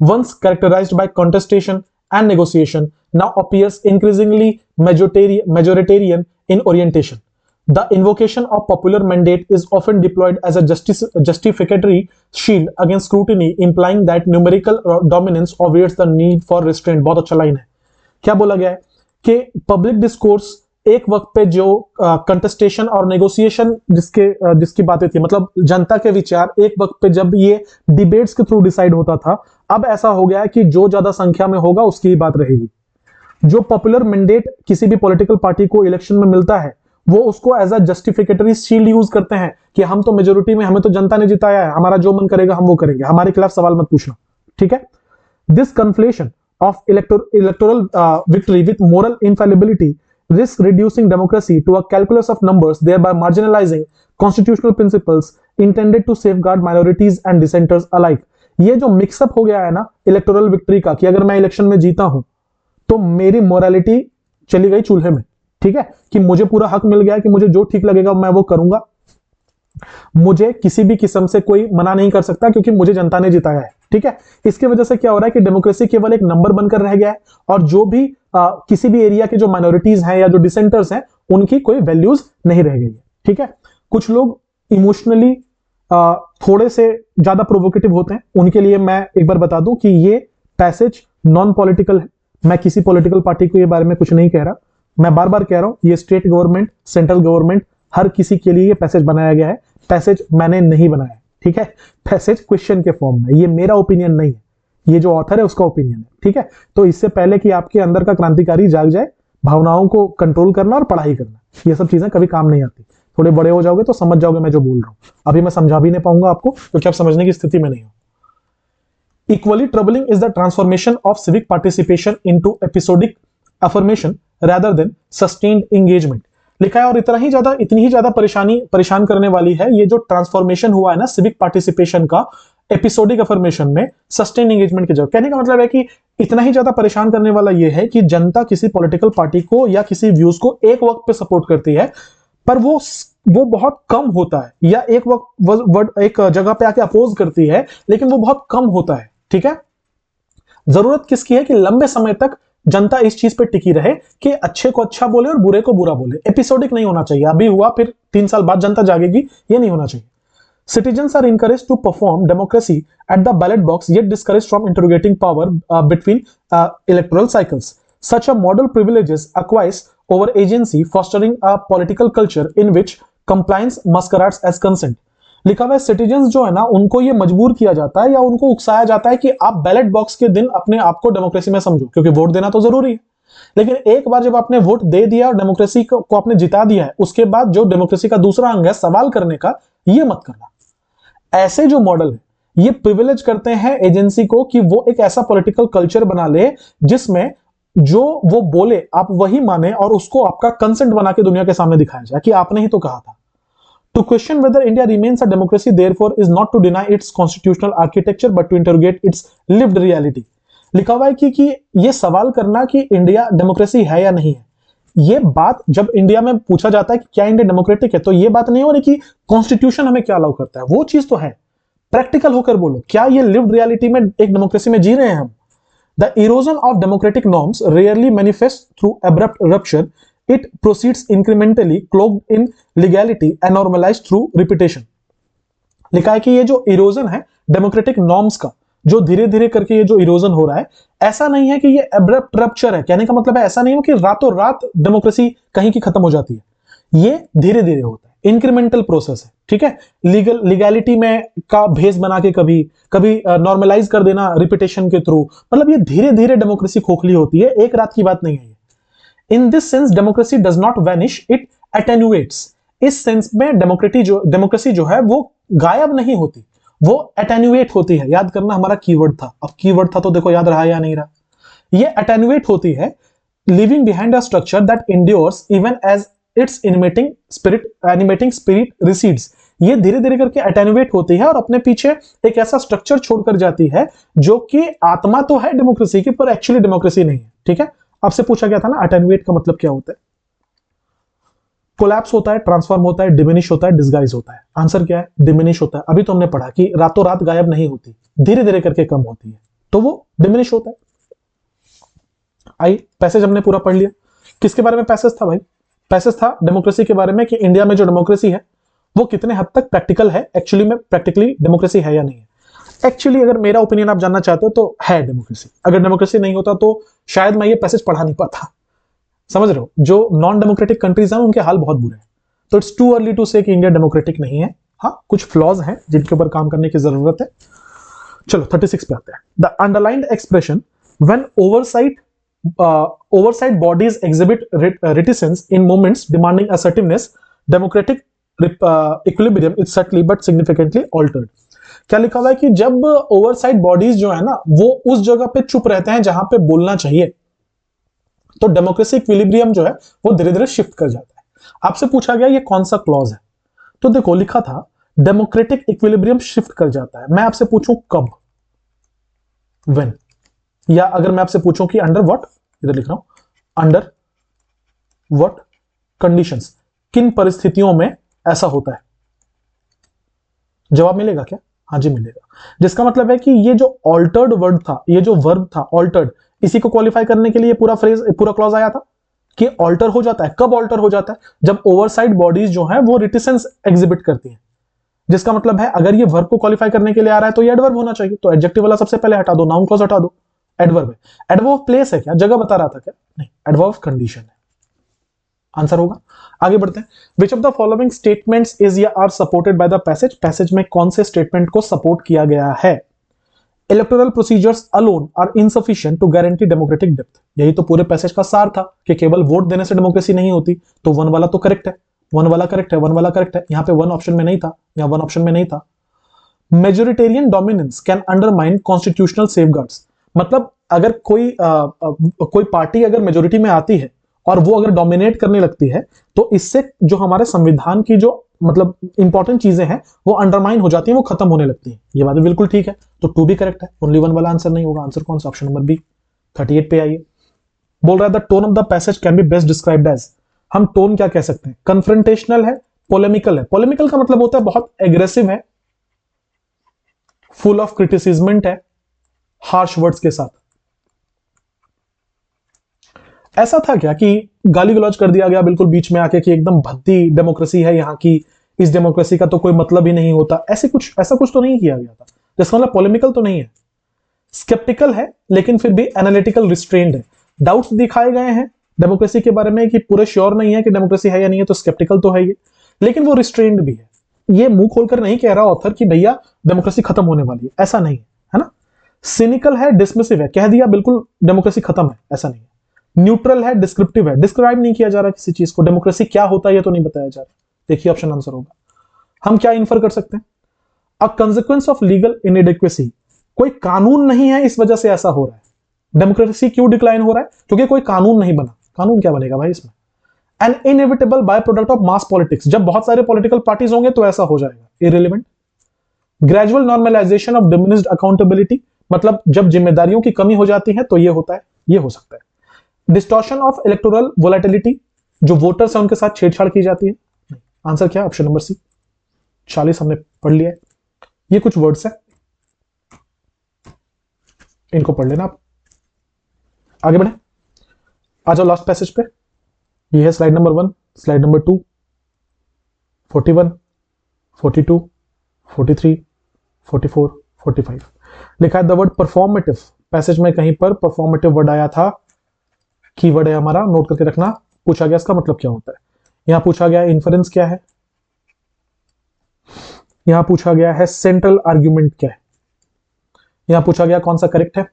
once characterized by contestation and negotiation, now appears increasingly majoritarian in orientation. The invocation of popular mandate is often deployed as a justificatory shield against scrutiny, implying that numerical dominance obviates the need for restraint। बहुत अच्छा line है। क्या बोला गया है कि public discourse एक वक्त पे जो कंटेस्टेशन और नेगोशिएशन जिसकी बातें थी, मतलब जनता के विचार एक वक्त पे जब ये डिबेट्स के थ्रू डिसाइड होता था, अब ऐसा हो गया है कि जो ज्यादा संख्या में होगा उसकी ही बात रहेगी। जो पॉपुलर मैंडेट किसी भी पॉलिटिकल पार्टी को इलेक्शन में मिलता है, वो उसको एज अ जस्टिफिकेटरी शील्ड यूज करते हैं कि हम तो मेजोरिटी में, हमें तो जनता ने जिताया है, हमारा जो मन करेगा हम वो करेंगे, हमारे खिलाफ सवाल मत पूछना। ठीक है। This conflation of electoral victory with moral infallibility risk reducing democracy to a calculus of numbers, thereby marginalizing constitutional principles intended to safeguard minorities and dissenters alike। ये जो मिक्सअप हो गया है ना इलेक्टोरल विक्ट्री का, कि अगर मैं इलेक्शन में जीता हूं तो मेरी मोरालिटी चली गई चूल्हे में। ठीक है, कि मुझे पूरा हक मिल गया कि मुझे जो ठीक लगेगा मैं वो करूंगा, मुझे किसी भी किस्म से कोई मना नहीं कर सकता क्योंकि मुझे जनता ने जिताया है। ठीक है। इसकी वजह से क्या हो रहा है कि डेमोक्रेसी केवल एक नंबर बनकर रह गया है, और जो भी किसी भी एरिया के जो माइनॉरिटीज हैं या जो डिसेंटर्स हैं, उनकी कोई वैल्यूज नहीं रह गई है। ठीक है। कुछ लोग इमोशनली थोड़े से ज्यादा प्रोवोकेटिव होते हैं, उनके लिए मैं एक बार बता दूं कि ये पैसेज नॉन पॉलिटिकल है। मैं किसी पॉलिटिकल पार्टी को ये बारे में कुछ नहीं कह रहा, मैं बार बार कह रहा हूं ये स्टेट गवर्नमेंट, सेंट्रल गवर्नमेंट, हर किसी के लिए ये पैसेज बनाया गया है। पैसेज मैंने नहीं बनाया। ठीक है। पैसेज क्वेश्चन के फॉर्म में, ये मेरा ओपिनियन नहीं है, ये जो ऑथर है उसका ओपिनियन है। ठीक है। तो इससे पहले कि आपके अंदर का क्रांतिकारी जाग जाए, भावनाओं को कंट्रोल करना और पढ़ाई करना, ये सब चीजें कभी काम नहीं आती। थोड़े बड़े हो जाओगे तो समझ जाओगे मैं जो बोल रहा हूं। अभी मैं समझा भी नहीं पाऊंगा आपको क्योंकि आप समझने की स्थिति में नहीं हो। Equally troubling is the transformation of civic participation into episodic affirmation rather than sustained engagement. लिखा है, और इतनी ही ज्यादा परेशान करने वाली है ये जो ट्रांसफॉर्मेशन हुआ है ना सिविक पार्टिसिपेशन का एपिसोडिक अफर्मेशन में सस्टेन एंगेजमेंट की जगह। कहने का मतलब है कि इतना ही ज्यादा परेशान करने वाला ये है कि जनता किसी पॉलिटिकल पार्टी को या किसी व्यूज को एक वक्त पे सपोर्ट करती है, पर वो बहुत कम होता है, या एक जगह पे आके अपोज करती है, लेकिन वो बहुत कम होता है। ठीक है। जरूरत किसकी है कि लंबे समय तक जनता इस चीज पे टिकी रहे कि अच्छे को अच्छा बोले और बुरे को बुरा बोले। एपिसोडिक नहीं होना चाहिए, अभी हुआ फिर 3 साल बाद जनता जागेगी, ये नहीं होना चाहिए। Citizens are encouraged to perform democracy at the ballot box, yet discouraged from interrogating power between electoral cycles. Such a model privileges acquires over agency, fostering a political culture in which compliance masquerades as consent। लिखा हुआ है, citizens जो है ना, उनको ये मजबूर किया जाता है या उनको उकसाया जाता है कि आप बैलेट बॉक्स के दिन अपने आप को डेमोक्रेसी में समझो, क्योंकि वोट देना तो जरूरी है। लेकिन एक बार जब आपने वोट दे दिया और डेमोक्रेसी को आपने जिता दिया है, उसके बाद जो डेमोक्रेसी का दूसरा अंग है सवाल करने का, ये मत करना। ऐसे जो मॉडल है ये प्रिविलेज करते हैं एजेंसी को कि वो एक ऐसा पॉलिटिकल कल्चर बना ले जिसमें जो वो बोले आप वही माने और उसको आपका कंसेंट बना के दुनिया के सामने दिखाया जाए कि आपने ही तो कहा था। To question whether India remains a democracy, therefore, is not to deny its constitutional architecture, but to interrogate its lived reality। लिखा हुआ है कि ये सवाल करना कि इंडिया डेमोक्रेसी है या नहीं है, ये बात जब इंडिया में पूछा जाता है कि क्या इंडिया डेमोक्रेटिक है, तो ये बात नहीं हो रही कि कॉन्स्टिट्यूशन हमें क्या अलाउ करता है, वो चीज तो है। प्रैक्टिकल होकर बोलो, क्या ये लिव्ड रियलिटी में एक डेमोक्रेसी में जी रहे हैं हम? The erosion of democratic norms rarely manifest through abrupt rupture, it proceeds incrementally, cloaked in legality and normalized through repetition। लिखा है कि ये जो इरोजन है डेमोक्रेटिक नॉर्म्स का, जो धीरे धीरे करके ये जो इरोजन हो रहा है, ऐसा नहीं है कि ये एब्रप्ट रप्चर है। कहने का मतलब है ऐसा नहीं हो कि रातों रात डेमोक्रेसी कहीं की खत्म हो जाती है, ये धीरे धीरे होता है, इंक्रीमेंटल प्रोसेस है। ठीक है। लीगैलिटी में का भेस बना के कभी नॉर्मलाइज कर देना रिपीटेशन के थ्रू, मतलब ये धीरे धीरे डेमोक्रेसी खोखली होती है, एक रात की बात नहीं है। In this sense, democracy does not vanish, it attenuates। इस सेंस में डेमोक्रेसी जो है वो गायब नहीं होती, वो attenuate होती है। याद करना हमारा कीवर्ड था, अब कीवर्ड था तो देखो याद रहा या नहीं रहा। ये attenuate होती है, leaving behind a structure that endures even as it's animating spirit recedes, ये धीरे धीरे करके अटेन्युएट होती है और अपने पीछे एक ऐसा स्ट्रक्चर छोड़कर जाती है जो कि आत्मा तो है डेमोक्रेसी की, पर एक्चुअली डेमोक्रेसी नहीं है। ठीक है, आपसे पूछा गया था ना अटेन्युएट का मतलब क्या होता है। कोलैप्स होता है, ट्रांसफॉर्म होता है, डिमिनिश होता है, डिस्गाइज होता है। आंसर क्या है? डिमिनिश होता है। अभी तो हमने पढ़ा कि रातों रात गायब नहीं होती, धीरे धीरे करके कम होती है, तो वो डिमिनिश होता है। आई पैसेज हमने पूरा पढ़ लिया। किसके बारे में पैसेज था भाई? पैसेज था डेमोक्रेसी के बारे में, कि इंडिया में जो डेमोक्रेसी है वो कितने हद तक प्रैक्टिकल है, एक्चुअली में प्रैक्टिकली डेमोक्रेसी है या नहीं है। एक्चुअली अगर मेरा ओपिनियन आप जानना चाहते हो तो है डेमोक्रेसी। अगर डेमोक्रेसी नहीं होता तो शायद मैं ये पैसेज पढ़ा नहीं पाता। समझ रहे हो? जो नॉन डेमोक्रेटिक कंट्रीज हैं उनके हाल बहुत बुरे हैं। तो इट्स टू अर्ली टू से कि इंडिया डेमोक्रेटिक नहीं है। हाँ, कुछ फ्लॉज हैं जिनके ऊपर काम करने की जरूरत है। चलो 36 पे आते हैं। The underlined expression when oversight bodies exhibit reticence in movements demanding assertiveness, democratic equilibrium is subtly but significantly altered। क्या लिखा हुआ है कि जब ओवरसाइट बॉडीज जो है ना वो उस जगह पे चुप रहते हैं जहां पे बोलना चाहिए, तो डेमोक्रेसी इक्विलिब्रियम जो है वो धीरे धीरे शिफ्ट कर जाता है। आपसे पूछा गया ये कौन सा क्लॉज है, तो देखो लिखा था डेमोक्रेटिक इक्विलिब्रियम शिफ्ट कर जाता है। मैं आपसे पूछूं कब, व्हेन, या अगर मैं आपसे पूछूं कि अंडर व्हाट, इधर लिख रहा हूं अंडर व्हाट कंडीशंस, किन परिस्थितियों में ऐसा होता है। जवाब मिलेगा क्या? हाँ जी मिलेगा। जिसका मतलब है कि ये जो ऑल्टर्ड वर्ड था, ये जो वर्ब था ऑल्टर्ड, इसी को क्वालिफाई करने के लिए पूरा फ्रेज, पूरा क्लॉज आया था कि ऑल्टर हो जाता है। कब ऑल्टर हो जाता है? जब ओवरसाइड बॉडीज जो है वो रिटिसेंस एग्जिबिट करती हैं। जिसका मतलब है अगर ये वर्ब को क्वालिफाई करने के लिए आ रहा है तो ये एडवर्ब होना चाहिए। तो एडजेक्टिव वाला सबसे पहले हटा दो, नाउन क्लॉज हटा दो, एडवर्ब है। एडवर्ब ऑफ प्लेस है क्या? जगह बता रहा था क्या? नहीं, एडवर्ब ऑफ कंडीशन है। आंसर होगा। आगे बढ़ते हैं। Which of the following statements is या are supported by the passage, passage में कौन से स्टेटमेंट को सपोर्ट किया गया है? Electoral procedures alone are insufficient to guarantee democratic depth. यही तो पूरे पैसेज का सार था कि केवल वोट देने से डेमोक्रेसी नहीं होती। तो वन वाला तो करेक्ट है, वन वाला करेक्ट है, वन वाला करेक्ट है। यहां पे वन ऑप्शन में नहीं था, यहां वन ऑप्शन में नहीं था। Majoritarian dominance can undermine constitutional safeguards, मतलब अगर कोई पार्टी अगर मेजोरिटी में आती है और वो अगर डोमिनेट करने लगती है तो इससे जो हमारे संविधान की जो मतलब इंपॉर्टेंट चीजें हैं वो अंडरमाइन हो जाती हैं, वो खत्म होने लगती हैं। ये बात बिल्कुल ठीक है। तो टू भी करेक्ट है, ओनली वन वाला आंसर नहीं होगा। आंसर कौन सा? Option number B. 38 पे आइए। बोल रहा है the tone of the passage can be best described as, हम टोन क्या कह सकते हैं? कन्फ्रंटेशनल है, पोलेमिकल है। पोलेमिकल का मतलब होता है बहुत एग्रेसिव है, फुल ऑफ क्रिटिसिज्मेंट है, हार्श वर्ड्स के साथ। ऐसा था क्या कि गाली गलौज कर दिया गया बिल्कुल बीच में आके कि एकदम भद्दी डेमोक्रेसी है यहाँ की, इस डेमोक्रेसी का तो कोई मतलब ही नहीं होता, ऐसा कुछ तो नहीं किया गया था। जिसका मतलब पॉलेमिकल तो नहीं है, स्केप्टिकल है, लेकिन फिर भी एनालिटिकल रिस्ट्रेंड है। डाउट्स दिखाए गए हैं डेमोक्रेसी के बारे में कि पूरे श्योर नहीं है कि डेमोक्रेसी है या नहीं है, तो स्केप्टिकल तो है ये, लेकिन वो रिस्ट्रेंड भी है। ये मुंह खोलकर नहीं कह रहा ऑथर कि भैया डेमोक्रेसी खत्म होने वाली है, ऐसा नहीं है ना। सिनिकल है, डिसमिसिव है, कह दिया बिल्कुल डेमोक्रेसी खत्म है, ऐसा नहीं है। न्यूट्रल है, डिस्क्रिप्टिव है, डिस्क्राइब नहीं किया जा रहा किसी चीज को, डेमोक्रेसी क्या होता है ये तो नहीं बताया जा रहा। देखिए ऑप्शन आंसर होगा। हम क्या इन्फर कर सकते हैं? अ कंसिक्वेंस ऑफ लीगल इनएडिक्वेसी, कोई कानून नहीं है इस वजह से ऐसा हो रहा है। डेमोक्रेसी क्यों डिक्लाइन हो रहा है? क्योंकि कोई कानून नहीं बना। कानून क्या बनेगा भाई इसमें? N inevitable by product of mass politics, जब बहुत सारे पॉलिटिकल पार्टीज होंगे तो ऐसा हो जाएगा। Irrelevant. Gradual normalisation of diminished accountability, मतलब जब जिम्मेदारियों की कमी हो जाती है तो ये होता है, ये हो सकता है। डिस्टॉर्शन ऑफ इलेक्टोरल वोलेटिलिटी, जो वोटर्स हैं उनके साथ छेड़छाड़ की जाती है। आंसर क्या? ऑप्शन नंबर सी। 40 हमने पढ़ लिया है। ये कुछ वर्ड्स है, इनको पढ़ लेना आप। आगे बढ़े, आ जाओ लास्ट पैसेज पे। ये है स्लाइड नंबर 1, स्लाइड नंबर 2, 41, 42, 43, 44, 45। लिखा है द वर्ड परफॉर्मेटिव। पैसेज में कहीं पर परफॉर्मेटिव वर्ड आया था, कीवर्ड है हमारा, नोट करके रखना। पूछा गया इसका मतलब क्या होता है। यहां पूछा गया इन्फरेंस क्या है, यहां पूछा गया है सेंट्रल आर्ग्यूमेंट क्या है, यहां पूछा गया कौन सा करेक्ट है,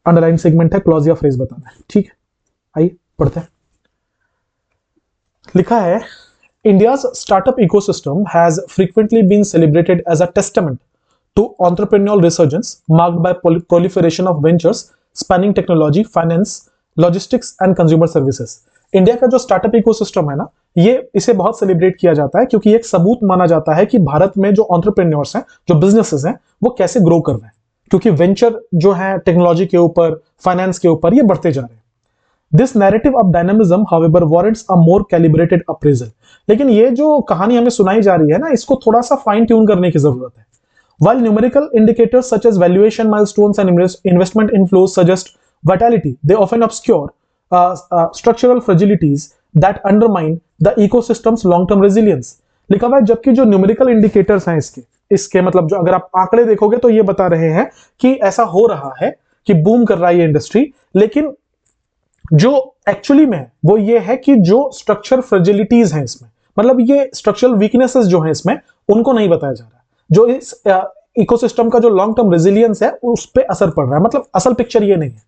अंडरलाइन सेगमेंट है, क्लॉज या फ्रेज बताना है। ठीक है, आइए पढ़ते हैं। लिखा है India's startup ecosystem has frequently been celebrated as a testament to entrepreneurial resurgence marked by proliferation of ventures spanning technology, finance, logistics and consumer services. India का जो स्टार्टअप इकोसिस्टम है ना, ये इसे बहुत सेलिब्रेट किया जाता है क्योंकि एक सबूत माना जाता है कि भारत में जो एंटरप्रेन्योर्स हैं, जो बिजनेसेस हैं, वो कैसे ग्रो कर रहे हैं, क्योंकि वेंचर जो है टेक्नोलॉजी के ऊपर, फाइनेंस के ऊपर, ये बढ़ते जा रहे हैं। This narrative of dynamism however warrants a more calibrated appraisal. लेकिन ये जो कहानी हमें सुनाई जा रही है ना, इसको थोड़ा सा फाइन ट्यून करने की जरूरत है। While numerical indicators such as valuation milestones and investment inflows suggest vitality, they often obscure structural fragilities that undermine the ecosystem's long-term resilience. लिखा हुआ है, जबकि जो न्यूमेरिकल इंडिकेटर्स हैं इसके मतलब जो अगर आप आंकड़े देखोगे तो ये बता रहे हैं कि ऐसा हो रहा है कि बूम कर रहा है ये इंडस्ट्री, लेकिन जो एक्चुअली में है वो ये है कि जो स्ट्रक्चर फ्रेजिलिटीज हैं इसमें, मतलब ये स्ट्रक्चरल वीकनेसेस जो हैं इसमें, उनको नहीं बताया जा रहा। जो इस इकोसिस्टम का जो लॉन्ग टर्म रेजिलियंस है उस पे असर पड़ रहा है, मतलब असल पिक्चर ये नहीं है।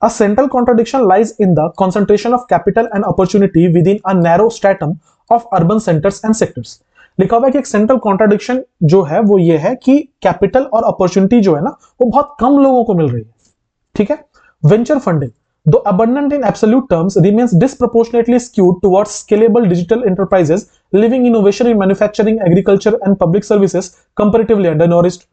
A central contradiction lies in the concentration of capital and opportunity with in a narrow stratum of urban centres and sectors. लिखा हुआ है कि एक सेंट्रल कॉन्ट्रडिक्शन जो है वो ये है कि कैपिटल और अपॉर्चुनिटी जो है ना, वो बहुत कम लोगों को मिल रही है। ठीक है। Venture funding, though abundant in absolute terms, remains disproportionately skewed towards scalable digital enterprises, leaving innovation in manufacturing, agriculture and public services comparatively undernourished.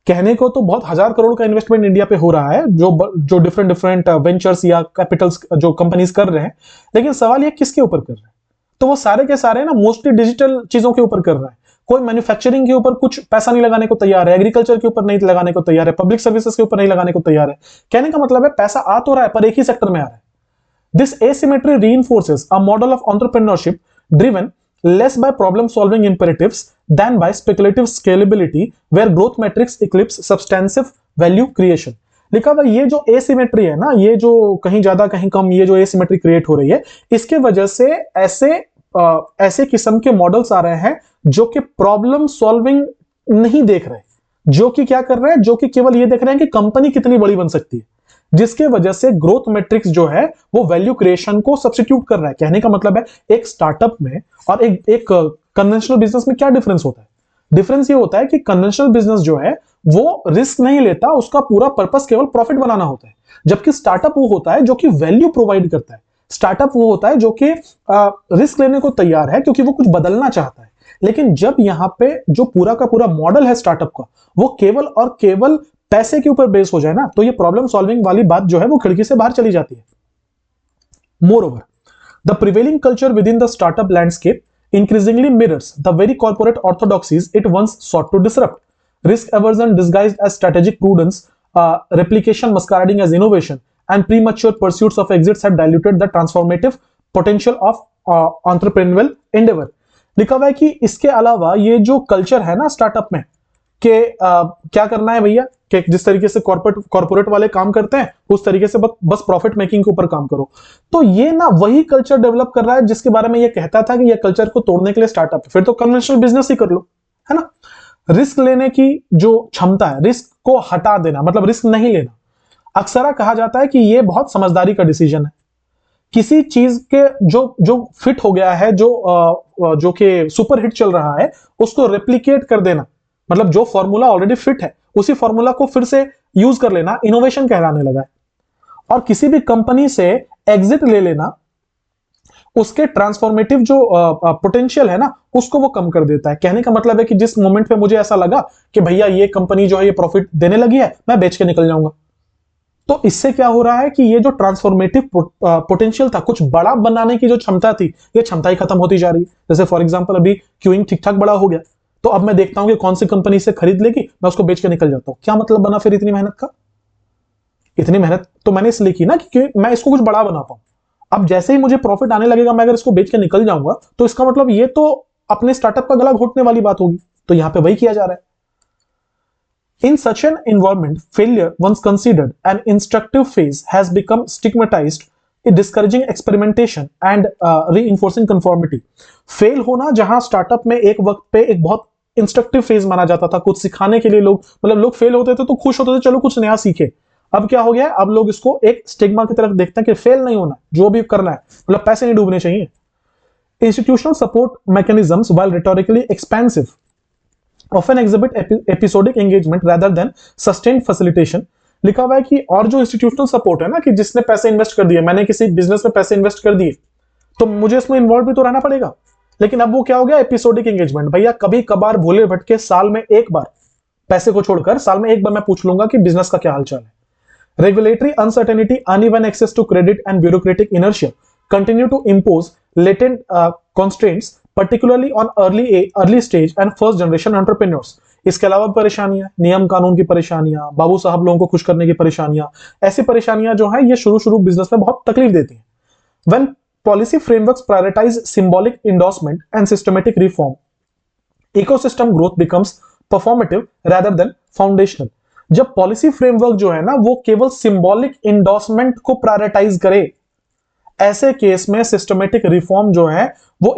कहने को तो बहुत हजार करोड़ का इन्वेस्टमेंट इंडिया पे हो रहा है, जो डिफरेंट वेंचर्स या कैपिटल्स जो कंपनीज कर रहे हैं, लेकिन सवाल ये किसके ऊपर कर रहे हैं? तो वो सारे के सारे ना मोस्टली डिजिटल चीजों के ऊपर कर रहा है। कोई मैन्युफैक्चरिंग के ऊपर कुछ पैसा नहीं लगाने को तैयार है, एग्रीकल्चर के ऊपर नहीं लगाने को तैयार है, पब्लिक सर्विसेज के ऊपर नहीं लगाने को तैयार है। कहने का मतलब है पैसा आ तो रहा है पर एक ही सेक्टर में आ रहा है। This asymmetry reinforces a model of entrepreneurship driven less by problem solving imperatives than by speculative scalability where growth metrics eclipse substantive value creation। लिखा हुआ ये जो एसिमेट्री है ना, ये जो कहीं ज्यादा कहीं कम, ये जो एसिमेट्री क्रिएट हो रही है, इसके वजह से ऐसे किस्म के मॉडल्स आ रहे हैं जो कि प्रॉब्लम सॉल्विंग नहीं देख रहे, जो कि क्या कर रहे हैं, जो कि केवल ये देख रहे हैं कि कंपनी कितनी बड़ी बन सकती है, जिसके वजह से ग्रोथ मैट्रिक्स जो है वो वैल्यू क्रिएशन को सब्स्टिट्यूट कर रहा है। कहने का मतलब है एक स्टार्टअप में और एक कन्वेंशनल बिजनेस में क्या डिफरेंस होता है? डिफरेंस ये होता है कि कन्वेंशनल बिजनेस जो है वो रिस्क नहीं लेता, उसका पूरा पर्पस केवल प्रॉफिट बनाना होता है, जबकि स्टार्टअप वो होता है जो कि वैल्यू प्रोवाइड करता है। स्टार्टअप वो होता है जो कि रिस्क लेने को तैयार है क्योंकि वो कुछ बदलना चाहता है। लेकिन जब यहां पे जो पूरा का पूरा मॉडल है स्टार्टअप का, वो केवल और केवल पैसे के ऊपर बेस हो जाए ना, तो ये प्रॉब्लम सॉल्विंग वाली बात जो है वो खिड़की से बाहर चली जाती है। Moreover, the prevailing culture with in the startup landscape increasingly mirrors the very corporate orthodoxies it once sought to disrupt. Risk aversion disguised as strategic prudence, replication masquerading as innovation, and premature pursuits of exits have diluted the transformative potential of entrepreneurial endeavor. लिखा हुआ है कि इसके अलावा ये जो culture है ना स्टार्टअप में कि क्या करना है भैया, कि जिस तरीके से कॉर्पोरेट वाले काम करते हैं उस तरीके से बस प्रॉफिट मेकिंग के ऊपर काम करो, तो ये ना वही कल्चर डेवलप कर रहा है जिसके बारे में ये कहता था कि ये कल्चर को तोड़ने के लिए स्टार्टअप है। फिर तो कन्वेंशनल बिजनेस ही कर लो, है ना। रिस्क लेने की जो क्षमता है, रिस्क को हटा देना मतलब रिस्क नहीं लेना, अक्सर कहा जाता है कि ये बहुत समझदारी का डिसीजन है। किसी चीज के जो फिट हो गया है, जो कि सुपर हिट चल रहा है, उसको रेप्लिकेट कर देना, मतलब जो फॉर्मूला ऑलरेडी फिट है उसी फॉर्मूला को फिर से यूज कर लेना, इनोवेशन कहलाने लगा है। और किसी भी कंपनी से एग्जिट ले लेना, उसके ट्रांसफॉर्मेटिव जो पोटेंशियल है ना, उसको वो कम कर देता है। कहने का मतलब है कि जिस मोमेंट पे मुझे ऐसा लगा कि भैया ये कंपनी जो है ये प्रॉफिट देने लगी है, मैं बेच के निकल जाऊंगा, तो इससे क्या हो रहा है कि ये जो ट्रांसफॉर्मेटिव पोटेंशियल था, कुछ बड़ा बनाने की जो क्षमता थी, ये क्षमता ही खत्म होती जा रही है। जैसे फॉर एग्जांपल अभी क्यूइंग ठीक ठाक बड़ा हो गया, तो अब मैं देखता हूं कि कौन सी कंपनी से खरीद लेगी, मैं उसको बेच के निकल जाता हूं। क्या मतलब बना फिर इतनी मेहनत का? इतनी मेहनत तो मैंने इसलिए की ना कि मैं इसको कुछ बड़ा बना पाऊं। अब जैसे ही मुझे प्रॉफिट आने लगेगा, मैं अगर इसको बेच के निकल जाऊंगा, तो इसका मतलब ये तो अपने स्टार्टअप का गला घोटने वाली बात होगी। तो यहां पे वही किया जा रहा है। In such an environment, failure, once considered an instructive phase, has become stigmatized, discouraging experimentation and reinforcing conformity. Fail होना जहां स्टार्टअप में एक वक्त पे एक बहुत इंस्ट्रक्टिव फेज माना जाता था, कुछ सिखाने के लिए लोग फेल होते थे तो खुश होते थे, चलो कुछ नया सीखे। अब क्या हो गया, अब लोग इसको एक स्टिग्मा की तरफ देखते हैं कि फेल नहीं होना, जो भी करना है, मतलब पैसे नहीं डूबने चाहिए। Institutional support mechanisms, while rhetorically expensive, often exhibit episodic engagement rather than sustained facilitation। लिखा हुआ है कि और जो इंस्टीट्यूशनल सपोर्ट है ना, कि जिसने पैसे इन्वेस्ट कर दिए, मैंने किसी बिजनेस में पैसे इन्वेस्ट कर दिए, तो मुझे इसमें इन्वॉल्व भी तो रहना पड़ेगा। लेकिन अब वो क्या हो गया, एपिसोडिक एंगेजमेंट। भैया कभी कभार भूले भटके साल में एक बार, पैसे को छोड़कर साल में एक बार मैं पूछ लूंगा कि बिजनेस का क्या हालचाल है। Regulatory uncertainty, uneven access to credit, and bureaucratic inertia continue to impose latent constraints, particularly on early stage and first generation entrepreneurs. इसके अलावा परेशानियां, नियम कानून की परेशानियां, बाबू साहब लोगों को खुश करने की परेशानियां, ऐसी परेशानियां जो है ये शुरू बिजनेस में बहुत तकलीफ देती हैं। When policy frameworks prioritize symbolic endorsement and systematic reform, ecosystem growth becomes performative rather than foundational। जब पॉलिसी फ्रेमवर्क जो है ना वो केवल सिंबॉलिक इंडोर्समेंट को प्रायोरिटाइज करे, ऐसे केस में सिस्टमेटिक रिफॉर्म जो है वो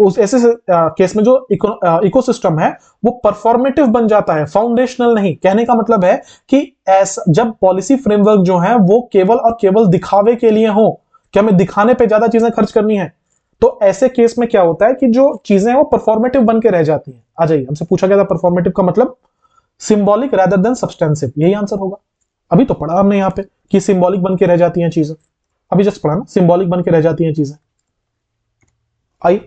उस ऐसे केस में जो इकोसिस्टम है वो परफॉर्मेटिव बन जाता है, फाउंडेशनल नहीं। कहने का मतलब है कि ऐसा जब पॉलिसी फ्रेमवर्क जो है वो केवल और केवल दिखावे के लिए हो, कि हमें दिखाने पे ज्यादा चीजें खर्च करनी है, तो ऐसे केस में क्या होता है कि जो चीजें हैं वो परफॉर्मेटिव बन के रह जाती हैं। आ जाइए, हमसे पूछा गया था परफॉर्मेटिव का मतलब सिंबॉलिक rather than सब्सटेंसिव, यही आंसर होगा। अभी तो पढ़ा हमने यहाँ पे कि सिंबॉलिक बन के रह जाती हैं चीजें, अभी जस्ट पढ़ा ना, सिंबॉलिक बन के रह जाती हैं चीजें। I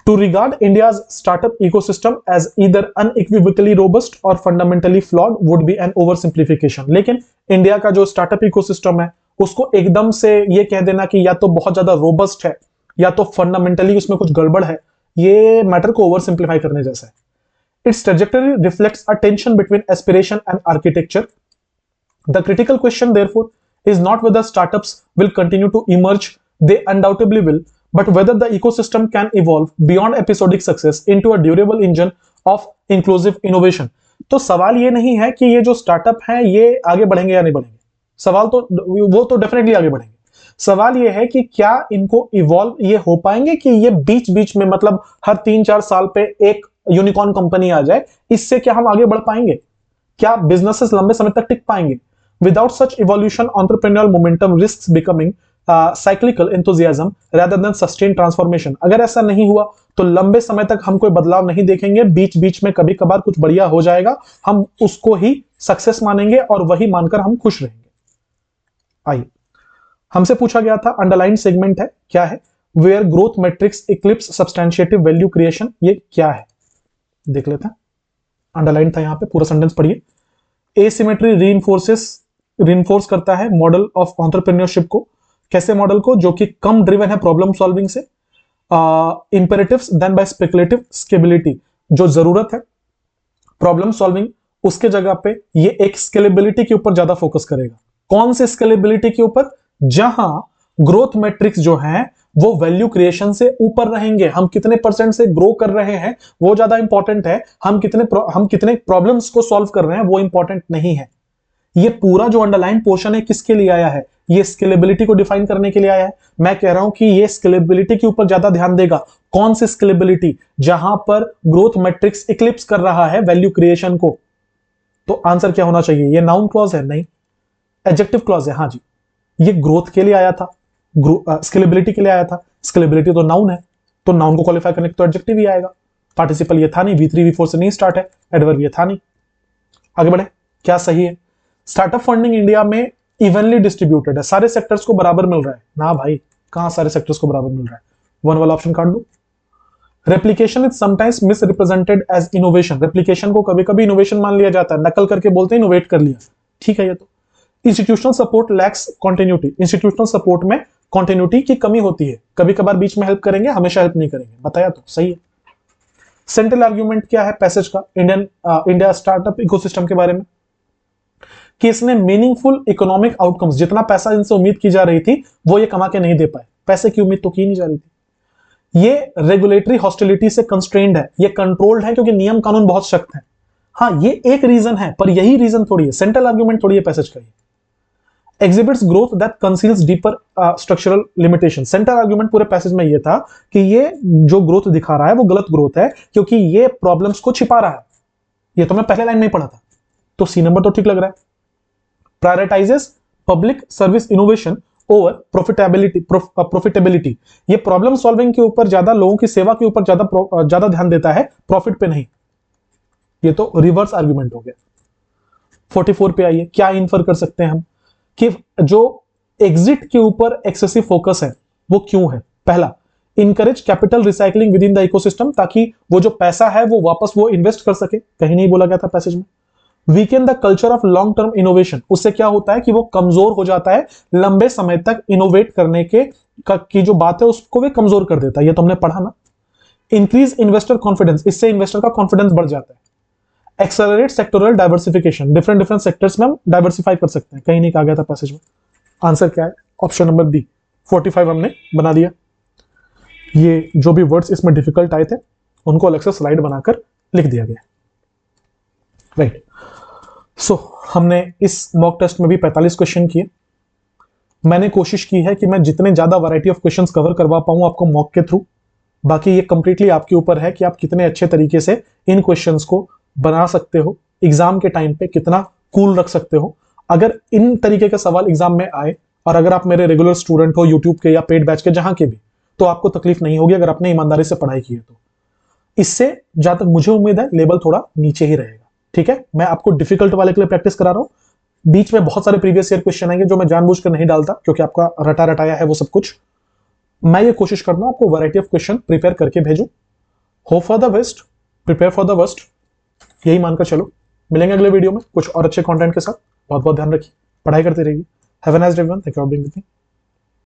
to regard India's startup ecosystem as either unequivocally robust or fundamentally flawed would be an oversimplification. लेकिन इंडिया का जो स्टार्टअप इकोसिस्टम है उसको एकदम से ये कह देना कि या तो बहुत ज्यादा रोबस्ट है या तो फंडामेंटली उसमें कुछ गड़बड़ है, ये मैटर को ओवर सिंप्लीफाई करने जैसा है। Its trajectory reflects a tension between aspiration and architecture. The critical question, therefore, is not whether startups will continue to emerge, they undoubtedly will, but whether the ecosystem can evolve beyond episodic success into a durable engine of inclusive innovation. तो सवाल ये नहीं है कि ये जो startup हैं ये आगे बढ़ेंगे या नहीं बढ़ेंगे, सवाल तो वो तो डेफिनेटली आगे बढ़ेंगे। सवाल ये है कि क्या इनको इवॉल्व ये हो पाएंगे कि ये बीच बीच में मतलब हर 3-4 साल पे एक यूनिकॉर्न कंपनी आ जाए, इससे क्या हम आगे बढ़ पाएंगे, क्या बिजनेसेस लंबे समय तक टिक पाएंगे। Without such evolution entrepreneurial momentum risks becoming cyclical enthusiasm rather than sustain transformation. अगर ऐसा नहीं हुआ तो लंबे समय तक हम कोई बदलाव नहीं देखेंगे, बीच बीच में कभी कभार कुछ बढ़िया हो जाएगा, हम उसको ही सक्सेस मानेंगे और वही मानकर हम खुश रहेंगे। आइए, हमसे पूछा गया था अंडरलाइन सेगमेंट है, क्या है, where growth metrics eclipse substantiative value creation, ये क्या है देख लेते हैं। अंडरलाइन था, यहां पे पूरा सेंटेंस पढ़िए। एसिमेट्री रीइंफोर्स करता है मॉडल ऑफ एंटरप्रेन्योरशिप को। कैसे मॉडल को, जो कि कम ड्रिवन है प्रॉब्लम सॉल्विंग से, इंपेरेटिव्स देन बाय स्पेकुलेटिव स्केलेबिलिटी। जो जरूरत है प्रॉब्लम सॉल्विंग उसके जगह पे ये एक स्केलेबिलिटी के ऊपर ज्यादा फोकस करेगा। कौन से स्केलेबिलिटी के ऊपर, जहां ग्रोथ मैट्रिक्स जो है वो वैल्यू क्रिएशन से ऊपर रहेंगे। हम कितने परसेंट से ग्रो कर रहे हैं वो ज्यादा इंपॉर्टेंट है, हम कितने प्रॉब्लम्स को सॉल्व कर रहे हैं वो इंपॉर्टेंट नहीं है। ये पूरा जो अंडरलाइन पोर्शन है किसके लिए आया है, ये स्केलेबिलिटी को डिफाइन करने के लिए आया है। मैं कह रहा हूं कि ये स्केलेबिलिटी के ऊपर ज्यादा ध्यान देगा। कौन सी स्केलेबिलिटी, जहां पर ग्रोथ मैट्रिक्स इक्लिप्स कर रहा है वैल्यू क्रिएशन को। तो आंसर क्या होना चाहिए, ये नाउन क्लॉज है, नहीं एडजेक्टिव क्लॉज है। हाँ जी, ये ग्रोथ के लिए आया था, स्केलेबिलिटी के लिए आया था। स्केलेबिलिटी तो नाउन है, तो नाउन को क्वालिफाई करने के तो एडजेक्टिव ही आएगा। पार्टिसिपल ये था नहीं, V3 V4 से नहीं स्टार्ट है, एडवर्ब ये था नहीं। आगे बढ़े, क्या सही है। स्टार्टअप फंडिंग इंडिया में इवनली डिस्ट्रीब्यूटेड है, सारे सेक्टर्स को बराबर मिल रहा है ना भाई, कहां सारे सेक्टर्स को बराबर मिल रहा है, वन वाला ऑप्शन काट दो। Replication is sometimes misrepresented as innovation. Replication को कभी कभी इनोवेशन मान लिया जाता है, नकल करके बोलते हैं इनोवेट कर लिया, ठीक है ये तो। Institutional support lakhs continuity. Institutional support में कॉन्टिन्यूटी की कमी होती है, कभी कभार बीच में हेल्प करेंगे, हमेशा हेल्प नहीं करेंगे, बताया तो सही है। सेंट्रल आर्ग्यूमेंट क्या है पैसेज का इंडिया स्टार्टअप इकोसिस्टम के बारे में, कि इसने मीनिंगफुल इकोनॉमिक आउटकम्स, जितना पैसा इनसे उम्मीद की जा रही थी वो ये कमा के नहीं दे पाए। पैसे की उम्मीद तो की नहीं जा रही थी। ये रेगुलेटरी हॉस्टिलिटी से कंस्ट्रेन्ड है, ये कंट्रोल्ड है क्योंकि नियम कानून बहुत सख्त है। हाँ ये एक रीजन है, पर यही रीजन थोड़ी है, सेंट्रल आर्ग्यूमेंट थोड़ी है पैसेज का। Exhibits growth that conceals deeper structural limitation। Central argument पूरे पैसेज में ये था कि ये जो ग्रोथ दिखा रहा है वो गलत ग्रोथ है क्योंकि ये प्रॉब्लम्स को छिपा रहा है। ये तो मैं पहले लाइन में ही पढ़ा था, तो सी नंबर तो ठीक लग रहा है। Prioritises public service innovation over profitability. ये प्रॉब्लम सॉल्विंग के ऊपर ज्यादा, लोगों की सेवा के ऊपर ज्यादा ध्यान देता है, प्रॉफिट पे नहीं। ये तो रिवर्स आर्गुमेंट हो गया। 44 पे आइए, क्या इन्फर कर सकते हैं हम कि जो एग्जिट के ऊपर एक्सेसिव फोकस है, वो क्यों है? पहला, encourage capital recycling with in the ecosystem, ताकि वो जो पैसा है वो वापस वो इन्वेस्ट कर सके, कहीं नहीं बोला गया था पैसेज में। Weakened the culture of long term innovation, उससे क्या होता है कि वो कमजोर हो जाता है, लंबे समय तक इनोवेट करने की जो बात है उसको भी कमजोर कर देता है, ये तो हमने पढ़ा ना। इंक्रीज इन्वेस्टर कॉन्फिडेंस, इससे इन्वेस्टर का कॉन्फिडेंस बढ़ जाता है। Accelerate sectoral diversification, different different sectors में हम डाइवर्सिफाई कर सकते हैं, कहीं नहीं कहा गया था पैसेज में। आंसर क्या है? ऑप्शन नंबर बी 45 हमने बना दिया। ये जो भी वर्ड्स इसमें डिफिकल्ट आए थे उनको अलग से स्लाइड बनाकर लिख दिया गया। राइट, सो हमने इस मॉक टेस्ट में भी 45 क्वेश्चन किए। मैंने कोशिश की है कि मैं जितने ज्यादा वैरायटी ऑफ क्वेश्चंस कवर करवा पाऊं आपको मॉक के थ्रू। बाकी ये कंप्लीटली आपके ऊपर है कि आप कितने अच्छे तरीके से इन क्वेश्चंस को बना सकते हो, एग्जाम के टाइम पे कितना कूल रख सकते हो। अगर इन तरीके के सवाल एग्जाम में आए और अगर आप मेरे रेगुलर स्टूडेंट हो यूट्यूब के या पेड बैच के जहां के भी, तो आपको तकलीफ नहीं होगी अगर आपने ईमानदारी से पढ़ाई की है तो। इससे जहां तक मुझे उम्मीद है लेवल थोड़ा नीचे ही रहेगा। ठीक है, मैं आपको डिफिकल्ट वाले के लिए प्रैक्टिस करा रहा हूं। बीच में बहुत सारे प्रीवियस ईयर क्वेश्चन आएंगे जो मैं जानबूझकर नहीं डालता क्योंकि आपका रटा रटाया है वो सब कुछ। मैं ये कोशिश करता हूं आपको वैरायटी ऑफ क्वेश्चन प्रिपेयर करके भेजूं। Hope for the best, prepare for the worst, यही मानकर चलो। मिलेंगे अगले वीडियो में कुछ और अच्छे कंटेंट के साथ। बहुत बहुत ध्यान रखिए, पढ़ाई करते रहिए। Have a nice day everyone, thank you for being with me.